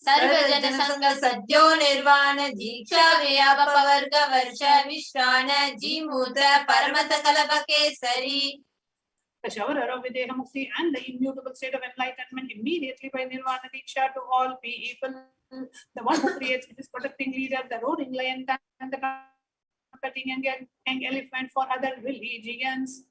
S8: सर्वजन संग सद्यो निर्वाण दीक्षा व्यापवर्ग वर्ष विश्राण Jimuta परमत कलप Kesari.
S6: The showerer of Videha Mukti and the immutable state of enlightenment immediately by Nirvana Diksha to all people. The one who creates his protecting leader, the roaring lion and the comforting young elephant for other religions.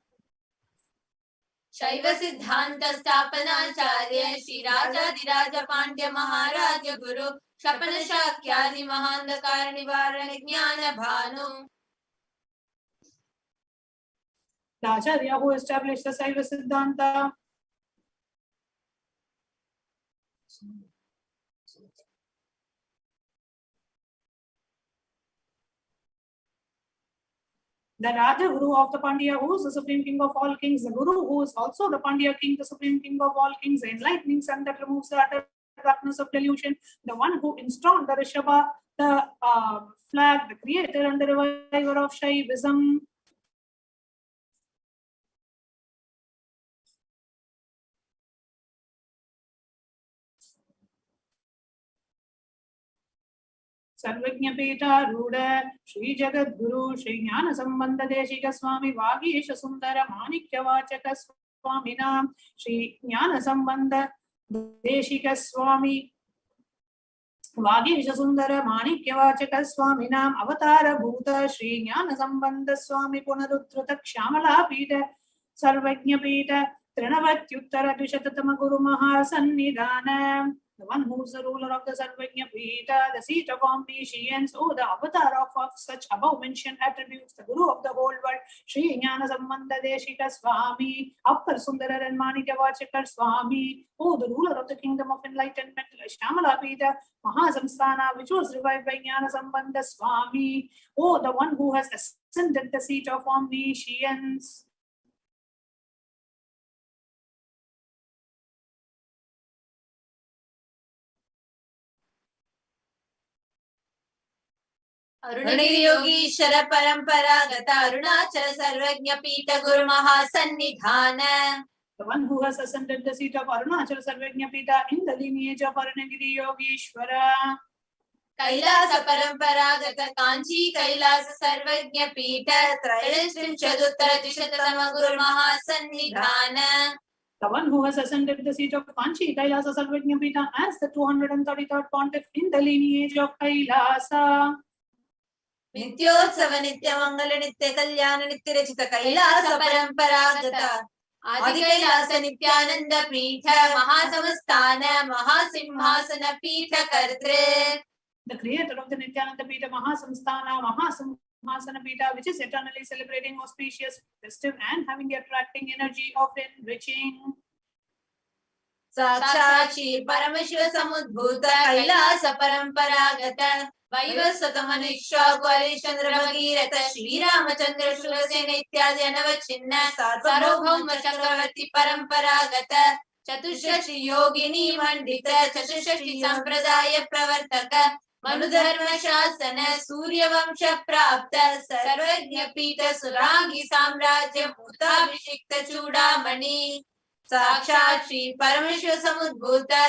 S8: शैव सिद्धांत स्थापनाचार्य श्री राजाधिराज पांड्य महाराज गुरु शपन शाक्यादि महांधकार निवारण ज्ञान Bhanu.
S6: The Acharya who established the Saiva Siddhanta. The Raja Guru of the Pandya, who is the supreme king of all kings, the Guru who is also the Pandya king, the supreme king of all kings, the enlightening sun that removes the utter darkness of delusion, the one who installed the Rishabha, the flag, the creator and the reviver of Shaivism. सर्वज्ञ पीठारूढ़ श्री जगद्गुरु श्री ज्ञान संबंध देशिक स्वामी वागीश सुंदर माणिक्य वाचक स्वामी नाम श्री ज्ञान संबंध देशिक स्वामी वागीश सुंदर माणिक्य वाचक स्वामी नाम अवतार भूत श्री ज्ञान संबंध स्वामी पुनरुद्धृत श्यामला पीठ सर्वज्ञ पीठ तृणवत्युत्तर द्विशततम गुरु महासन्निधान. The one who is the ruler of the Sarvajna Pita, the seat of omniscience, oh, the avatar of such above mentioned attributes, the Guru of the whole world, Sri Jnana Sambandha Deshika Swami, Appar Sundara and Manikya Vachakar Swami, oh, the ruler of the kingdom of enlightenment, Shyamala Pita, Mahasamsthana, which was revived by Jnana Sambandha Swami, oh, the one who has ascended the seat of omniscience.
S8: अरुणगिरि Yogeshwar परंपरागत अरुणाचल सर्वज्ञ पीठ गुरु महासन्निधान.
S6: The one who has ascended the seat of Arunachal Sarvajna Pita in the lineage of Arunagiri Yogeshwara.
S8: Kailasa Paramparagatha Kanchi Kailasa Sarvajna Pita Trayastrimchaduttara Dishatama Guru Mahasannidhana.
S6: The one who has ascended the seat of Kanchi Kailasa Sarvajna Pita as the 233rd pontiff in the lineage of Kailasa.
S8: Nityotsava Nitya Mangala Nitya Kalyana Nitya Rachita Kailasa Paramparagatha Adi Kailasa Nithyananda Pita Mahasamastana Mahasimhasana Pita Kartre.
S6: The creator of the Nithyananda Pita Mahasamsthana Mahasimhasana Pita, which is eternally celebrating, auspicious, festive, and having the attracting energy of enriching.
S8: Sakshachi Paramashivoham Kailasa Paramparagatha Vaivasvatamanishwa Gwarishandra Bhagirata Shri Ramachandra Shivasena Ityadi Anavachinna Sarvabhauma Chakravarti Paramparagata Chatushashi Yogini Mandita Chatushashi Sampradaya Pravartaka Manudharma Shasana Surya Vamsha Prapta Sarvajna Pita Surangi Samrajya Bhuta Vishikta Chudamani Sakshat Shri Paramashivoham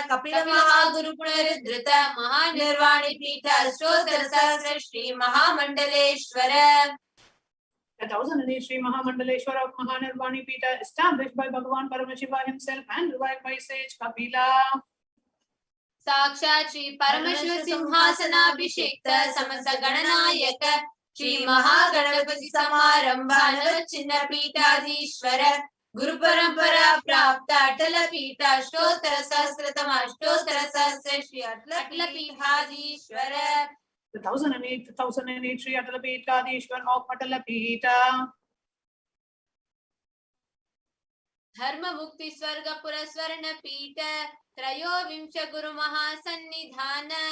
S8: Kapila Mahaguru Punaruddhrita Mahanirvani Pita Ashtottara Sahasra Shri Mahamandaleshwara.
S6: The 1008 Sri Mahamandaleshwara of Mahanirvani Pita, established by Bhagavan Paramashiva himself and revived by sage Kapila.
S8: Sakshat Shri Paramashiva Simhasana Abhishekta Samasa Gananayaka Shri Mahaganapati Samarambha Navachinna Pitadhishwara Guru Parampara Prapta Atala Pita Ashtottara Sahasratama Ashtottara Sahasra Shri Atala Pitadhishwara.
S6: The 1008 Sri Atala Pitadhishwar of Atala Pita.
S8: Dharma Mukti Swarga Puraswarna Pita Trayo Vimsha Guru Mahasannidhana.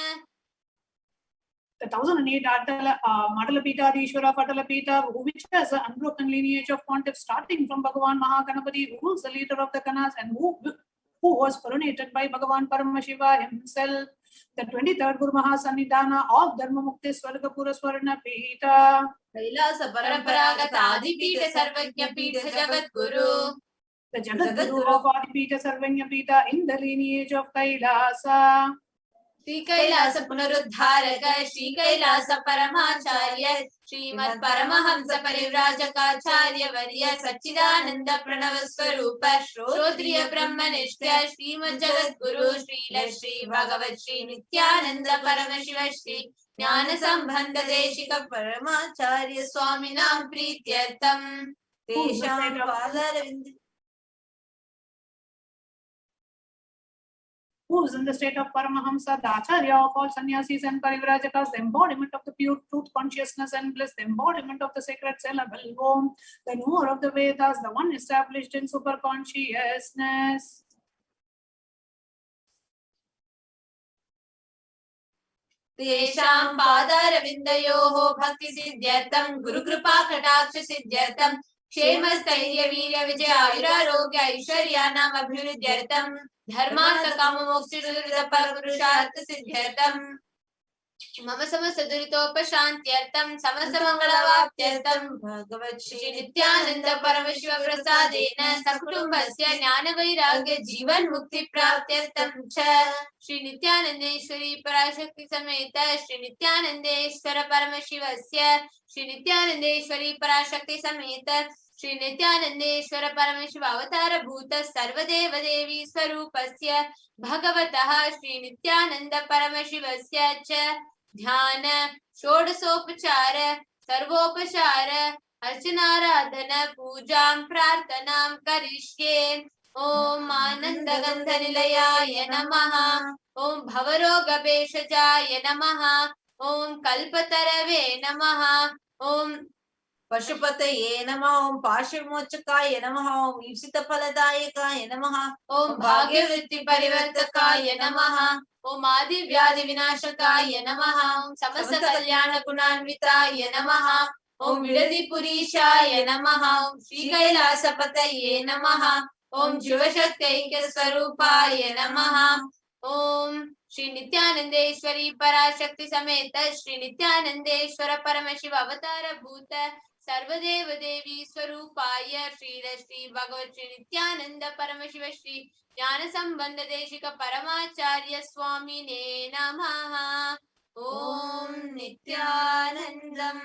S6: The 1008 Atala Pitadhishwar of Atala Pita, which has an unbroken lineage of pontiffs starting from Bhagavan Mahaganapati, who is the leader of the Kanas and who was coronated by Bhagavan Paramashiva himself. The 23rd Guru Mahasannidhana of Dharma Mukti Swarga Puraswarna Pita.
S8: Kailasa Paramparagata Adipita Sarvajna Pita Jagat Guru.
S6: The Jagat Guru of Adipita Sarvajna Pita in the lineage of Kailasa.
S8: Shri Kailasa Punaruddharaka Shri Kailasa Paramacharya Srimad Paramahamsa Parivrajaka Varya Sachidananda Pranava Swarupa Shrodriya Brahmanishta Srimad Jagat Guru Srila Shri Bhagavat Shri Nithyananda Paramashiva Shri Jnana Sambandha Deshika Paramacharya Swaminam Prityartham Tesham Padaravind.
S6: Who is in the state of Paramahamsa, the Acharya of all sannyasis and parivrajakas, the embodiment of the pure truth, consciousness and bliss, the embodiment of the sacred syllable Om, the knower of the Vedas, the one established in superconsciousness.
S8: Tesham Padaravindayoho Bhakti Siddhyartham Guru Kripa Kataksha Siddhyartham Kshemasthirya Virya Vijaya Ayurarogya Aishwaryanam Abhirudyartham Dharmartha Kama Moksha Durita Parapurushartha Siddhyartham Mama Samasta Duritopashantyartham Samasta Mangalavaptyartham Bhagavat Shri Nithyananda Paramashiva Prasadena Sakutumbhasya Jnana Vairagya Jivan Mukti Praptyartham Cha Shri Nithyanandeshwari Parashakti Sameta Shri Nithyanandeshwara Paramashivasya Shri Nithyanandeshwari Parashakti Sameta Shri Nithyanandeshwara Paramashiva Avatara Bhuta Sarvadeva Devi Swarupasya Bhagavataha Shri Nithyananda Paramashivasya Cha Dhyana Shodasopachara Sarvopachara Archanaradhana Pujam Prarthanam Karishye Om Ananda Gandha Nilayaya Namaha Om Bhavaroga Beshajaya Namaha Om Kalpatarave Namaha Om Pashupataye Namaha Om Pashimochakaya Namaha Om Ipsita Paladayakaya Namaha Om Bhagyavritti Parivartakaya Namaha Om Adi Vyadi Vinashakaya Namaha Om Samasta Kalyana Gunanvitaya Namaha Om Vidadi Purishaya Namaha Om Shri Kailasa Pataye Namaha Om Jivashakti Swarupaya Namaha Om
S5: Shri Nithyanandeshwari Parashakti Sameta Shri Nithyanandeshwara Paramashiva Avatara Bhuta Sarvadeva Devi Swarupaya Shri Shri Bhagavat Shri Nithyananda Paramashiva Shri Jnana Sambandha Deshika Paramacharya Swami Ne Namaha. Om Nithyanandam.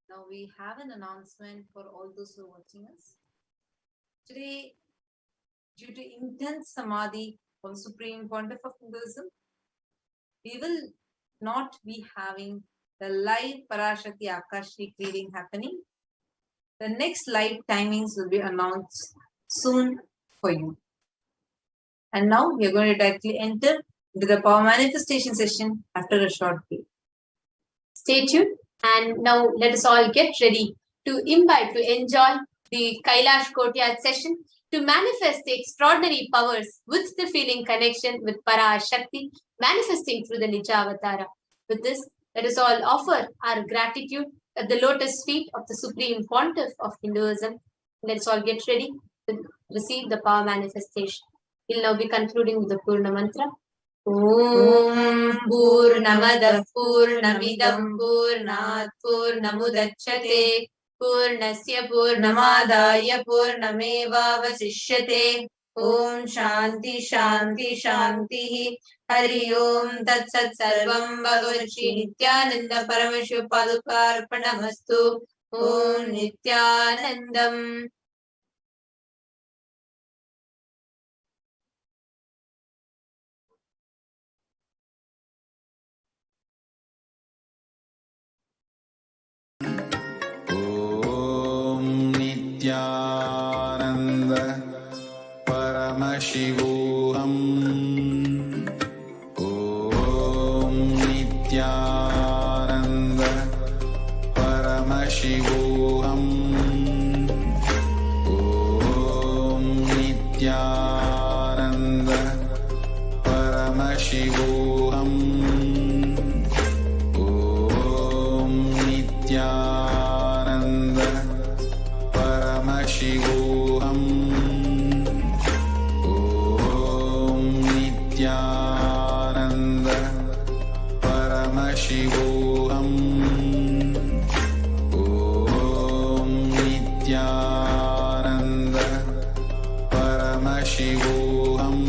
S8: Now we have an announcement for all those who are watching us. Today, due to intense samadhi of Supreme Pontiff of Hinduism, we will not be having the live Parashakti Akashik reading happening. The next live timings will be announced soon for you. And now we are going to directly enter into the power manifestation session after a short break.
S5: Stay tuned. And now let us all get ready to imbibe, to enjoy the Kailash Courtyard session, to manifest the extraordinary powers with the feeling connection with Parashakti, manifesting through the Nija Avatara. With this, let us all offer our gratitude at the lotus feet of the Supreme Pontiff of Hinduism. Let us all get ready to receive the power manifestation. We'll now be concluding with the Purna Mantra. Om Purnamada Purnamidam Purnat Purnamudachyate Purnasya Purnamadaya Purnameva Vasishyate. Om Shanti Shanti Shanti. Hari Om Tat Sat Sarvam Bhagavat Shri Nithyananda Paramashiva Padukarpanamastu. Om Nithyanandam.
S2: Nithyananda Paramashivoham. Om Nithyananda Paramashivoham. Om Nithyananda Paramashivoham. Om Nithyananda Paramashivoham. Om Nithyananda Paramashivoham. Om Nithyananda Paramashivoham. Om Nithyananda Paramashivoham.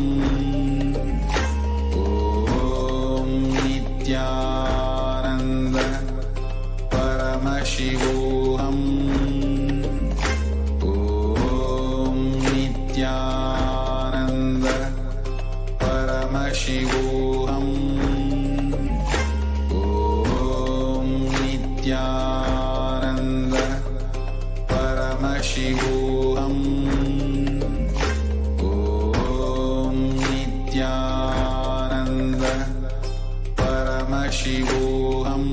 S2: Om Nithyananda Paramashivoham. Om Nithyananda Paramashivoham. Om Nithyananda Paramashivoham. Om Nithyananda Paramashivoham.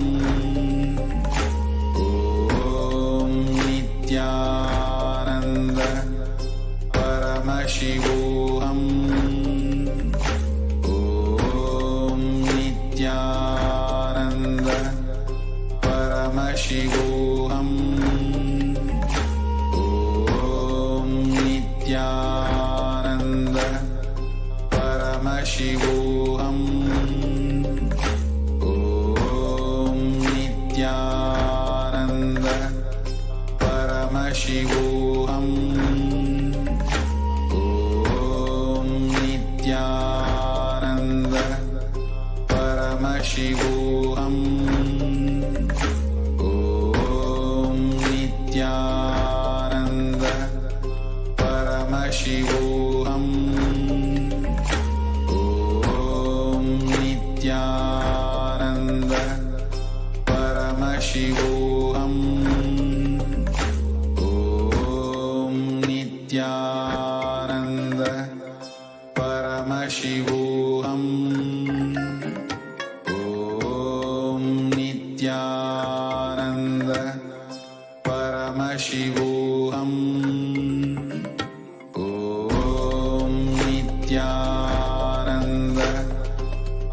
S2: Om Nithyananda Paramashivoham. Om Nithyananda Paramashivoham. Om Nithyananda Paramashivoham. Om Nithyananda Paramashivoham. Om Nithyananda Paramashivoham. Om Nithyananda Paramashivoham. Om Nithyananda Paramashivoham. Om Nithyananda Paramashivoham. Om Nithyananda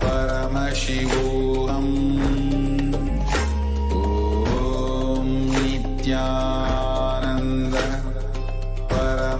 S2: Paramashivoham.